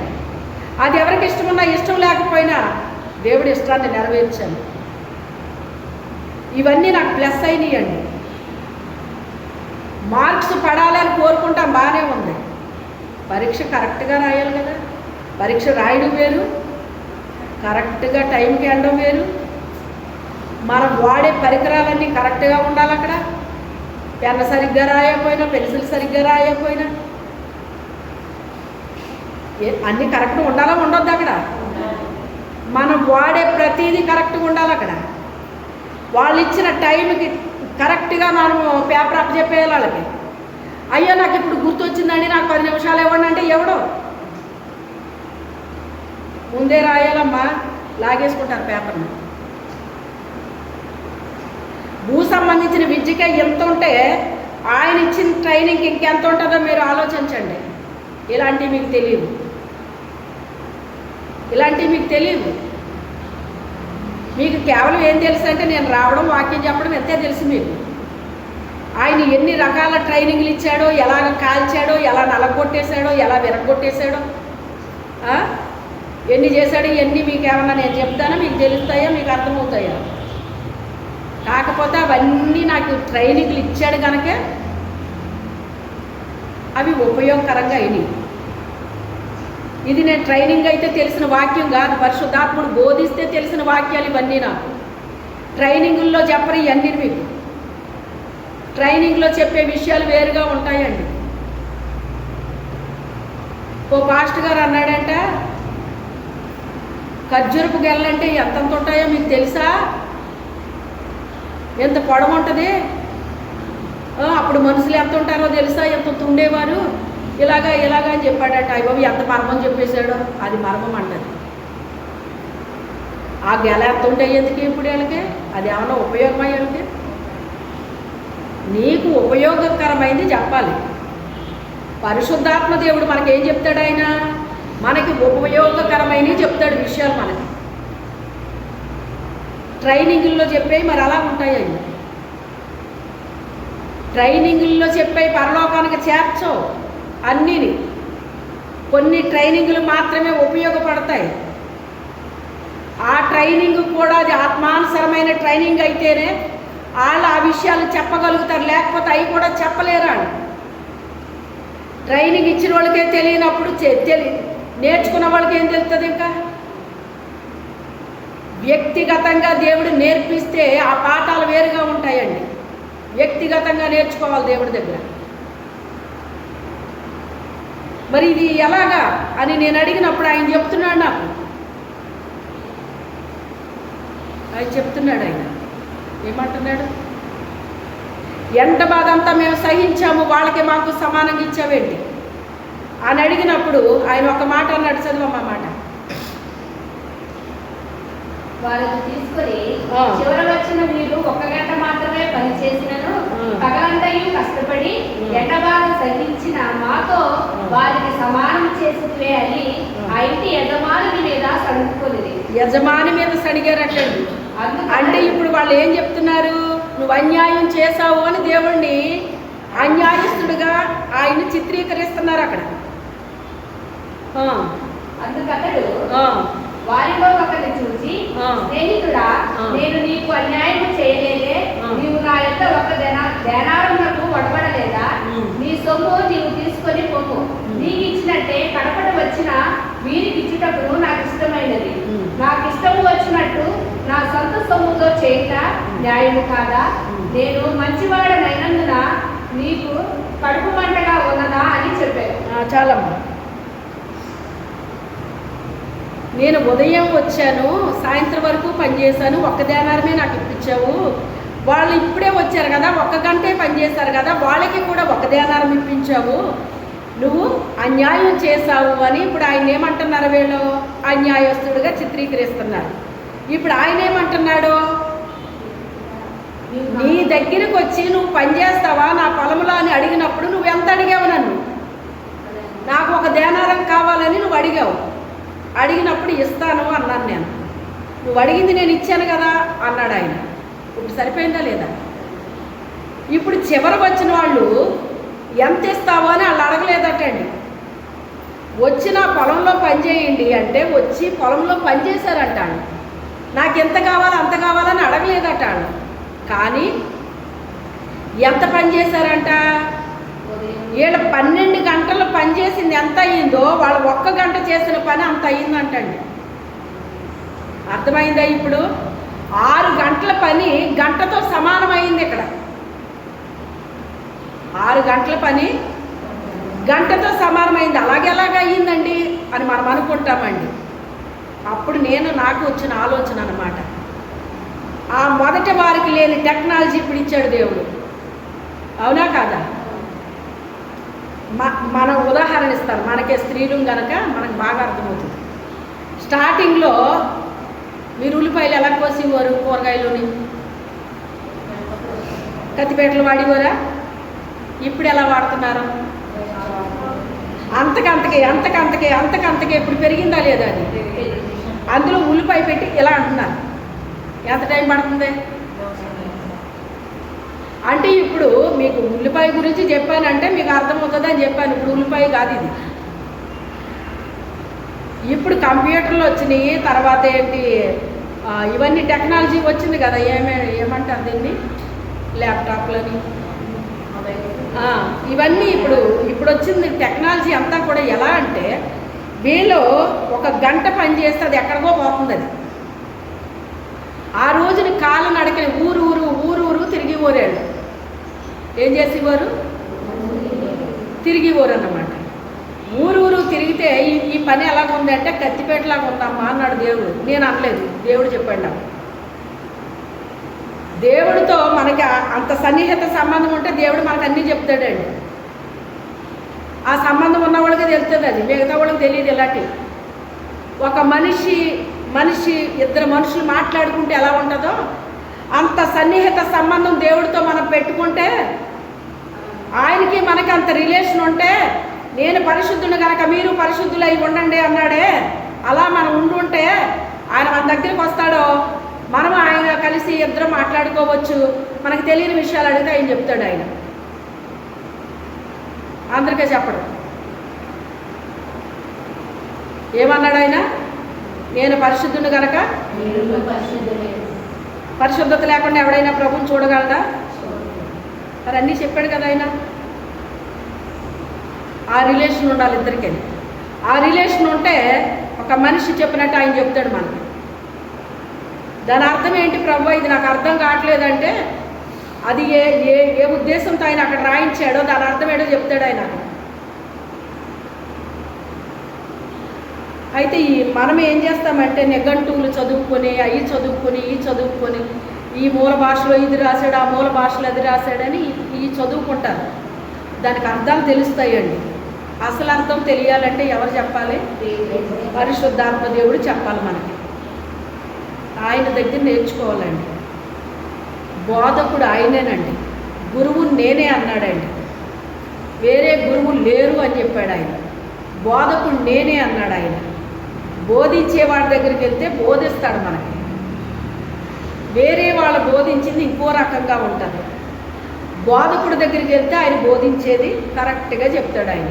అది ఎవరికి ఇష్టమున్నా ఇష్టం లేకపోయినా దేవుడి ఇష్టాన్ని నెరవేర్చాను. ఇవన్నీ నాకు ప్లస్ అయినాయండి. మార్క్స్ పడాలని కోరుకుంటాం, బాగానే ఉంది. పరీక్ష కరెక్ట్గా రాయాలి కదా. పరీక్ష రాయడం వేరు, కరెక్ట్గా టైంకి వెళ్ళడం వేరు. మనం వాడే పరికరాలన్నీ కరెక్ట్గా ఉండాలి. అక్కడ పెన్ సరిగ్గా రాయకపోయినా, పెన్సిల్ సరిగ్గా రాయకపోయినా అన్నీ కరెక్ట్గా ఉండాలా ఉండొద్దు. అక్కడ మనం వాడే ప్రతిదీ కరెక్ట్గా ఉండాలి. అక్కడ వాళ్ళు ఇచ్చిన టైంకి కరెక్ట్గా మనము పేపర్ అప్ చెప్పేయాలి వాళ్ళకి. అయ్యో నాకు ఇప్పుడు గుర్తొచ్చిందండి, నాకు 10 నిమిషాలు ఇవ్వండి అంటే ఎవడో ముందే రాయాలమ్మా, లాగేసుకుంటారు పేపర్ని. భూ సంబంధించిన విద్యకే ఎంత ఉంటే ఆయన ఇచ్చిన ట్రైనింగ్కి ఇంకెంత ఉంటుందో మీరు ఆలోచించండి. ఇలాంటివి మీకు తెలియదు, మీకు కేవలం ఏం తెలుసు అంటే నేను రావడం, వాక్యం చెప్పడం ఎంతే తెలుసు మీకు. ఆయన ఎన్ని రకాల ట్రైనింగ్లు ఇచ్చాడో, ఎలాగ కాల్చాడో, ఎలా నలగొట్టేశాడో, ఎలా విరగొట్టేశాడో, ఎన్ని చేశాడో ఇవన్నీ మీకు ఏమన్నా నేను చెప్తానో మీకు తెలుస్తాయా, మీకు అర్థమవుతాయా? కాకపోతే అవన్నీ నాకు ట్రైనింగ్లు ఇచ్చాడు కనుక అవి ఉపయోగకరంగా అయినాయి. ఇది నేను ట్రైనింగ్ అయితే తెలిసిన వాక్యం కాదు, పరిశుద్ధాత్ముడు బోధిస్తే తెలిసిన వాక్యాలు ఇవన్నీ. నాకు ట్రైనింగుల్లో చెప్పరు ఇవన్నీ. మీకు ట్రైనింగ్లో చెప్పే విషయాలు వేరుగా ఉంటాయండి. ఓ పాస్టర్ గారు అన్నాడంట, ఖర్జూరపు గెల్లంటే ఎంతంత ఉంటాయో మీకు తెలుసా? ఎంత పొడవు ఉంటుంది, అప్పుడు మనుషులు ఎంత ఉంటారో తెలుసా, ఎంత ఉండేవారు, ఇలాగా అని చెప్పాడట. అయ్యబాబు ఎంత మర్మం చెప్పేశాడో, అది మర్మం అంటది. ఆ గెల ఎంత ఉంటాయి ఎందుకు ఇప్పుడు వీళ్ళకి? అది ఏమన్నా ఉపయోగమా వీళ్ళకి? నీకు ఉపయోగకరమైంది చెప్పాలి. పరిశుద్ధాత్మ దేవుడు మనకేం చెప్తాడు? ఆయన మనకి ఉపయోగకరమైనవి చెప్తాడు విషయాలు. మనకి ట్రైనింగుల్లో చెప్పేవి మరి అలా ఉంటాయి. అవి ట్రైనింగుల్లో చెప్పే పరలోకానికి చేర్చవు అన్నీని. కొన్ని ట్రైనింగులు మాత్రమే ఉపయోగపడతాయి. ఆ ట్రైనింగ్ కూడా అది ఆత్మానుసరమైన ట్రైనింగ్ అయితేనే వాళ్ళు ఆ విషయాలు చెప్పగలుగుతారు, లేకపోతే అవి కూడా చెప్పలేరు. ట్రైనింగ్ ఇచ్చిన వాళ్ళకే తెలియనప్పుడు నేర్చుకున్న వాళ్ళకి ఏం తెలుస్తుంది? ఇంకా వ్యక్తిగతంగా దేవుడు నేర్పిస్తే ఆ పాఠాలు వేరుగా ఉంటాయండి. వ్యక్తిగతంగా నేర్చుకోవాలి దేవుడి దగ్గర. మరి ఇది ఎలాగా అని నేను అడిగినప్పుడు ఆయన చెప్తున్నాడు, నాకు ఆయన చెప్తున్నాడు. ఆయన ఏమంటున్నాడు? ఎండ బాధ అంతా మేము సహించాము, వాళ్ళకి మాకు సమానంగా ఇచ్చావేంటి అని అడిగినప్పుడు ఆయన ఒక మాట అన్నాడు. చదువమ్మా మాట. వాళ్ళని తీసుకొని చివర వచ్చిన మీరు 1 గంట మాత్రమే పని చేసినను పగలంతయు కష్టపడి ఎండబాధ సహించిన మాతో వారికి సమానం చేసివే అని ఆ ఇంటి యజమాని మీద సడుపుకొనిది. యజమాని మీద సడిగారటండి. అంటే ఇప్పుడు వాళ్ళు ఏం చెప్తున్నారు? నువ్వు అన్యాయం చేశావు అని దేవుణ్ణి అన్యాయస్తుడుగా ఆయన చిత్రీకరిస్తున్నారు అక్కడ. అందుకతడు వారిలో ఒకరిని చూసి, స్నేహితుడా, నేను నీకు అన్యాయం చేయలేదే, నీవు నా యొక్క 1 దేనారములకు ఒడబడలేదా? నీ సొమ్ము నీవు తీసుకొని పొమ్ము, నీకు ఇచ్చినట్టే కడపట వచ్చిన వీరికి ఇచ్చుటప్పుడు నాకు ఇష్టమైనది. నాకు ఇష్టము వచ్చినట్టు నా సొంత సొమ్ముతో చేయట న్యాయము కాదా? నేను మంచివాడనైనందున నీకు కడుపు మంటగా ఉన్నదా అని చెప్పాను. చాలమ్మా. నేను ఉదయం వచ్చాను, సాయంత్రం వరకు పనిచేశాను, 1 దేనారమే నాకు ఇప్పించావు. వాళ్ళు ఇప్పుడే వచ్చారు కదా, 1 గంటే పనిచేశారు కదా, వాళ్ళకి కూడా 1 దేనారం ఇప్పించావు. నువ్వు అన్యాయం చేశావు అని ఇప్పుడు ఆయన ఏమంటున్నారు? వీళ్ళు అన్యాయస్తుడుగా చిత్రీకరిస్తున్నారు. ఇప్పుడు ఆయన ఏమంటున్నాడు? నీ దగ్గరికి వచ్చి నువ్వు పని చేస్తావా నా పొలంలో అని అడిగినప్పుడు నువ్వు ఎంత అడిగావు? నన్ను నాకు 1 దేనారం కావాలని నువ్వు అడిగావు. అడిగినప్పుడు ఇస్తాను అన్నాను నేను. నువ్వు అడిగింది నేను ఇచ్చాను కదా అన్నాడు ఆయన. ఇప్పుడు సరిపోయిందా లేదా? ఇప్పుడు చివర వచ్చిన వాళ్ళు ఎంత ఇస్తావో అని వాళ్ళు అడగలేదటండి. వచ్చి నా పొలంలో పని చేయండి అంటే వచ్చి పొలంలో పని చేశారంటాడు. నాకు ఎంత కావాలో అంత కావాలని అడగలేదటాడు. కానీ ఎంత పని చేశారంట? వీళ్ళ 12 గంటలు పని చేసింది ఎంత అయ్యిందో వాళ్ళు 1 గంట చేసిన పని అంత అయ్యిందంటండి. అర్థమైందా? ఇప్పుడు 6 గంటల పని గంటతో సమానమైంది. ఇక్కడ 6 గంటల పని గంటతో సమానమైంది. అలాగెలాగ అయ్యిందండి అని మనం అనుకుంటామండి. అప్పుడు నాకు వచ్చిన ఆలోచన అన్నమాట. ఆ మొదటి వారికి లేని టెక్నాలజీ ఇప్పుడు ఇచ్చాడు దేవుడు. అవునా కాదా? మనం ఉదాహరణ ఇస్తాను. మనకే స్త్రీలు కనుక మనకు బాగా అర్థమవుతుంది. స్టార్టింగ్లో మీరు ఉల్లిపాయలు ఎలా కోసేవారు? కూరగాయలుని కత్తిపేటలు వాడేవారా? ఇప్పుడు ఎలా వాడుతున్నారు? అంతకంతకే ఇప్పుడు పెరిగిందా లేదా? అది అందులో ఉల్లిపాయ పెట్టి ఇలా అంటున్నారు. ఎంత టైం పడుతుంది అంటే? ఇప్పుడు మీకు ఉల్లిపాయ గురించి చెప్పానంటే మీకు అర్థమవుతుంది అని చెప్పాను. ఇప్పుడు ఉల్లిపాయ కాదు ఇది. ఇప్పుడు కంప్యూటర్లు వచ్చినాయి, తర్వాత ఏంటి ఇవన్నీ టెక్నాలజీ వచ్చింది కదా. ఏమంటారు దీన్ని? ల్యాప్టాప్లని ఇవన్నీ ఇప్పుడు వచ్చింది టెక్నాలజీ అంతా కూడా. ఎలా అంటే వీళ్ళు 1 గంట పని చేస్తే అది ఎక్కడికో పోతుంది. అది ఆ రోజుని కాళ్ళ నడకని ఊరు తిరిగి ఊరేళ్ళు ఏం చేసేవారు? తిరిగి ఊరు అన్నమాట. ఊరు తిరిగితే ఈ పని ఎలాగుంది అంటే కత్తిపేటలాగా ఉందమ్మా అన్నాడు దేవుడు. నేను అనలేదు, దేవుడు చెప్పాడు నాకు. దేవుడితో మనకి అంత సన్నిహిత సంబంధం ఉంటే దేవుడు మనకు అన్నీ చెప్తాడండి. ఆ సంబంధం ఉన్న వాళ్ళకి తెలుస్తుంది, అది మిగతా వాళ్ళకి తెలియదు. ఇలాంటి ఒక మనిషి 2 మనుషులు మాట్లాడుకుంటే ఎలా ఉంటుందో అంత సన్నిహిత సంబంధం దేవుడితో మనం పెట్టుకుంటే, ఆయనకి మనకి అంత రిలేషన్ ఉంటే, నేను పరిశుద్ధుని కనుక మీరు పరిశుద్ధులై ఉండండి అన్నాడే, అలా మనం ఉండుంటే ఆయన మన దగ్గరికి వస్తాడో, మనం ఆయన కలిసి 2 మాట్లాడుకోవచ్చు. మనకు తెలియని విషయాలు అడిగితే ఆయన చెప్తాడు. ఆయన అందరికీ చెప్పడం. ఏమన్నాడు ఆయన? నేను పరిశుద్ధుని కనుక పరిశుద్ధత లేకుండా ఎవడైనా ప్రభుని చూడగలడా? మరి అన్నీ చెప్పాడు కదా ఆయన. ఆ రిలేషన్ ఉండాలి ఇద్దరికీ. ఆ రిలేషన్ ఉంటే ఒక మనిషి చెప్పినట్టు ఆయన చెప్తాడు మనకి. దాని అర్థం ఏంటి ప్రభు, ఇది నాకు అర్థం కావట్లేదంటే అది ఏ ఏ ఏ ఉద్దేశంతో ఆయన అక్కడ రాయించాడో దాని అర్థం ఏంటో చెప్తాడు ఆయన. అయితే మనం ఏం చేస్తామంటే నిఘంటువులు చదువుకొని అవి చదువుకొని ఈ చదువుకొని ఈ మూల భాషలో ఇది రాశాడు, ఆ మూల భాషలో అది రాశాడని ఈ చదువుకుంటారు. దానికి అర్థాలు తెలుస్తాయండి. అసలు అర్థం తెలియాలంటే ఎవరు చెప్పాలి? పరిశుద్ధాత్మ దేవుడు చెప్పాలి మనకి. ఆయన దగ్గర నేర్చుకోవాలండి. బోధకుడు ఆయనేనండి. గురువు నేనే అన్నాడండి. వేరే గురువు లేరు అని చెప్పాడు ఆయన. బోధకుడు నేనే అన్నాడు ఆయన. బోధించేవాడి దగ్గరికి వెళ్తే బోధిస్తాడు మనకి. వేరే వాళ్ళు బోధించింది ఇంకో రకంగా ఉంటుంది. బోధకుడి దగ్గరికి వెళ్తే ఆయన బోధించేది కరెక్ట్గా చెప్తాడు ఆయన.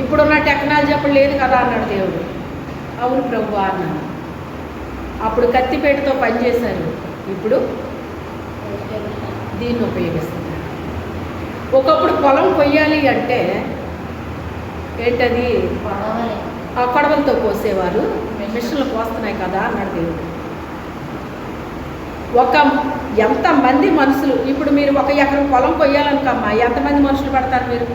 ఇప్పుడున్న టెక్నాలజీ అప్పుడు లేదు కదా అన్నాడు దేవుడు. అవును ప్రభు అన్నాను. అప్పుడు కత్తిపేటతో పనిచేశారు, ఇప్పుడు దీన్ని ఉపయోగిస్తున్నారు. ఒకప్పుడు పొలం కొయ్యాలి అంటే ఏంటది? ఆ కొడవలతో కోసేవారు. మిషన్లు కోస్తున్నాయి కదా అన్నాడు దేవుడు. ఎంతమంది మనుషులు, ఇప్పుడు మీరు 1 ఎకరం పొలం కొయ్యాలనుకమ్మా, ఎంతమంది మనుషులు పడతారు మీరు?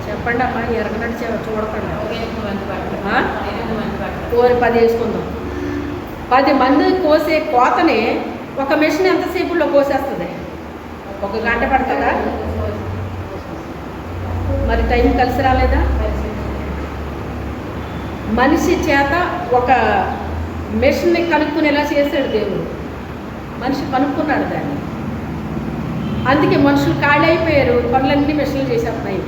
చెప్పండి అమ్మా, ఎరగనట్టు చూడకండి. 10 వేసుకుందాం. 10 మంది కోసే కోతని ఒక మిషన్ ఎంతసేపులో కోసేస్తుంది? 1 గంట పడుతుందా? మరి టైం కలిసి రాలేదా? మనిషి చేత ఒక మెషిన్ని కనుక్కునేలా చేశాడు దేవుడు. మనిషి కనుక్కున్నాడు దాన్ని. అందుకే మనుషులు ఖాళీ అయిపోయారు, పనులన్నీ మెషిన్లు చేసేస్తున్నాయి.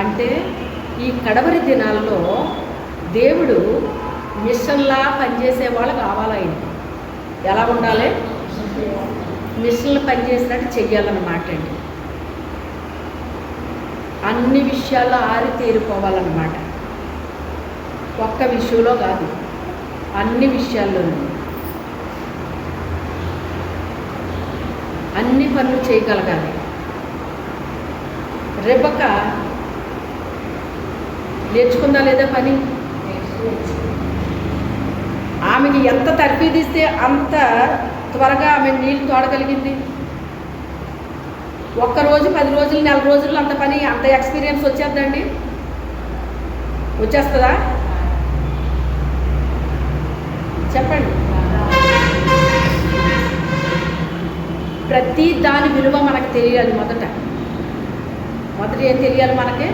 అంటే ఈ కడవరి దినాల్లో దేవుడు మిషన్లా పనిచేసే వాళ్ళు కావాలి. ఆయన ఎలా ఉండాలి? మిషన్లు పనిచేసినట్టు చెయ్యాలన్నమాట అండి. అన్ని విషయాల్లో ఆరితేరిపోవాలన్నమాట. ఒక్క విషయంలో కాదు, అన్ని విషయాల్లోనూ అన్ని పనులు చేయగలగాలి. రెబెక్క నేర్చుకుందా లేదా పని? ఆమెకి ఎంత తర్ఫీదిస్తే అంత త్వరగా ఆమె నీళ్ళు తోడగలిగింది. 1 రోజు 10 రోజులు 4 రోజుల్లో అంత పని, అంత ఎక్స్పీరియన్స్ వచ్చేద్దండి? వచ్చేస్తుందా? చెప్పండి. ప్రతి దాని విలువ మనకు తెలియాలి. మొదట ఏం తెలియాలి మనకి?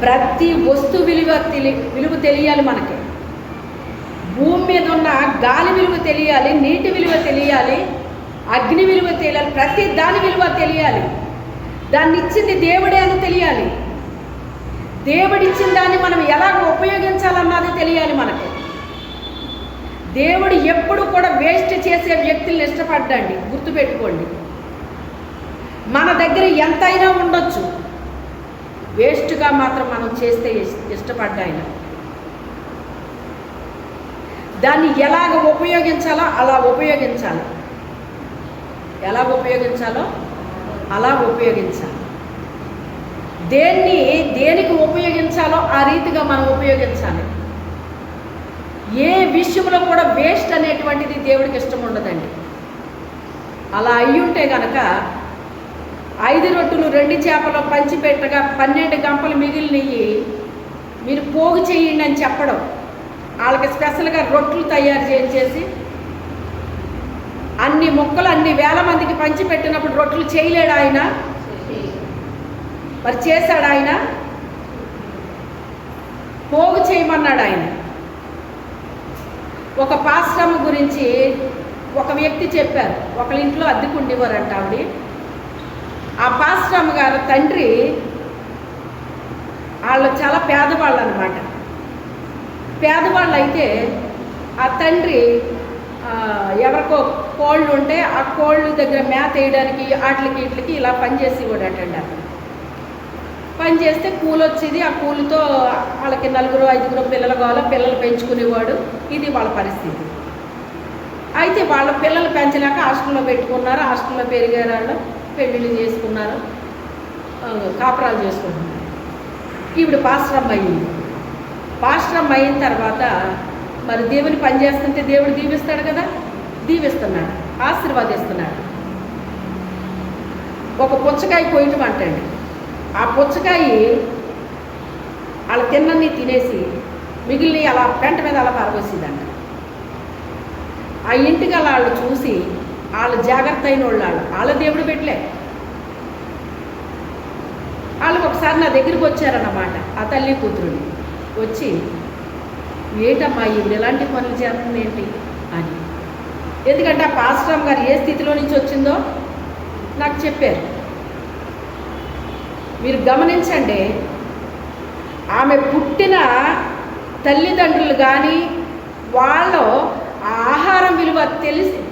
ప్రతి వస్తువు విలువ తెలియాలి మనకి. భూమి మీద ఉన్న గాలి విలువ తెలియాలి, నీటి విలువ తెలియాలి, అగ్ని విలువ తెలియాలి. ప్రతి దాని విలువ తెలియాలి. దాన్ని ఇచ్చింది దేవుడే అని తెలియాలి. దేవుడిచ్చిన దాన్ని మనం ఎలా ఉపయోగించాలన్నది తెలియాలి మనకి. దేవుడు ఎప్పుడు కూడా వేస్ట్ చేసే వ్యక్తులను ఇష్టపడ్డండి. గుర్తుపెట్టుకోండి. మన దగ్గర ఎంతైనా ఉండొచ్చు, వేస్ట్గా మాత్రం మనం చేస్తే ఇష్టపడ్డాయన. దాన్ని ఎలాగ ఉపయోగించాలో అలా ఉపయోగించాలి. ఎలా ఉపయోగించాలో అలా ఉపయోగించాలి. దేనికి ఉపయోగించాలో ఆ రీతిగా మనం ఉపయోగించాలి. ఏ విషయంలో కూడా వేస్ట్ అనేటువంటిది దేవుడికి ఇష్టం ఉండదండి. అలా అయ్యుంటే కనుక 5 రొట్టెలు 2 చేపలు పంచిపెట్టగా 12 గంపలు మిగిలినవి మీరు పోగు చేయండి అని చెప్పడం, వాళ్ళకి స్పెషల్గా రొట్టెలు తయారు చేసి అన్ని ముక్కలు అన్ని వేల మందికి పంచిపెట్టినప్పుడు రొట్టెలు చేయలేడు ఆయన? మరి చేశాడు ఆయన? పోగు చేయమన్నాడు ఆయన. ఒక పాశ్రమ గురించి ఒక వ్యక్తి చెప్పారు. ఒకళ్ళ ఇంట్లో అద్దెకుండేవారంట ఆవిడ. ఆ పాశ్రమ గారు తండ్రి వాళ్ళు చాలా పేదవాళ్ళు అనమాట. పేదవాళ్ళు అయితే ఆ తండ్రి ఎవరికో కోళ్ళు ఉంటే ఆ కోళ్ళు దగ్గర మేత వేయడానికి వాటికి వీటికి ఇలా పనిచేసి ఇవ్వడటండి అతను. పని చేస్తే కూలి వచ్చేది, ఆ కూలితో వాళ్ళకి 4-5 పిల్లలు కావాలా, పిల్లలు పెంచుకునేవాడు. ఇది వాళ్ళ పరిస్థితి. అయితే వాళ్ళ పిల్లలు పెంచలేక హాస్టల్లో పెట్టుకున్నారు. హాస్టల్లో పెరిగారు, వాళ్ళు పెళ్ళిళ్ళు చేసుకున్నారు, కాపురాలు చేసుకుంటున్నారు. ఇప్పుడు పాస్టరమ్మ అయింది. పాస్టరమ్మ అయిన తర్వాత మరి దేవుని పని చేస్తుంటే దేవుడు దీవిస్తాడు కదా, దీవిస్తున్నాడు, ఆశీర్వాదిస్తున్నాడు. ఒక పుచ్చకాయ కొయ్యటం అంటండి. ఆ పుచ్చకాయ వాళ్ళ తిన్నన్ని తినేసి మిగిలిన అలా పెంట మీద అలా పారబోసిందంట. ఆ ఇంటికి అలా వాళ్ళు చూసి వాళ్ళు జాగ్రత్త అయిన వాళ్ళ దేవుడు పెట్టలే. వాళ్ళు ఒకసారి నా దగ్గరికి వచ్చారన్నమాట, ఆ తల్లి కూతురుని వచ్చి, ఏంటమ్మా ఈవిడ ఎలాంటి పనులు చేస్తుంది ఏంటి అని. ఎందుకంటే ఆ పాస్టరమ్మ గారు ఏ స్థితిలో నుంచి వచ్చిందో నాకు చెప్పారు. మీరు గమనించండి, ఆమె పుట్టిన తల్లిదండ్రులు కానీ వాళ్ళు ఆ ఆహారం విలువ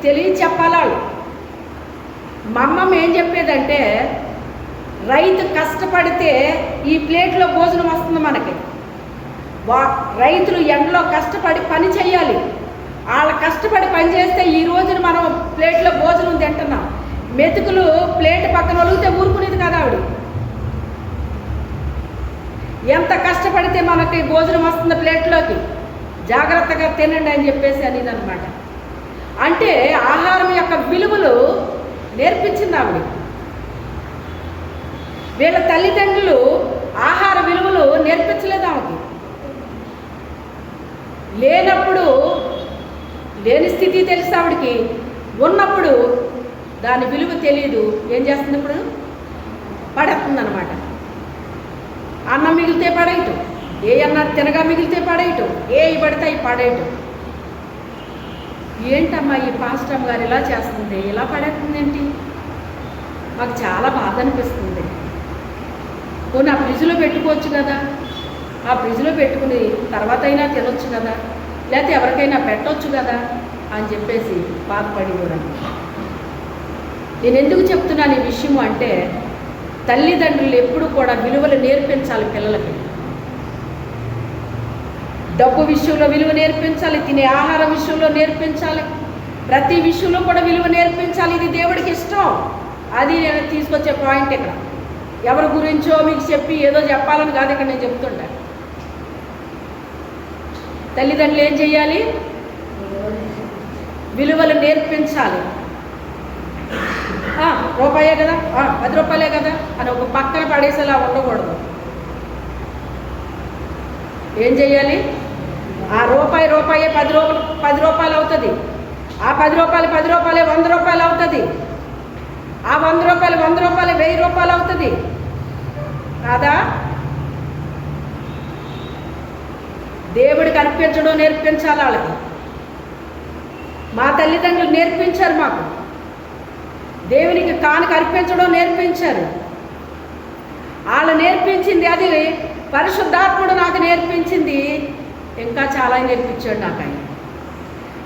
తెలియచెప్పాలి వాళ్ళు. మా అమ్మమ్మ ఏం చెప్పేదంటే, రైతు కష్టపడితే ఈ ప్లేట్లో భోజనం వస్తుంది మనకి. రైతులు ఎండలో కష్టపడి పని చేయాలి. వాళ్ళ కష్టపడి పని చేస్తే ఈ రోజున మనం ప్లేట్లో భోజనం తింటున్నాం. మెతుకులు ప్లేట్ పక్కన ఒలిగితే ఊరుకునేది కదా ఆవిడ. ఎంత కష్టపడితే మనకి భోజనం వస్తుంది ప్లేట్లోకి, జాగ్రత్తగా తినండి అని చెప్పేసి అనేది అనమాట. అంటే ఆహారం యొక్క విలువలు నేర్పించింది ఆవిడ. వీళ్ళ తల్లిదండ్రులు ఆహార విలువలు నేర్పించలేదు ఆమెకి. లేనప్పుడు లేని స్థితి తెలుసు ఆవిడికి, ఉన్నప్పుడు దాని విలువ తెలియదు. ఏం చేస్తుంది ఇప్పుడు? పడేస్తుంది అనమాట. అన్నం మిగిలితే పడేయటం, ఏ అన్నం తినగా మిగిలితే పడేయటం, ఏ పడితే అవి పడేయటం. ఏంటమ్మా ఈ పాస్టరమ్మ గారు ఇలా చేస్తుంది, ఇలా పడేస్తుంది ఏంటి? మాకు చాలా బాధ అనిపిస్తుంది. పోనీ ఆ ఫ్రిడ్జ్లో పెట్టుకోవచ్చు కదా, ఆ ఫ్రిడ్జ్లో పెట్టుకుని తర్వాత అయినా తినొచ్చు కదా, లేకపోతే ఎవరికైనా పెట్టవచ్చు కదా అని చెప్పేసి బాధపడి కూడా. నేను ఎందుకు చెప్తున్నాను ఈ విషయం అంటే, తల్లిదండ్రులు ఎప్పుడు కూడా విలువలు నేర్పించాలి పిల్లలకి. డబ్బు విషయంలో విలువ నేర్పించాలి, తినే ఆహార విషయంలో నేర్పించాలి, ప్రతి విషయంలో కూడా విలువ నేర్పించాలి. ఇది దేవుడికి ఇష్టం. అది నేను తీసుకొచ్చే పాయింట్ ఇక్కడ. ఎవరి గురించో మీకు చెప్పి ఏదో చెప్పాలని కాదు ఇక్కడ నేను చెప్తుంటా. తల్లిదండ్రులు ఏం చేయాలి? విలువలు నేర్పించాలి. రూపాయే కదా, 10 రూపాయలే కదా అని ఒక పక్కన పడేసేలా ఉండకూడదు. ఏం చేయాలి? ఆ రూపాయి 10 రూపాయలు అవుతుంది. ఆ 10 రూపాయలు 100 రూపాయలు అవుతుంది. ఆ 100 రూపాయలు 1000 రూపాయలు అవుతుంది కాదా? దేవుడికి అర్పించడం నేర్పించాలి వాళ్ళకి. మా తల్లిదండ్రులు నేర్పించారు మాకు. దేవునికి కానుక అర్పించడం నేర్పించారు. వాళ్ళు నేర్పించింది అది పరిశుద్ధాత్ముడు నాకు నేర్పించింది. ఇంకా చాలా నేర్పించాడు నాకు ఆయన.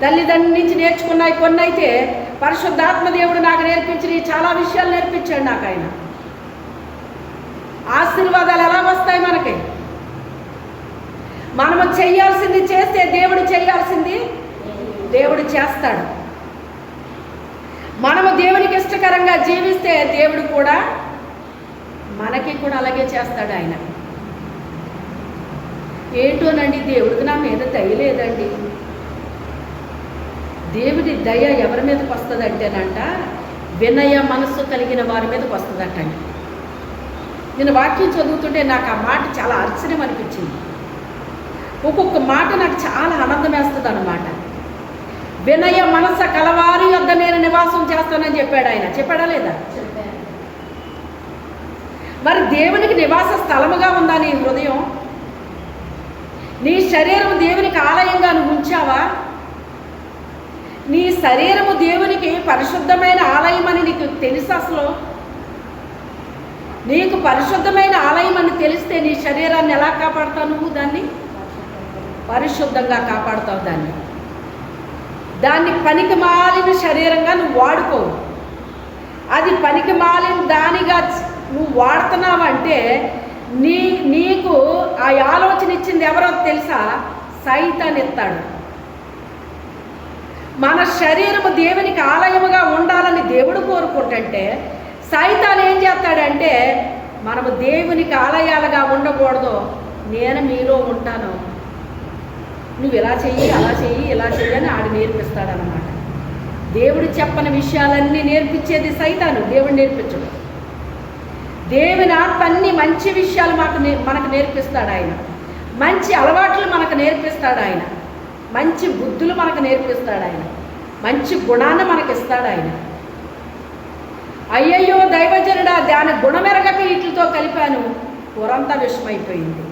తల్లిదండ్రుల నుంచి నేర్చుకున్నాయి కొన్ని, అయితే పరిశుద్ధాత్మ దేవుడు నాకు నేర్పించిన చాలా విషయాలు నేర్పించాడు నాకు ఆయన. ఆశీర్వాదాలు ఎలా వస్తాయి మనకి? మనము చేయాల్సింది చేస్తే దేవుడు చేయాల్సింది దేవుడు చేస్తాడు. మనము దేవునికి ఇష్టకరంగా జీవిస్తే దేవుడు కూడా మనకి కూడా అలాగే చేస్తాడు ఆయన. ఏంటోనండి, దేవుడికి నా మీద దయ లేదండి. దేవుడి దయ ఎవరి మీదకి వస్తుందంటేనంట, వినయ మనస్సు కలిగిన వారి మీదకి వస్తుందంటండి. నేను వాక్యం చదువుతుంటే నాకు ఆ మాట చాలా ఆశ్చర్యం అనిపించింది. ఒక్కొక్క మాట నాకు చాలా ఆనందం వేస్తుంది అన్నమాట. వినయ మనస్సు కలవారి వద్ద నేను నివాసం చేస్తానని చెప్పాడు ఆయన. చెప్పాడా లేదా? మరి దేవునికి నివాస స్థలముగా ఉందా నీ హృదయం? నీ శరీరము దేవునికి ఆలయంగా నువ్వు ఉంచావా? నీ శరీరము దేవునికి పరిశుద్ధమైన ఆలయం అని నీకు తెలుసు? అసలు నీకు పరిశుద్ధమైన ఆలయం అని తెలిస్తే నీ శరీరాన్ని ఎలా కాపాడుతావు? నువ్వు దాన్ని పరిశుద్ధంగా కాపాడుతావు. దాన్ని దాన్ని పనికి మాలిన శరీరంగా నువ్వు వాడుకోవు. అది పనికి మాలిన దానిగా నువ్వు వాడుతున్నావంటే నీకు ఆ ఆలోచన ఇచ్చింది ఎవరో తెలుసా? సైతాన్ ఇస్తాడు. మన శరీరము దేవునికి ఆలయముగా ఉండాలని దేవుడు కోరుకుంటుంటే సైతాన్ ఏం చేస్తాడంటే మనము దేవునికి ఆలయాలుగా ఉండకూడదు, నేను మీలో ఉంటాను, నువ్వు ఇలా చెయ్యి అలా చెయ్యి ఇలా చెయ్యి అని ఆడు నేర్పిస్తాడనమాట. దేవుడు చెప్పని విషయాలన్నీ నేర్పించేది సైతాను, దేవుడు నేర్పించడు. దేవుని ఆత్మ అన్ని మంచి విషయాలు మనకు నేర్పిస్తాడు ఆయన. మంచి అలవాట్లు మనకు నేర్పిస్తాడు ఆయన. మంచి బుద్ధులు మనకు నేర్పిస్తాడు ఆయన. మంచి గుణాన్ని మనకి ఇస్తాడు ఆయన. అయ్యయ్యో దైవజనుడా, దాని గుణమెరగక వీటితో కలిపాను, కూరంతా విషమైపోయింది.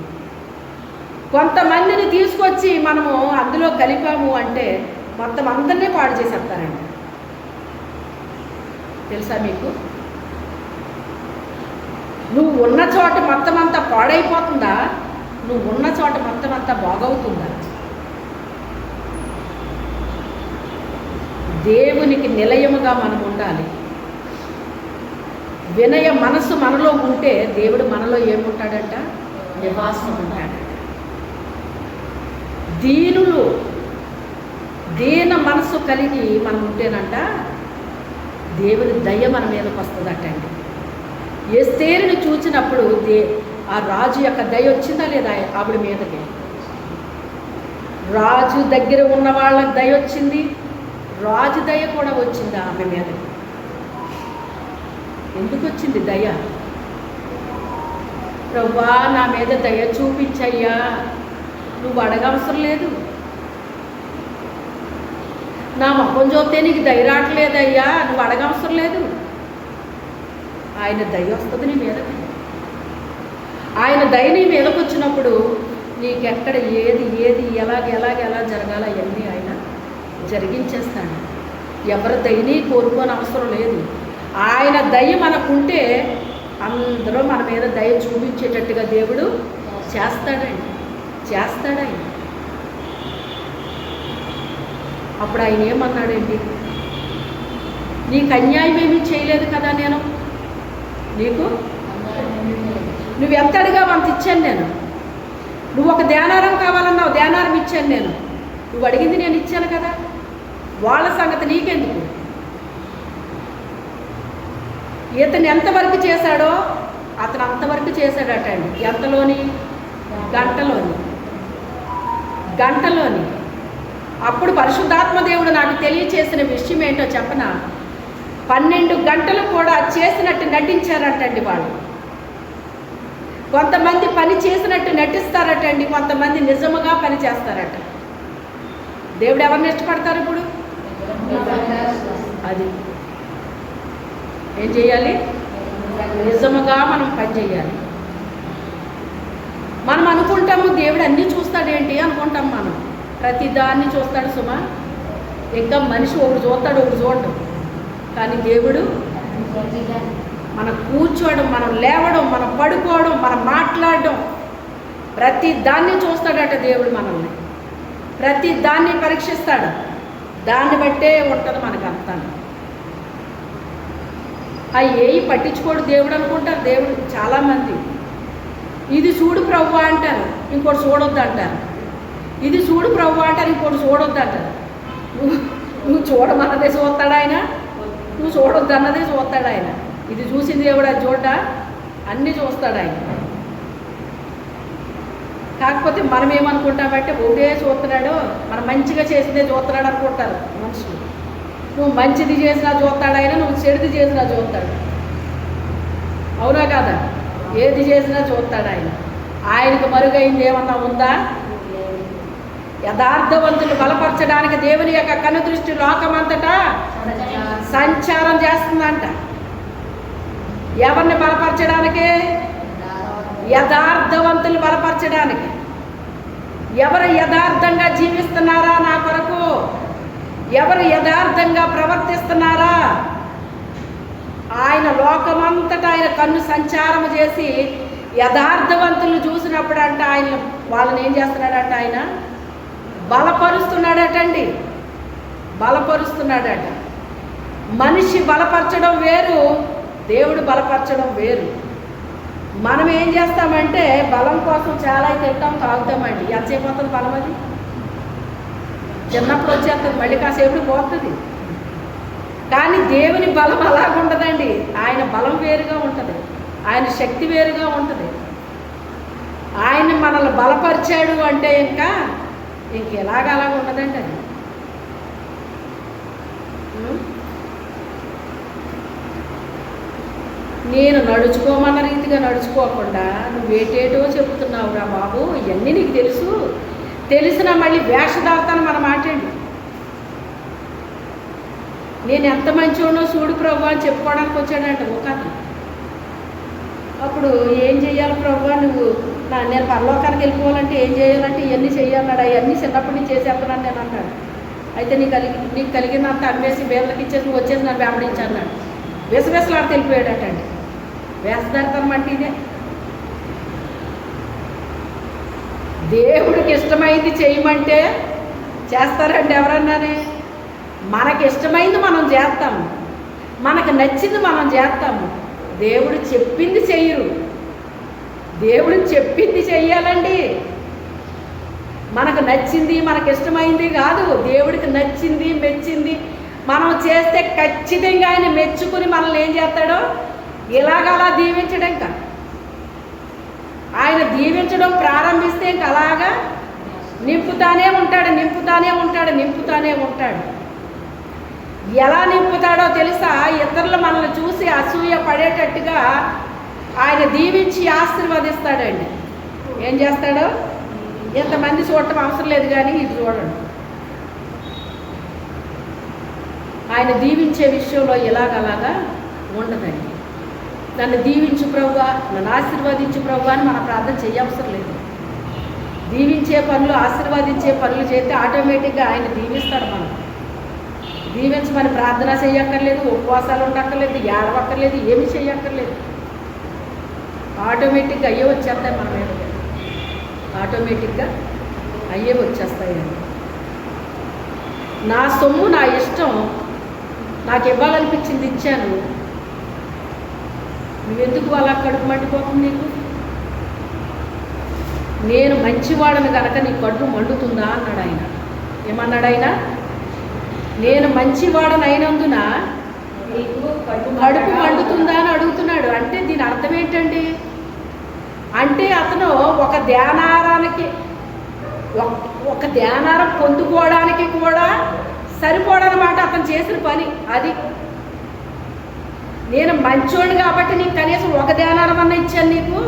కొంతమందిని తీసుకొచ్చి మనము అందులో కలిపాము అంటే మొత్తం అందరినీ పాడు చేసేస్తారండి. తెలుసా మీకు? నువ్వు ఉన్న చోట మొత్తం అంతా పాడైపోతుందా? నువ్వు ఉన్న చోట మొత్తం అంతా బాగవుతుందా? దేవునికి నిలయముగా మనం ఉండాలి. వినయ మనసు మనలో ఉంటే దేవుడు మనలో ఏముంటాడంట? నివాసం ఉంటాడట. దీన మనసు కలిగి మనం ఉంటేనంట దేవుని దయ మన మీదకి వస్తుందటండి. ఎస్తేరుని చూచినప్పుడు ఆ రాజు యొక్క దయ వచ్చిందా లేదా ఆవిడ మీదకి? రాజు దగ్గర ఉన్న వాళ్ళకి దయ వచ్చింది, రాజు దయ కూడా వచ్చింది ఆమె మీదకి. ఎందుకు వచ్చింది దయ? ప్రభువా నా మీద దయ చూపించయ్యా, నువ్వు అడగవసరం లేదు. నా మొహం చూస్తే నీకు దయ రావట్లేదయ్యా, నువ్వు అడగవసరం లేదు. ఆయన దయ వస్తుంది నీ మీదకి. ఆయన దయ నీ మీదకి వచ్చినప్పుడు నీకెక్కడ ఏది ఎలా జరగాల అవన్నీ ఆయన జరిగించేస్తాడు. ఎవరి దయని కోరుకోని అవసరం లేదు. ఆయన దయ మనకుంటే అందరూ మన మీద దయ చూపించేటట్టుగా దేవుడు చేస్తాడండి. అప్పుడు ఆయన ఏమన్నాడండి? నీకు అన్యాయం ఏమీ చేయలేదు కదా, నేను నీకు నువ్వు ఎంత అడిగావు అంత ఇచ్చాను నేను. నువ్వు ఒక ధ్యానారం కావాలన్నావు, ధ్యానారం ఇచ్చాను నేను. నువ్వు అడిగింది నేను ఇచ్చాను కదా, వాళ్ళ సంగతి నీకెందుకు? ఇతను ఎంతవరకు చేశాడో అతను అంతవరకు చేశాడట అండి. ఎంతలోని? గంటలోని. అప్పుడు పరిశుద్ధాత్మ దేవుడు నాకు తెలియచేసిన విషయం ఏంటో చెప్పనా? 12 గంటలు కూడా చేసినట్టు నటించారటండి వాళ్ళు. కొంతమంది పని చేసినట్టు నటిస్తారటండి, కొంతమంది నిజముగా పని చేస్తారట. దేవుడు ఎవరిని ఇష్టపడతారు ఇప్పుడు? అది ఏం చేయాలి? నిజముగా మనం పని చేయాలి. మనం అనుకుంటాము దేవుడు అన్నీ చూస్తాడేంటి అనుకుంటాం. మనం ప్రతిదాన్ని చూస్తాడు సుమా. ఇంకా మనిషి ఒకడు చూస్తాడు, ఒకడు చూడడం. కానీ దేవుడు మనం కూర్చోవడం, మనం లేవడం, మనం పడుకోవడం, మనం మాట్లాడడం, ప్రతి దాన్ని చూస్తాడట దేవుడు మనల్ని. ప్రతి దాన్ని పరీక్షిస్తాడు. దాన్ని బట్టే ఉంటుంది మనకంతా. ఏవి పట్టించుకోడు దేవుడు అనుకుంటారు. దేవుడు చాలామంది ఇది చూడు ప్రభువా అంటారు, ఇంకోటి చూడొద్దు అంటారు. ఇది చూడు ప్రభువా అంటారు, ఇంకోటి చూడొద్దు అంటారు. నువ్వు చూడమన్నదే చూస్తాడు ఆయన, నువ్వు చూడొద్దు అన్నదే చూస్తాడు ఆయన. ఇది చూసింది దేవుడు అది చూడ్డా? అన్నీ చూస్తాడు ఆయన. కాకపోతే మనం ఏమనుకుంటామంటే ఒకటే చూస్తున్నాడు, మనం మంచిగా చేసిందే చూస్తున్నాడు అనుకుంటారు మనుషులు. నువ్వు మంచిది చేసినా చూస్తాడు ఆయన, నువ్వు చెడుది చేసినా చూస్తాడు. అవునా కాదా? ఏది చేసినా చూస్తాడు ఆయన. ఆయనకు మరుగైంది ఏమన్నా ఉందా? యథార్థవంతులు బలపరచడానికి దేవుని యొక్క కనుదృష్టి లోకమంతటా సంచారం చేస్తుందంట. ఎవరిని బలపరచడానికి? యథార్థవంతులు బలపరచడానికి. ఎవరు యథార్థంగా జీవిస్తున్నారా నా కొరకు? ఎవరు యథార్థంగా ప్రవర్తిస్తున్నారా? ఆయన లోకమంతటా ఆయన కన్ను సంచారం చేసి యథార్థవంతులను చూసినప్పుడు అంట వాళ్ళని ఏం చేస్తున్నాడంట? ఆయన బలపరుస్తున్నాడటండి. బలపరుస్తున్నాడట. మనిషి బలపరచడం వేరు, దేవుడు బలపరచడం వేరు. మనం ఏం చేస్తామంటే బలం కోసం చాలా తింటాం, తాగుతామండి. ఎంతసేపు వస్తుంది బలం? అది చిన్నప్పుడు వచ్చేస్తుంది, మళ్ళీ కాసేపు పోతుంది. కానీ దేవుని బలం అలాగుండదండి. ఆయన బలం వేరుగా ఉంటుంది, ఆయన శక్తి వేరుగా ఉంటుంది. ఆయన మనల్ని బలపరిచాడు అంటే ఇంకెలాగ అలాగ ఉండదండి అది. నేను నడుచుకోమన్న రీతిగా నడుచుకోకుండా నువ్వేటేటో చెబుతున్నావు రా బాబు, ఇవన్నీ నీకు తెలిసినా మళ్ళీ వేషధారతాను మన మాట్లాడి. నేను ఎంత మంచివాడో చూడు ప్రభు అని చెప్పుకోవడానికి వచ్చాడంట ఒక అతను. అప్పుడు ఏం చెయ్యాలి ప్రభు, నువ్వు నేను పరలోకానికి వెళ్ళిపోవాలంటే ఏం చేయాలంటే ఇవన్నీ చెయ్యాలన్నాడు. అవన్నీ చిన్నప్పటి నుంచి చేసేస్తున్నాను నేను అన్నాడు. అయితే నీకు కలిగినంత అమ్మేసి బేర్లకు ఇచ్చేసి నువ్వు వచ్చేసి నన్ను వెంబడించి అన్నాడు. విసవిసలాడితే వెళ్ళిపోయాడటండి. వేసదారితనం అంటే ఇదే. దేవుడికి ఇష్టమైంది చేయమంటే చేస్తారండి ఎవరన్నానే? మనకి ఇష్టమైంది మనం చేస్తాము, మనకు నచ్చింది మనం చేస్తాము. దేవుడు చెప్పింది చెయ్యరు. దేవుడు చెప్పింది చెయ్యాలండి. మనకు నచ్చింది మనకు ఇష్టమైంది కాదు, దేవుడికి నచ్చింది మెచ్చింది మనం చేస్తే ఖచ్చితంగా ఆయన మెచ్చుకుని మనల్ని ఏం చేస్తాడో ఇలాగలా దీవించడం. ఇంకా ఆయన దీవించడం ప్రారంభిస్తే ఇంక అలాగా నింపుతానే ఉంటాడు, నింపుతానే ఉంటాడు, నింపుతానే ఉంటాడు. ఎలా నింపుతాడో తెలుసా? ఇతరులు మనల్ని చూసి అసూయ పడేటట్టుగా ఆయన దీవించి ఆశీర్వదిస్తాడండి. ఏం చేస్తాడో ఎంతమంది చూడటం అవసరం లేదు, కానీ ఇది చూడండి. ఆయన దీవించే విషయంలో ఇలాగలాగా ఉండదండి. నన్ను దీవించు ప్రభువా, నన్ను ఆశీర్వదించు ప్రభువా అని మనం ప్రార్థన చేయవసరం లేదు. దీవించే పనులు ఆశీర్వదించే పనులు చేస్తే ఆటోమేటిక్గా ఆయన దీవిస్తాడు. మనం దీవించమని ప్రార్థన చేయక్కర్లేదు, ఉపవాసాలు ఉండక్కర్లేదు, ఏడవక్కర్లేదు, ఏమి చేయక్కర్లేదు. ఆటోమేటిక్గా అయ్యే వచ్చేస్తాయి మన మీద, ఆటోమేటిక్గా అయ్యే వచ్చేస్తాయండి. నా సొమ్ము నా ఇష్టం, నాకు ఇవ్వాలనిపించింది ఇచ్చాను, నువ్వెందుకు అలా కడుపు మండిపోతుంది నీకు? నేను మంచివాడని కనుక నీ కడుపు మండుతుందా అన్నాడు ఆయన. ఏమన్నాడు ఆయన? నేను మంచివాడని అయినందున కడుపు మండుతుందా అని అడుగుతున్నాడు. అంటే దీని అర్థం ఏంటండి? అంటే అతను ఒక ధ్యానారం పొందుకోవడానికి కూడా సరిపోడనమాట అతను చేసిన పని అది. నేను మంచోడు కాబట్టి నీకు కనీసం ఒక ధ్యానారం అన్న ఇచ్చాను నీకు.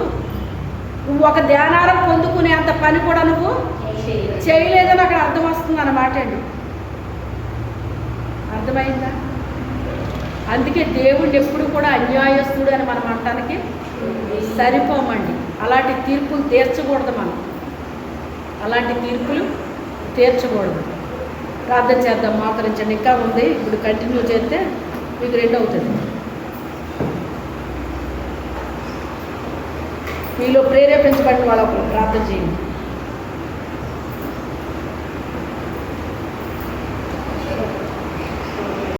నువ్వు ఒక ధ్యానారం పొందుకునే అంత పని కూడా నువ్వు చేయలేదని అక్కడ అర్థం వస్తుంది అన్నమాట అండి. అర్థమైందా? అందుకే దేవుడిని ఎప్పుడు కూడా అన్యాయస్తుడు అని మనం అంటానికి సరిపోమండి. అలాంటి తీర్పులు తీర్చకూడదు మనం, అలాంటి తీర్పులు తీర్చకూడదు. ప్రార్థన చేద్దాం, మోకరించండి. ఇంకా ఉంది, ఇప్పుడు కంటిన్యూ చేస్తే మీకు 2 అవుతుంది. మీలో ప్రేరేపించబడిన వాళ్ళకు ప్రార్థన చేయండి.